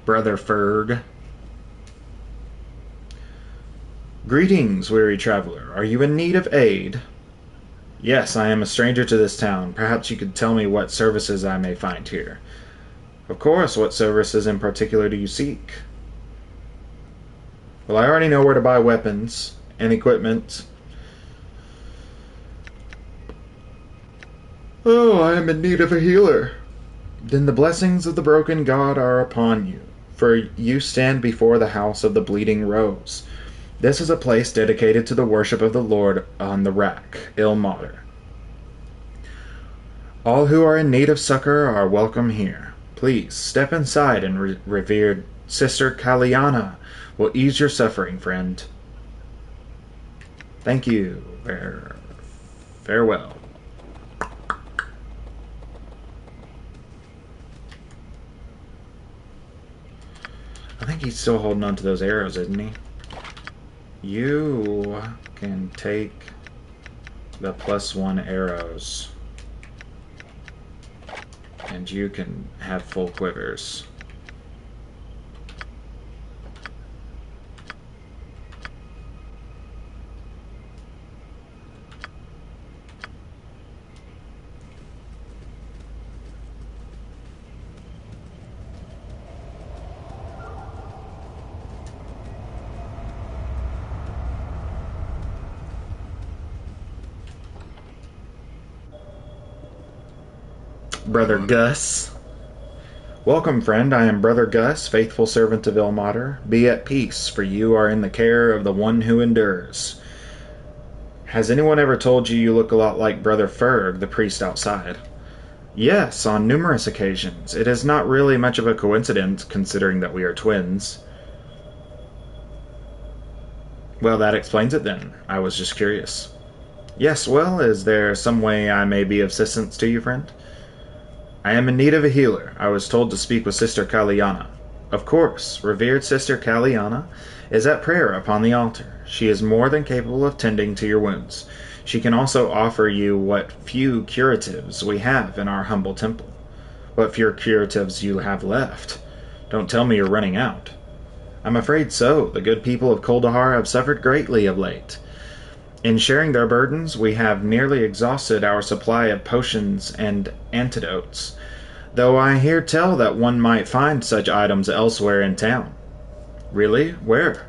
Brother Ferg. Greetings, weary traveler. Are you in need of aid? Yes, I am a stranger to this town. Perhaps you could tell me what services I may find here. Of course. What services in particular do you seek? Well, I already know where to buy weapons and equipment. Oh, I am in need of a healer. Then the blessings of the broken god are upon you, for you stand before the house of the Bleeding Rose. This is a place dedicated to the worship of the Lord on the Rack, Ilmater. All who are in need of succor are welcome here. Please, step inside, and revered Sister Kaliana will ease your suffering, friend. Thank you. Farewell. I think he's still holding on to those arrows, isn't he? You can take the +1 arrows, and you can have full quivers. Brother Gus. Welcome, friend. I am Brother Gus, faithful servant of Ilmater. Be at peace, for you are in the care of the one who endures. Has anyone ever told you you look a lot like Brother Ferg, the priest outside? Yes, on numerous occasions. It is not really much of a coincidence, considering that we are twins. Well, that explains it then. I was just curious. Yes, well, is there some way I may be of assistance to you, friend? I am in need of a healer. I was told to speak with Sister Kaliana. Of course, revered Sister Kaliana is at prayer upon the altar. She is more than capable of tending to your wounds. She can also offer you what few curatives we have in our humble temple. What few curatives you have left. Don't tell me you're running out. I'm afraid so. The good people of Kuldahar have suffered greatly of late. In sharing their burdens, we have nearly exhausted our supply of potions and antidotes, though I hear tell that one might find such items elsewhere in town. Really? Where?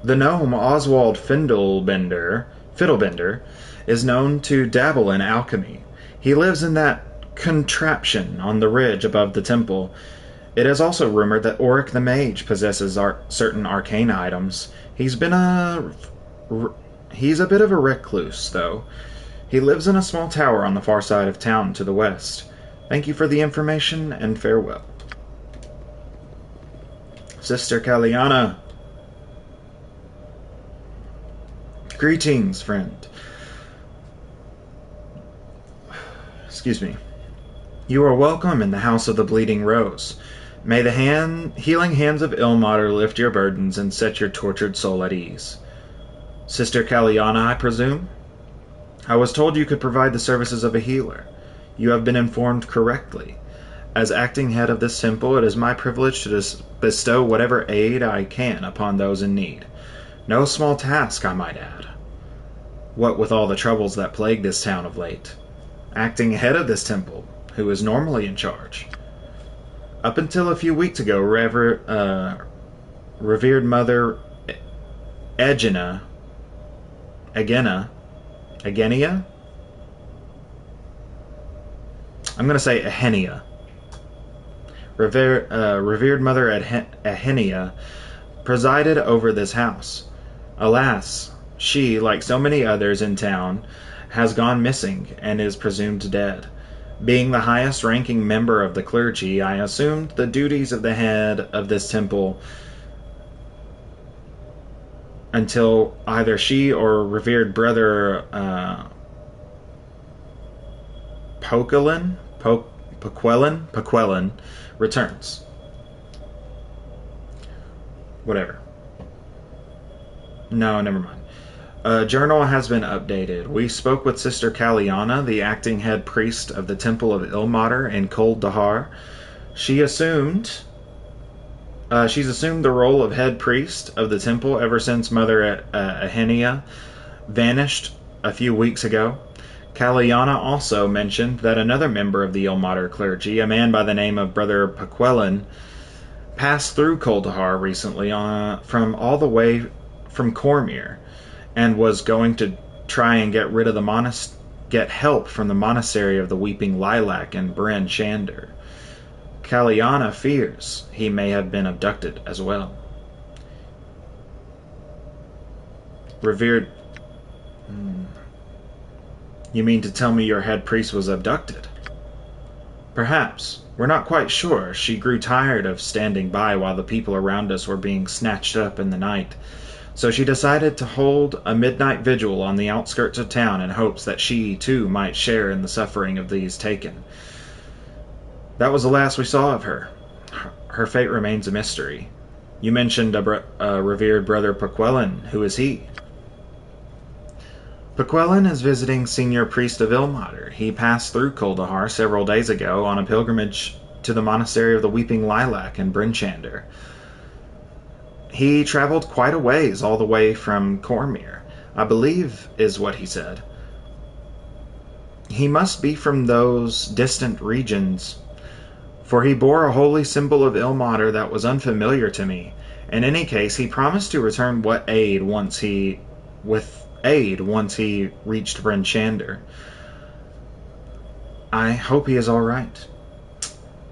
The gnome Oswald Fiddlebender is known to dabble in alchemy. He lives in that contraption on the ridge above the temple. It is also rumored that Oric the Mage possesses certain arcane items. He's a bit of a recluse, though. He lives in a small tower on the far side of town to the west. Thank you for the information, and farewell. Sister Kaliana. Greetings, friend. Excuse me. You are welcome in the House of the Bleeding Rose. May the healing hands of Ilmater lift your burdens and set your tortured soul at ease. Sister Kaliana, I presume? I was told you could provide the services of a healer. You have been informed correctly. As acting head of this temple, it is my privilege to bestow whatever aid I can upon those in need. No small task, I might add. What with all the troubles that plague this town of late. Acting head of this temple, who is normally in charge. Up until a few weeks ago, revered Mother Egenia? I'm going to say Ehenia. Revered Mother Ehenia presided over this house. Alas, she, like so many others in town, has gone missing and is presumed dead. Being the highest-ranking member of the clergy, I assumed the duties of the head of this temple until either she or revered Brother Paquelin returns. Whatever. No, never mind. A journal has been updated. We spoke with Sister Kaliana, the acting head priest of the Temple of Ilmater in Kuldahar. She's assumed the role of head priest of the temple ever since Mother Ehenia vanished a few weeks ago. Kaliana also mentioned that another member of the Ilmater clergy, a man by the name of Brother Paquelin, passed through Kuldahar recently from all the way from Cormyr, and was going to try and get help from the monastery of the Weeping Lilac in Bryn Shander. Kaliana fears he may have been abducted as well. Revered... You mean to tell me your head priest was abducted? Perhaps. We're not quite sure. She grew tired of standing by while the people around us were being snatched up in the night. So she decided to hold a midnight vigil on the outskirts of town in hopes that she, too, might share in the suffering of these taken. That was the last we saw of her. Her fate remains a mystery. You mentioned a revered Brother Paquelin. Who is he? Paquelin is visiting Senior Priest of Ilmater. He passed through Kuldahar several days ago on a pilgrimage to the monastery of the Weeping Lilac in Bryn Shander. He traveled quite a ways, all the way from Cormyr, I believe is what he said. He must be from those distant regions, for he bore a holy symbol of Ilmater that was unfamiliar to me. In any case, he promised to return with aid once he reached Bryn Shander. I hope he is all right.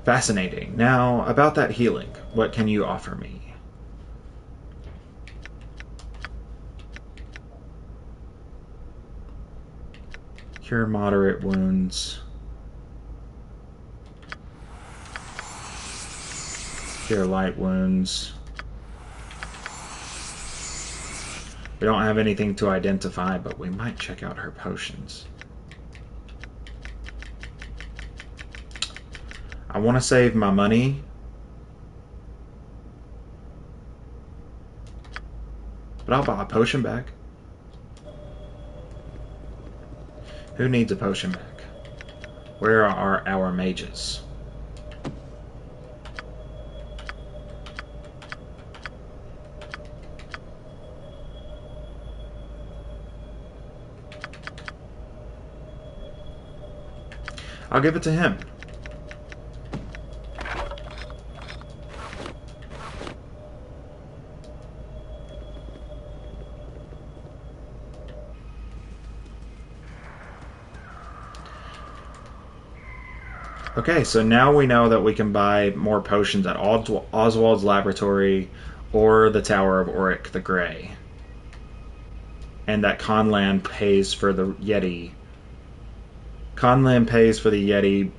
Fascinating. Now, about that healing, what can you offer me? Cure moderate wounds. Cure light wounds. We don't have anything to identify, but we might check out her potions. I want to save my money. But I'll buy a potion back. Who needs a potion back? Where are our mages? I'll give it to him. Okay, so now we know that we can buy more potions at Oswald's laboratory or the Tower of Auric the Grey. And that Conlan pays for the Yeti. Conlan pays for the Yeti.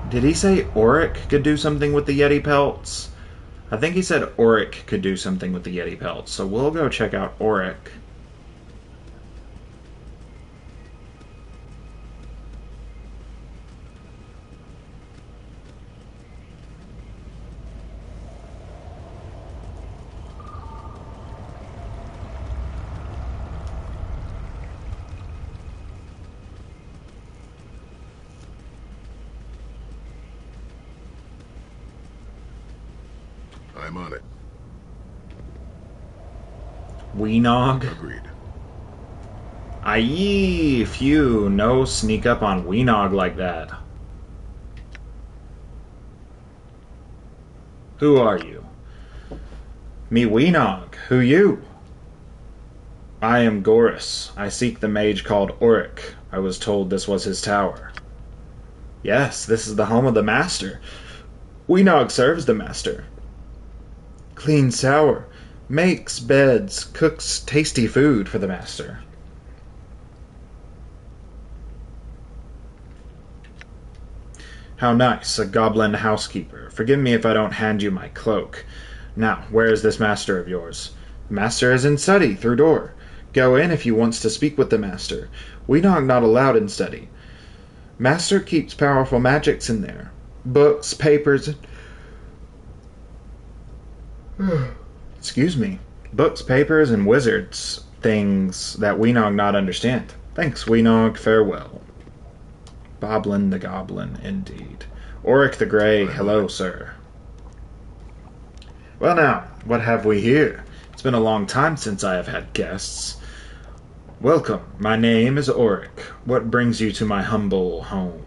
Did he say Auric could do something with the Yeti pelts? I think he said Auric could do something with the Yeti pelts, so we'll go check out Auric. I'm on it. Weenog. Agreed. Aye, phew, no sneak up on Weenog like that. Who are you? Me Weenog. Who you? I am Gorus. I seek the mage called Auric. I was told this was his tower. Yes, this is the home of the master. Weenog serves the master. Cleans tower, makes beds, cooks tasty food for the master. How nice, a goblin housekeeper. Forgive me if I don't hand you my cloak. Now, where is this master of yours? The master is in study, through door. Go in if you wants to speak with the master. Weenog not allowed in study. Master keeps powerful magics in there. Books, papers, excuse me. Books, papers, and wizards. Things that Weenog not understand. Thanks, Weenog. Farewell. Boblin the Goblin, indeed. Auric the Grey, hello, sir. Well now, what have we here? It's been a long time since I have had guests. Welcome, my name is Auric. What brings you to my humble home?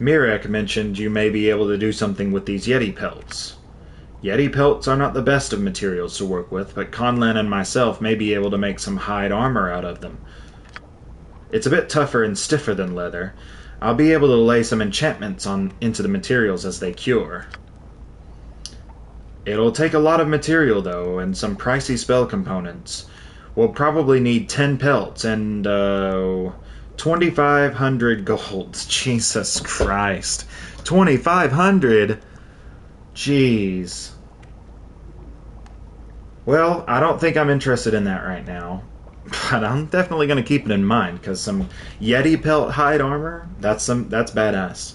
Mirek mentioned you may be able to do something with these Yeti pelts. Yeti pelts are not the best of materials to work with, but Conlan and myself may be able to make some hide armor out of them. It's a bit tougher and stiffer than leather. I'll be able to lay some enchantments into the materials as they cure. It'll take a lot of material, though, and some pricey spell components. We'll probably need 10 pelts and, 2,500 gold. Jesus Christ. 2,500? Jeez. Well, I don't think I'm interested in that right now. But I'm definitely going to keep it in mind, because some Yeti pelt hide armor, that's badass.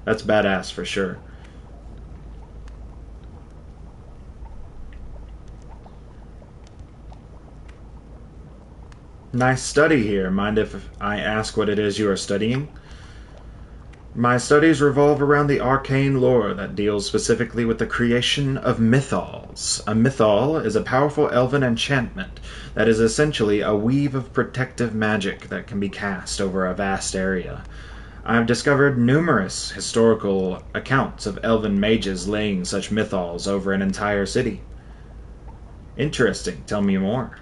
That's badass for sure. Nice study here. Mind if I ask what it is you are studying? My studies revolve around the arcane lore that deals specifically with the creation of mythols. A mythol is a powerful elven enchantment that is essentially a weave of protective magic that can be cast over a vast area. I've discovered numerous historical accounts of elven mages laying such mythols over an entire city. Interesting. Tell me more.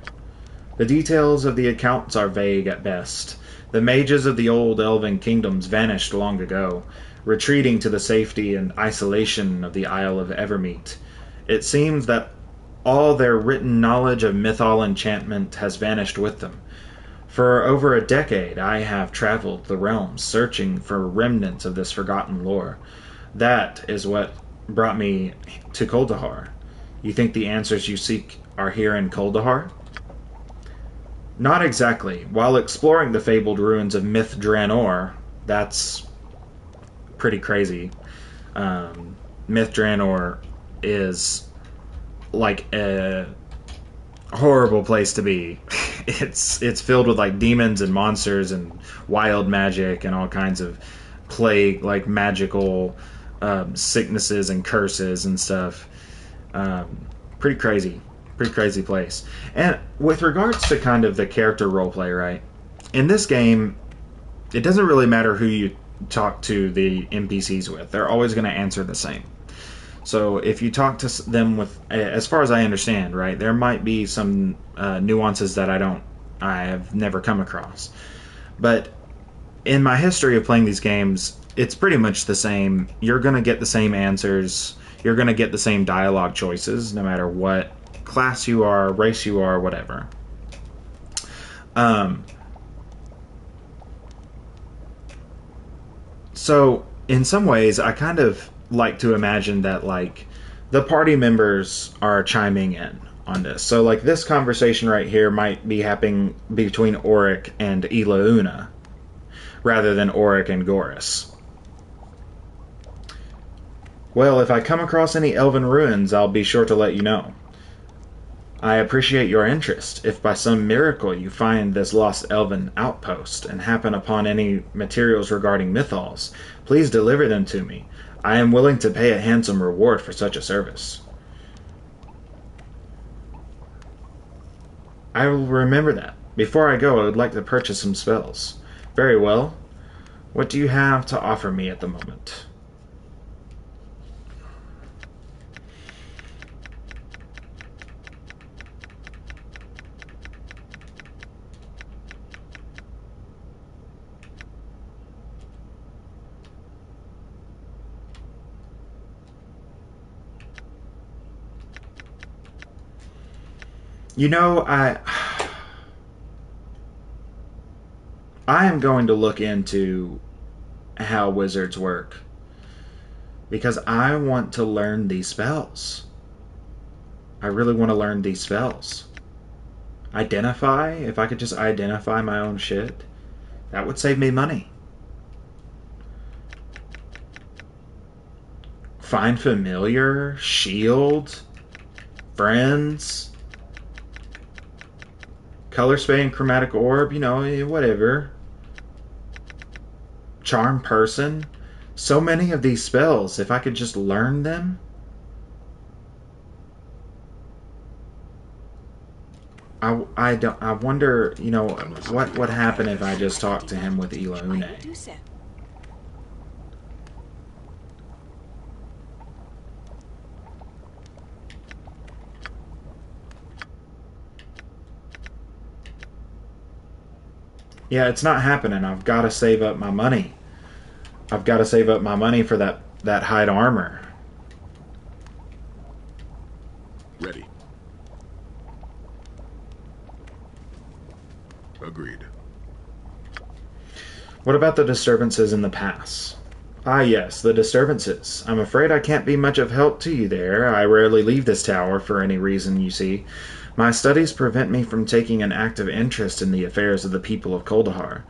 The details of the accounts are vague at best. The mages of the old elven kingdoms vanished long ago, retreating to the safety and isolation of the Isle of Evermeet. It seems that all their written knowledge of mythol enchantment has vanished with them. For over a decade I have traveled the realms searching for remnants of this forgotten lore. That is what brought me to Kuldahar. You think the answers you seek are here in Kuldahar? Not exactly. While exploring the fabled ruins of Myth Draenor, that's pretty crazy. Myth Draenor is like a horrible place to be. It's filled with like demons and monsters and wild magic and all kinds of plague, like magical sicknesses and curses and stuff. Pretty crazy. Pretty crazy place. And with regards to kind of the character roleplay, right? In this game, it doesn't really matter who you talk to the NPCs with. They're always going to answer the same. So if you talk to them with, as far as I understand, right, there might be some nuances that I have never come across. But in my history of playing these games, it's pretty much the same. You're going to get the same answers. You're going to get the same dialogue choices, no matter what class you are, race you are, whatever. So, in some ways, I kind of like to imagine that, like, the party members are chiming in on this. So, like, this conversation right here might be happening between Auric and Ilauna, rather than Auric and Goris. Well, if I come across any elven ruins, I'll be sure to let you know. I appreciate your interest. If by some miracle you find this lost elven outpost and happen upon any materials regarding Mythals, please deliver them to me. I am willing to pay a handsome reward for such a service. I will remember that. Before I go, I would like to purchase some spells. Very well. What do you have to offer me at the moment? You know, I am going to look into how wizards work, because I want to learn these spells. I really want to learn these spells. Identify, if I could just identify my own shit, that would save me money. Find familiar, shield, friends, color spade, chromatic orb, you know, whatever. Charm person. So many of these spells, if I could just learn them. I wonder, you know, what would happen if I just talked to him with Ilauna. Yeah, it's not happening. I've got to save up my money. I've got to save up my money for that hide armor. Ready. Agreed. What about the disturbances in the pass? Ah, yes, the disturbances. I'm afraid I can't be much of help to you there. I rarely leave this tower for any reason, you see. My studies prevent me from taking an active interest in the affairs of the people of Kuldahar.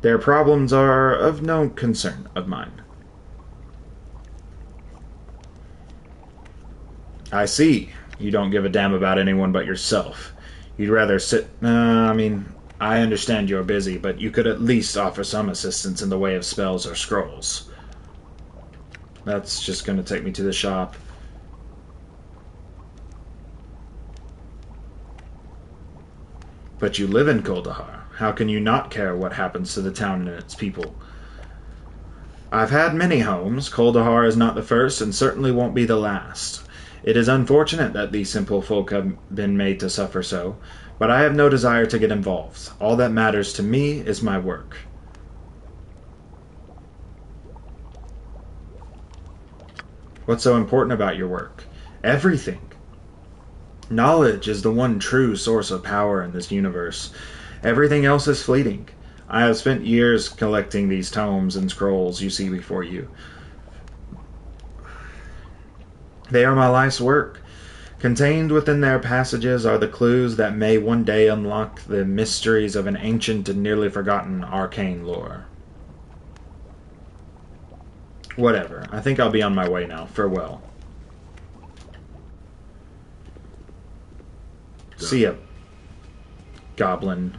Their problems are of no concern of mine. I see. You don't give a damn about anyone but yourself. You'd rather sit... I understand you're busy, but you could at least offer some assistance in the way of spells or scrolls. That's just going to take me to the shop. But you live in Kuldahar. How can you not care what happens to the town and its people? I've had many homes. Kuldahar is not the first and certainly won't be the last. It is unfortunate that these simple folk have been made to suffer so, but I have no desire to get involved. All that matters to me is my work. What's so important about your work? Everything. Knowledge is the one true source of power in this universe. Everything else is fleeting. I have spent years collecting these tomes and scrolls you see before you. They are my life's work. Contained within their passages are the clues that may one day unlock the mysteries of an ancient and nearly forgotten arcane lore. Whatever. I think I'll be on my way now. Farewell. See ya, goblin.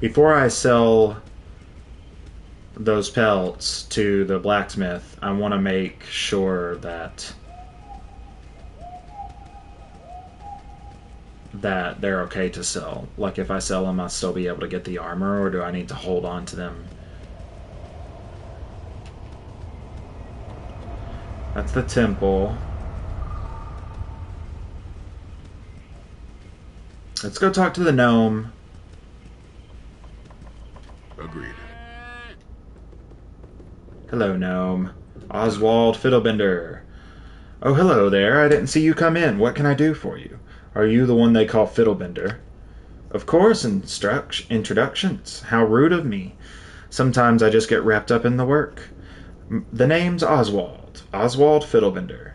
Before I sell those pelts to the blacksmith, I want to make sure that they're okay to sell. Like, if I sell them, I'll still be able to get the armor, or do I need to hold on to them? That's the temple. Let's go talk to the gnome. Agreed. Hello, gnome. Oswald Fiddlebender. Oh, hello there. I didn't see you come in. What can I do for you? Are you the one they call Fiddlebender? Of course, introductions. How rude of me. Sometimes I just get wrapped up in the work. The name's Oswald. Oswald Fiddlebender.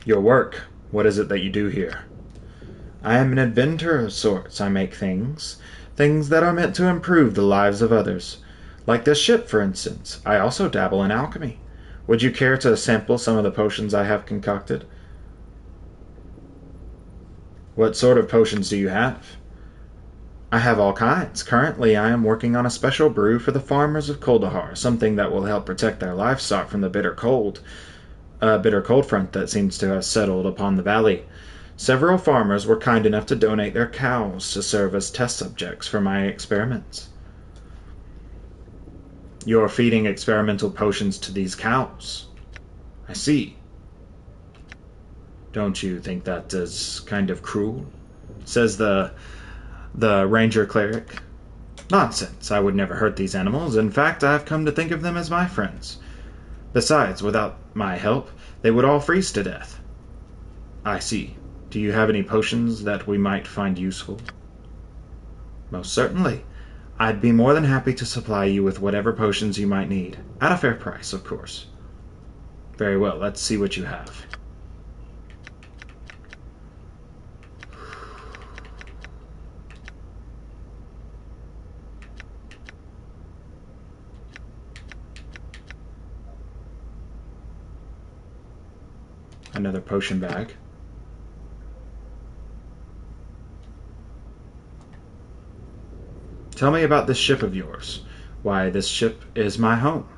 Your work. What is it that you do here? I am an inventor of sorts. I make things. Things that are meant to improve the lives of others. Like this ship, for instance. I also dabble in alchemy. Would you care to sample some of the potions I have concocted? What sort of potions do you have? I have all kinds. Currently, I am working on a special brew for the farmers of Kuldahar, something that will help protect their livestock from the bitter cold front that seems to have settled upon the valley. Several farmers were kind enough to donate their cows to serve as test subjects for my experiments. You're feeding experimental potions to these cows. I see. Don't you think that is kind of cruel? Says the ranger cleric. Nonsense. I would never hurt these animals. In fact, I've come to think of them as my friends. Besides, without my help, they would all freeze to death. I see. Do you have any potions that we might find useful? Most certainly. I'd be more than happy to supply you with whatever potions you might need. At a fair price, of course. Very well, let's see what you have. Another potion bag. Tell me about this ship of yours. Why, this ship is my home.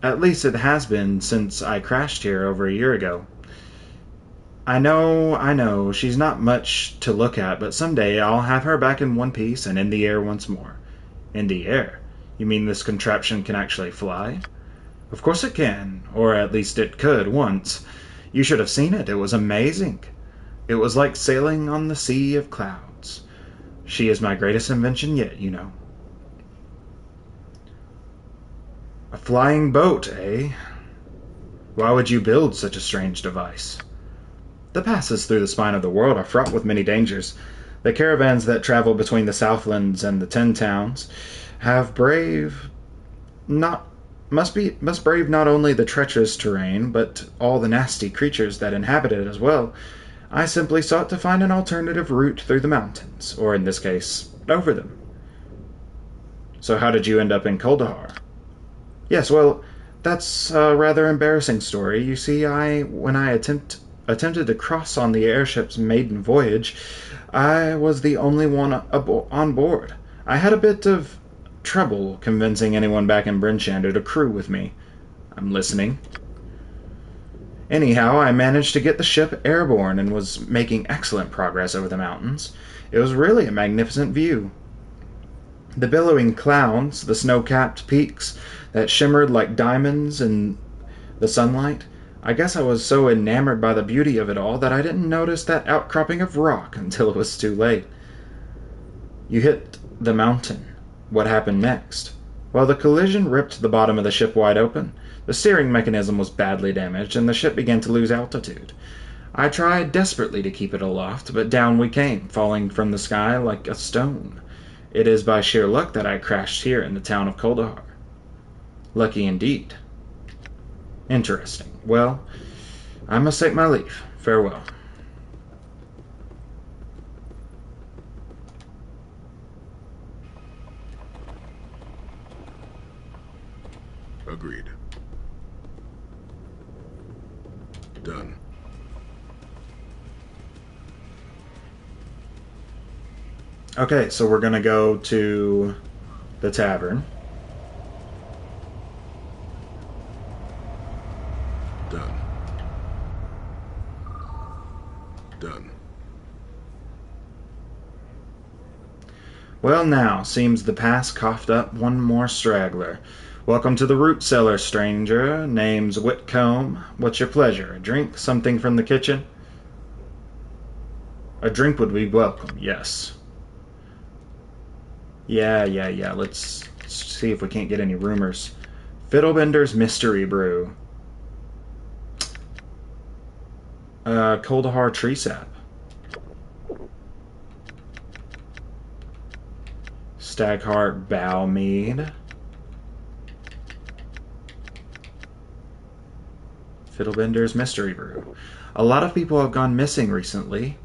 At least it has been since I crashed here over a year ago. I know, she's not much to look at, but someday I'll have her back in one piece and in the air once more. In the air? You mean this contraption can actually fly? Of course it can, or at least it could once. You should have seen it. It was amazing. It was like sailing on the sea of clouds. She is my greatest invention yet, you know. A flying boat, eh? Why would you build such a strange device? The passes through the spine of the world are fraught with many dangers. The caravans that travel between the Southlands and the Ten Towns must brave not only the treacherous terrain, but all the nasty creatures that inhabit it as well. I simply sought to find an alternative route through the mountains, or in this case, over them. So how did you end up in Kuldahar? Yes, well, that's a rather embarrassing story. You see, when I attempted to cross on the airship's maiden voyage, I was the only one on board. I had a bit of trouble convincing anyone back in Brinchander to crew with me. I'm listening. Anyhow, I managed to get the ship airborne and was making excellent progress over the mountains. It was really a magnificent view. The billowing clouds, the snow-capped peaks that shimmered like diamonds in the sunlight. I guess I was so enamored by the beauty of it all that I didn't notice that outcropping of rock until it was too late. You hit the mountain. What happened next? Well, the collision ripped the bottom of the ship wide open. The steering mechanism was badly damaged, and the ship began to lose altitude. I tried desperately to keep it aloft, but down we came, falling from the sky like a stone. It is by sheer luck that I crashed here in the town of Kuldahar. Lucky indeed. Interesting. Well, I must take my leave. Farewell. Agreed. Done. Okay, so we're gonna go to the tavern. Done. Done. Well now, seems the pass coughed up one more straggler. Welcome to the root cellar, stranger. Name's Whitcomb. What's your pleasure? A drink? Something from the kitchen? A drink would be welcome, yes. Yeah. Let's see if we can't get any rumors. Fiddlebender's Mystery Brew. Kuldahar Tree Sap. Stagheart Bow Mead. Fiddlebender's Mystery Brew. A lot of people have gone missing recently.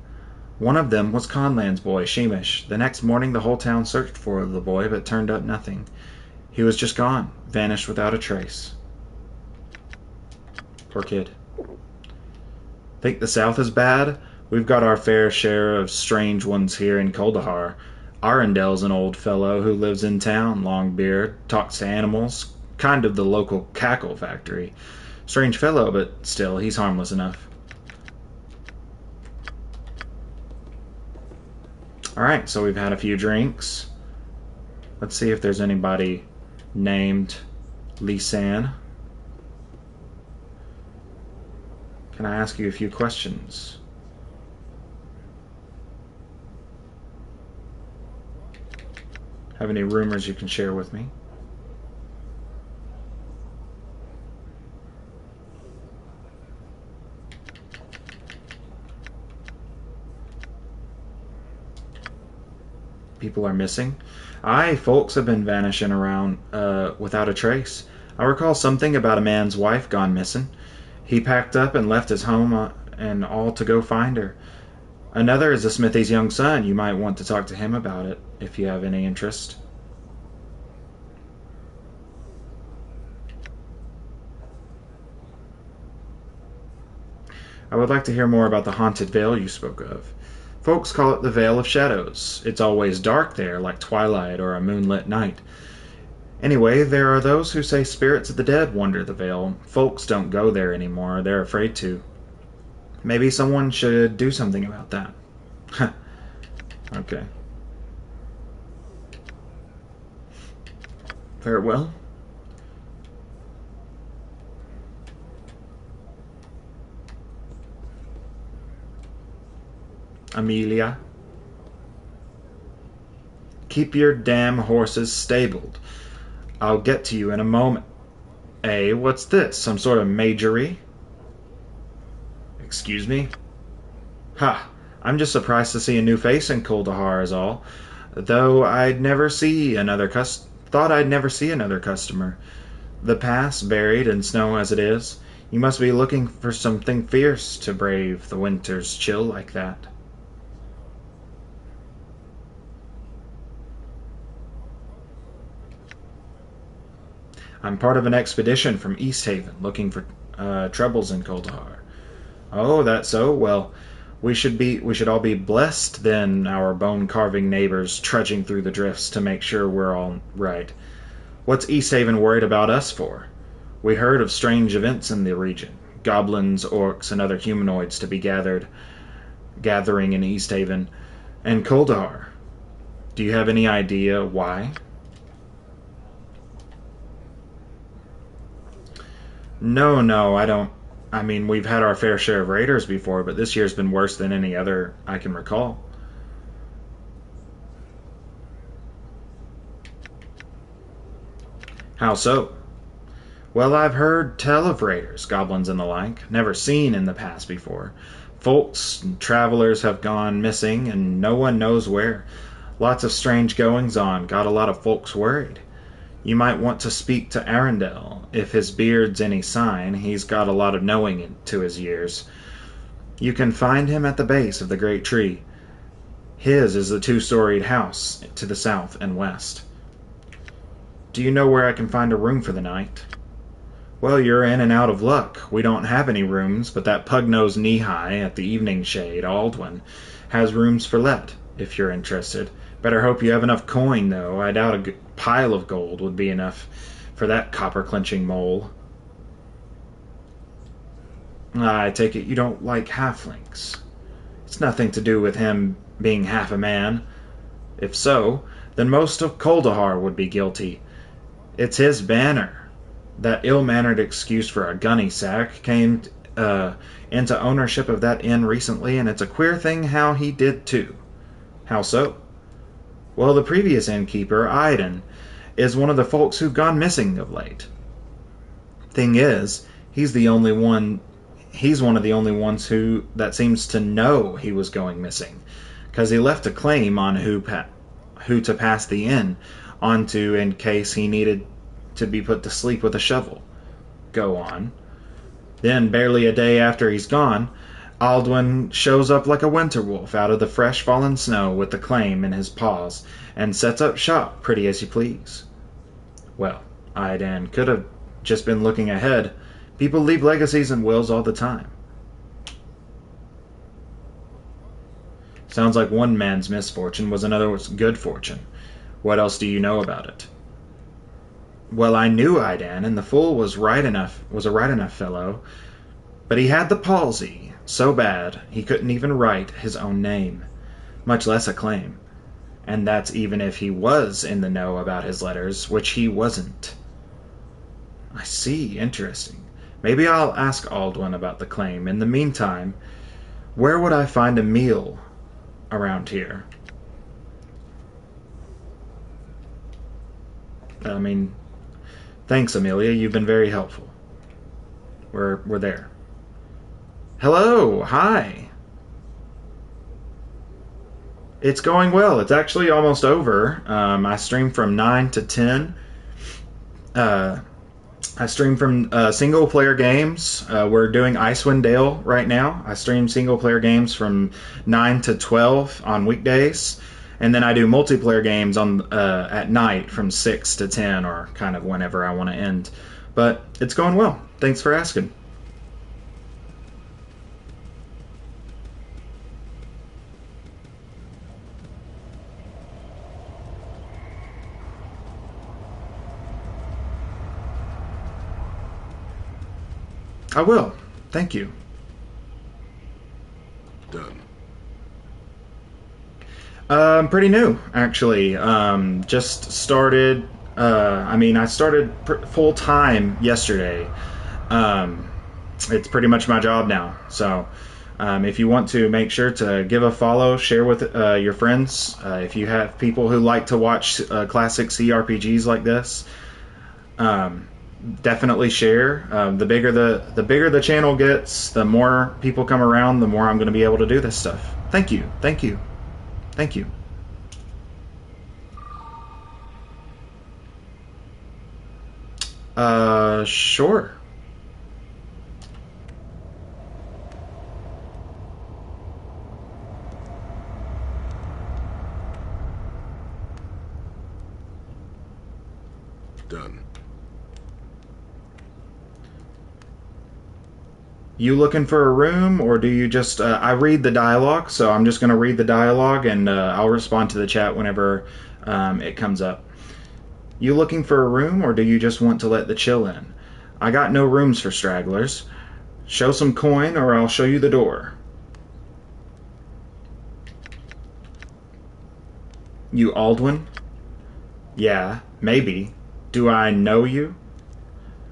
One of them was Conlan's boy, Sheemish. The next morning, the whole town searched for the boy, but turned up nothing. He was just gone, vanished without a trace. Poor kid. Think the South is bad? We've got our fair share of strange ones here in Kuldahar. Arundel's an old fellow who lives in town, long beard, talks to animals, kind of the local cackle factory. Strange fellow, but still, he's harmless enough. Alright, so we've had a few drinks. Let's see if there's anybody named Lisanne. Can I ask you a few questions? Have any rumors you can share with me? People are missing. Aye, folks have been vanishing around without a trace. I recall something about a man's wife gone missing. He packed up and left his home and all to go find her. Another is the smithy's young son. You might want to talk to him about it if you have any interest. I would like to hear more about the haunted vale you spoke of. Folks call it the Vale of Shadows. It's always dark there, like twilight or a moonlit night. Anyway, there are those who say spirits of the dead wander the vale. Folks don't go there anymore. They're afraid to. Maybe someone should do something about that. Okay. Farewell. Amelia. Keep your damn horses stabled. I'll get to you in a moment. Eh, what's this? Some sort of majory? Excuse me? Ha! I'm just surprised to see a new face in Kuldahar is all. Though I'd never see another thought I'd never see another customer. The pass buried in snow as it is. You must be looking for something fierce to brave the winter's chill like that. I'm part of an expedition from Easthaven, looking for troubles in Kuldahar. Oh, that's so? Well, we should all be blessed then, our bone-carving neighbors trudging through the drifts to make sure we're all right. What's Easthaven worried about us for? We heard of strange events in the region. Goblins, orcs, and other humanoids to be gathering in Easthaven and Kuldahar. Do you have any idea why? No, I don't. I mean, we've had our fair share of raiders before, but this year's been worse than any other I can recall. How so? Well, I've heard tell of raiders, goblins and the like, never seen in the past before. Folks and travelers have gone missing, and no one knows where. Lots of strange goings-on, got a lot of folks worried. You might want to speak to Arundel. If his beard's any sign, he's got a lot of knowing to his years. You can find him at the base of the great tree. His is the two-storied house to the south and west. Do you know where I can find a room for the night? Well, you're in and out of luck. We don't have any rooms, but that pug-nosed knee-high at the evening shade, Aldwin, has rooms for let, if you're interested. Better hope you have enough coin, though. I doubt a pile of gold would be enough for that copper-clenching mole. I take it you don't like halflings. It's nothing to do with him being half a man. If so, then most of Kuldahar would be guilty. It's his banner. That ill-mannered excuse for a gunny sack came into ownership of that inn recently, and it's a queer thing how he did too. How so? Well, the previous innkeeper, Iden, is one of the folks who've gone missing of late. Thing is, he's one of the only ones that seems to know he was going missing, because he left a claim on who to pass the inn onto in case he needed to be put to sleep with a shovel. Go on. Then, barely a day after he's gone, Aldwin shows up like a winter wolf out of the fresh fallen snow with the claim in his paws and sets up shop pretty as you please. Well, Iden could have just been looking ahead. People leave legacies and wills all the time. Sounds like one man's misfortune was another's good fortune. What else do you know about it? Well, I knew Iden, and the fool was a right enough fellow, but he had the palsy so bad he couldn't even write his own name, much less a claim. And that's even if he was in the know about his letters, which he wasn't. I see, interesting. Maybe I'll ask Aldwin about the claim. In the meantime, where would I find a meal around here? I mean, thanks, Amelia. You've been very helpful. We're there. Hello. Hi. It's going well. It's actually almost over. I stream from 9 to 10. I stream from single-player games. We're doing Icewind Dale right now. I stream single-player games from 9 to 12 on weekdays. And then I do multiplayer games at night from 6 to 10, or kind of whenever I want to end. But it's going well. Thanks for asking. I will. Thank you. Done. Pretty new, actually. Just started. I started full-time yesterday. It's pretty much my job now. So, if you want to, make sure to give a follow, share with your friends. If you have people who like to watch classic CRPGs like this, definitely share. The bigger the channel gets, the more people come around, the more I'm going to be able to do this stuff. Thank you. Thank you. Thank you. Sure. Done. You looking for a room, or do you just... I read the dialogue, so I'm just going to read the dialogue, and I'll respond to the chat whenever it comes up. You looking for a room, or do you just want to let the chill in? I got no rooms for stragglers. Show some coin, or I'll show you the door. You Aldwin? Yeah, maybe. Do I know you?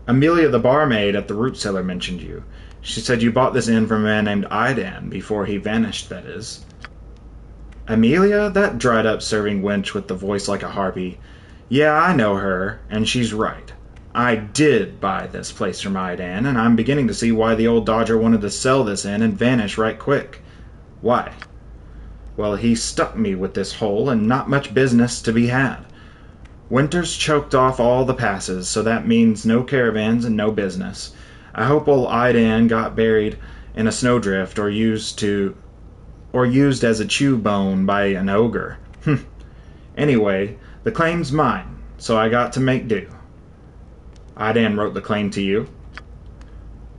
Amelia the barmaid at the root cellar mentioned you. She said you bought this inn from a man named Idan before he vanished, that is. Amelia? That dried-up serving wench with the voice like a harpy. Yeah, I know her, and she's right. I did buy this place from Idan, and I'm beginning to see why the old dodger wanted to sell this inn and vanish right quick. Why? Well, he stuck me with this hole, and not much business to be had. Winter's choked off all the passes, so that means no caravans and no business. I hope old Idan got buried in a snowdrift or used as a chew bone by an ogre. Anyway, the claim's mine, so I got to make do. Idan wrote the claim to you?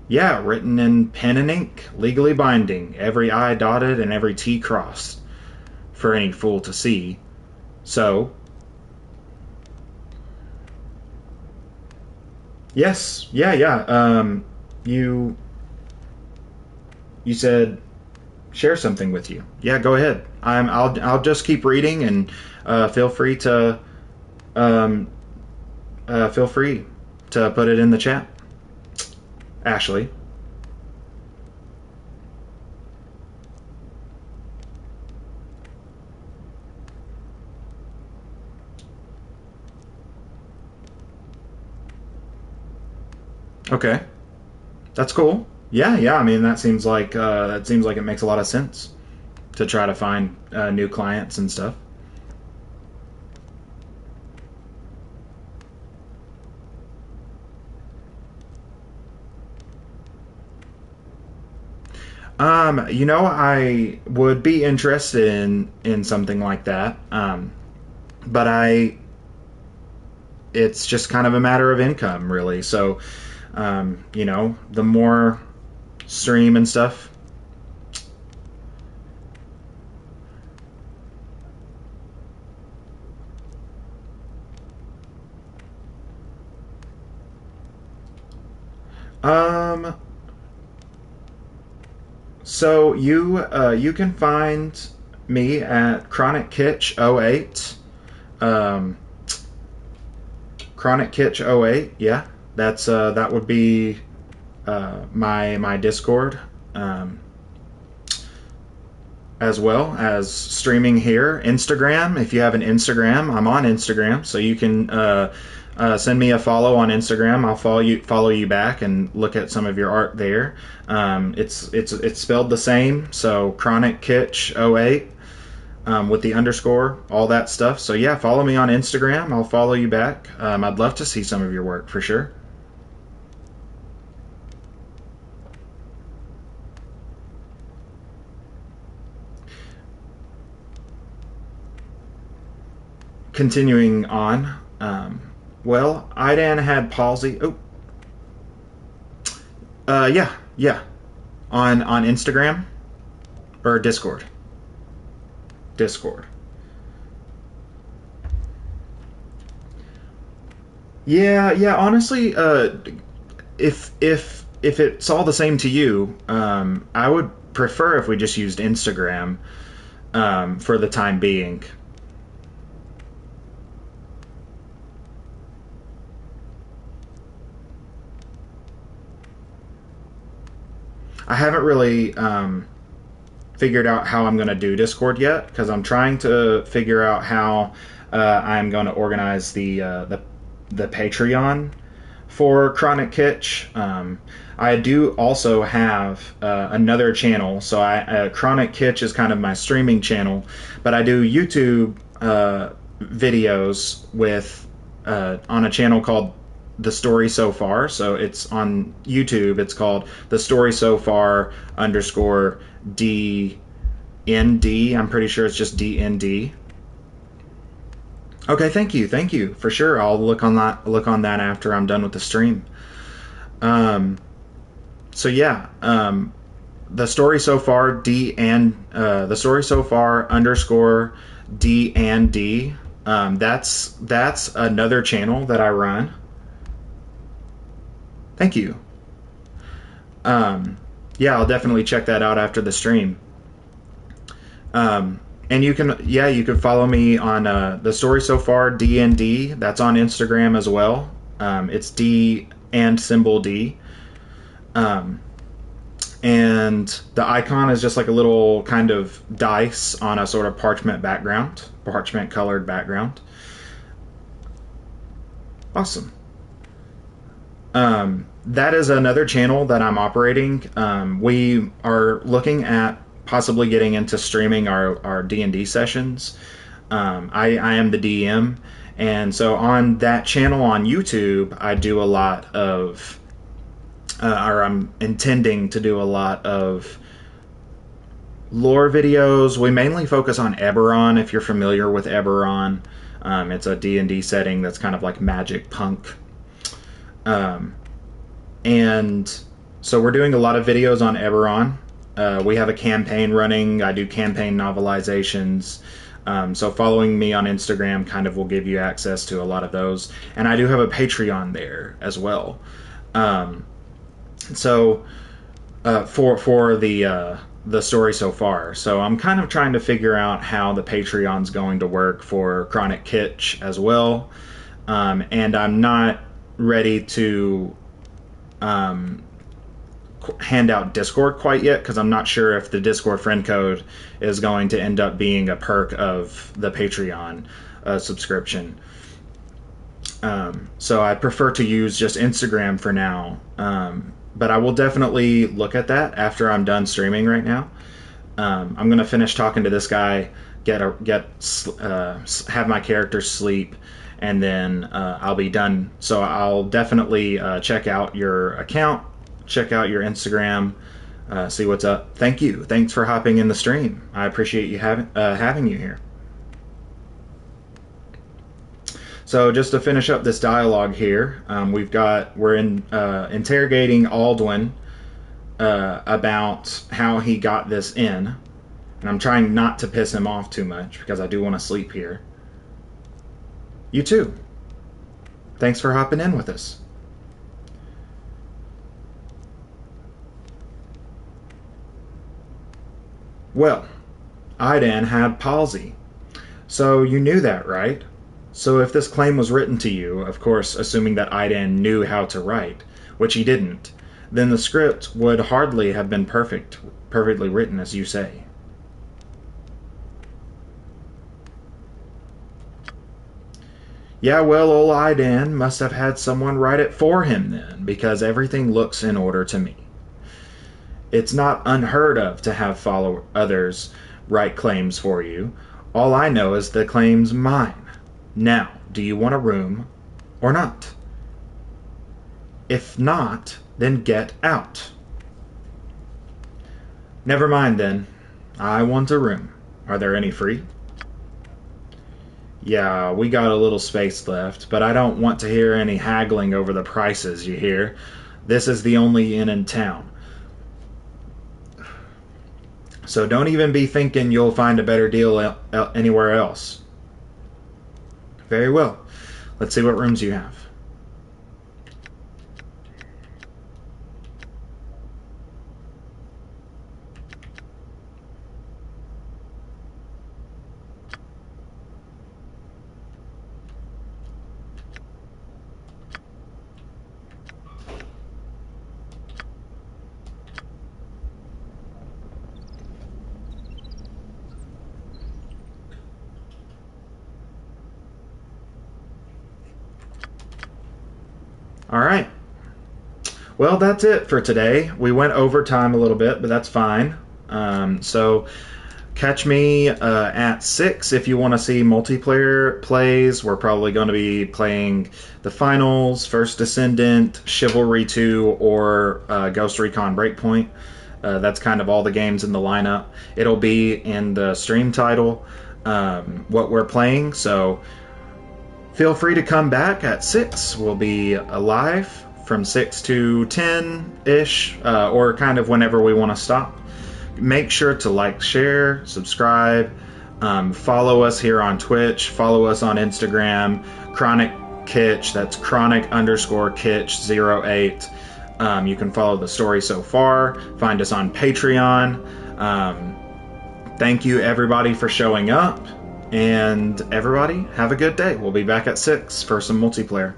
Yeah, written in pen and ink, legally binding, every I dotted and every T crossed, for any fool to see. So... Yes, yeah. You said share something with you. Yeah, go ahead. I'll just keep reading, and feel free to feel free to put it in the chat. Ashley. Okay, that's cool. Yeah, yeah. I mean, that seems like it makes a lot of sense to try to find new clients and stuff. You know, I would be interested in something like that. But it's just kind of a matter of income, really. So, you know, the more stream and stuff. So you can find me at Chronic Kitsch 08. Chronic Kitsch 08, yeah. That's that would be my Discord, as well as streaming here. Instagram, if you have an Instagram, I'm on Instagram, so you can send me a follow on Instagram. I'll follow you back and look at some of your art there. It's spelled the same, so Chronic Kitsch 08 with the underscore, all that stuff. So yeah, follow me on Instagram. I'll follow you back. I'd love to see some of your work for sure. Continuing on, well, Idan had palsy. Oh, yeah, on Instagram or Discord. Yeah. Honestly, if it's all the same to you, I would prefer if we just used Instagram for the time being. I haven't really figured out how I'm going to do Discord yet, because I'm trying to figure out how I'm going to organize the Patreon for Chronic Kitsch. I do also have another channel, so Chronic Kitsch is kind of my streaming channel, but I do YouTube videos with on a channel called The Story So Far. So it's on YouTube. It's called The Story So Far _ DND. I'm pretty sure it's just DND. Okay, thank you for sure. I'll look on that after I'm done with the stream. So yeah, The Story So Far The Story So Far _ DND. That's another channel that I run. Thank you. Yeah, I'll definitely check that out after the stream. And you can follow me on The Story So Far DND. That's on Instagram as well. It's D and symbol D. And the icon is just like a little kind of dice on a sort of parchment colored background. Awesome. That is another channel that I'm operating. We are looking at possibly getting into streaming our D&D sessions. I am the DM, and so on that channel on YouTube, I do a lot of, or I'm intending to do a lot of lore videos. We mainly focus on Eberron, if you're familiar with Eberron. It's a D&D setting that's kind of like magic punk. And so we're doing a lot of videos on Eberron. We have a campaign running. I do campaign novelizations. So following me on Instagram kind of will give you access to a lot of those. And I do have a Patreon there as well. So for the Story So Far. So I'm kind of trying to figure out how the Patreon's going to work for Chronic Kitsch as well. and I'm not ready to hand out Discord quite yet, because I'm not sure if the Discord friend code is going to end up being a perk of the Patreon subscription. So I prefer to use just Instagram for now, but I will definitely look at that after I'm done streaming right now. I'm going to finish talking to this guy, have my character sleep, and then I'll be done. So I'll definitely check out your account, check out your Instagram, see what's up. Thank you. Thanks for hopping in the stream. I appreciate you having you here. So just to finish up this dialogue here, we're interrogating Aldwin about how he got this in, and I'm trying not to piss him off too much because I do want to sleep here. You too. Thanks for hopping in with us. Well, Idan had palsy. So you knew that, right? So if this claim was written to you, of course, assuming that Idan knew how to write, which he didn't, then the script would hardly have been perfectly written, as you say. Yeah, well, old Idan must have had someone write it for him then, because everything looks in order to me. It's not unheard of to have others write claims for you. All I know is the claim's mine. Now, do you want a room or not? If not, then get out. Never mind then. I want a room. Are there any free? Yeah, we got a little space left, but I don't want to hear any haggling over the prices, you hear? This is the only inn in town. So don't even be thinking you'll find a better deal anywhere else. Very well. Let's see what rooms you have. All right. Well, that's it for today. We went over time a little bit, but that's fine. So catch me at 6 if you want to see multiplayer plays. We're probably going to be playing the finals, First Descendant, Chivalry 2, or Ghost Recon Breakpoint. That's kind of all the games in the lineup. It'll be in the stream title what we're playing, so feel free to come back at 6. We'll be live from 6 to 10-ish, or kind of whenever we want to stop. Make sure to like, share, subscribe, follow us here on Twitch, follow us on Instagram, Chronic Kitch, that's Chronic_Kitch08. You can follow the story so far, find us on Patreon. Thank you everybody for showing up. And everybody, have a good day. We'll be back at 6 for some multiplayer.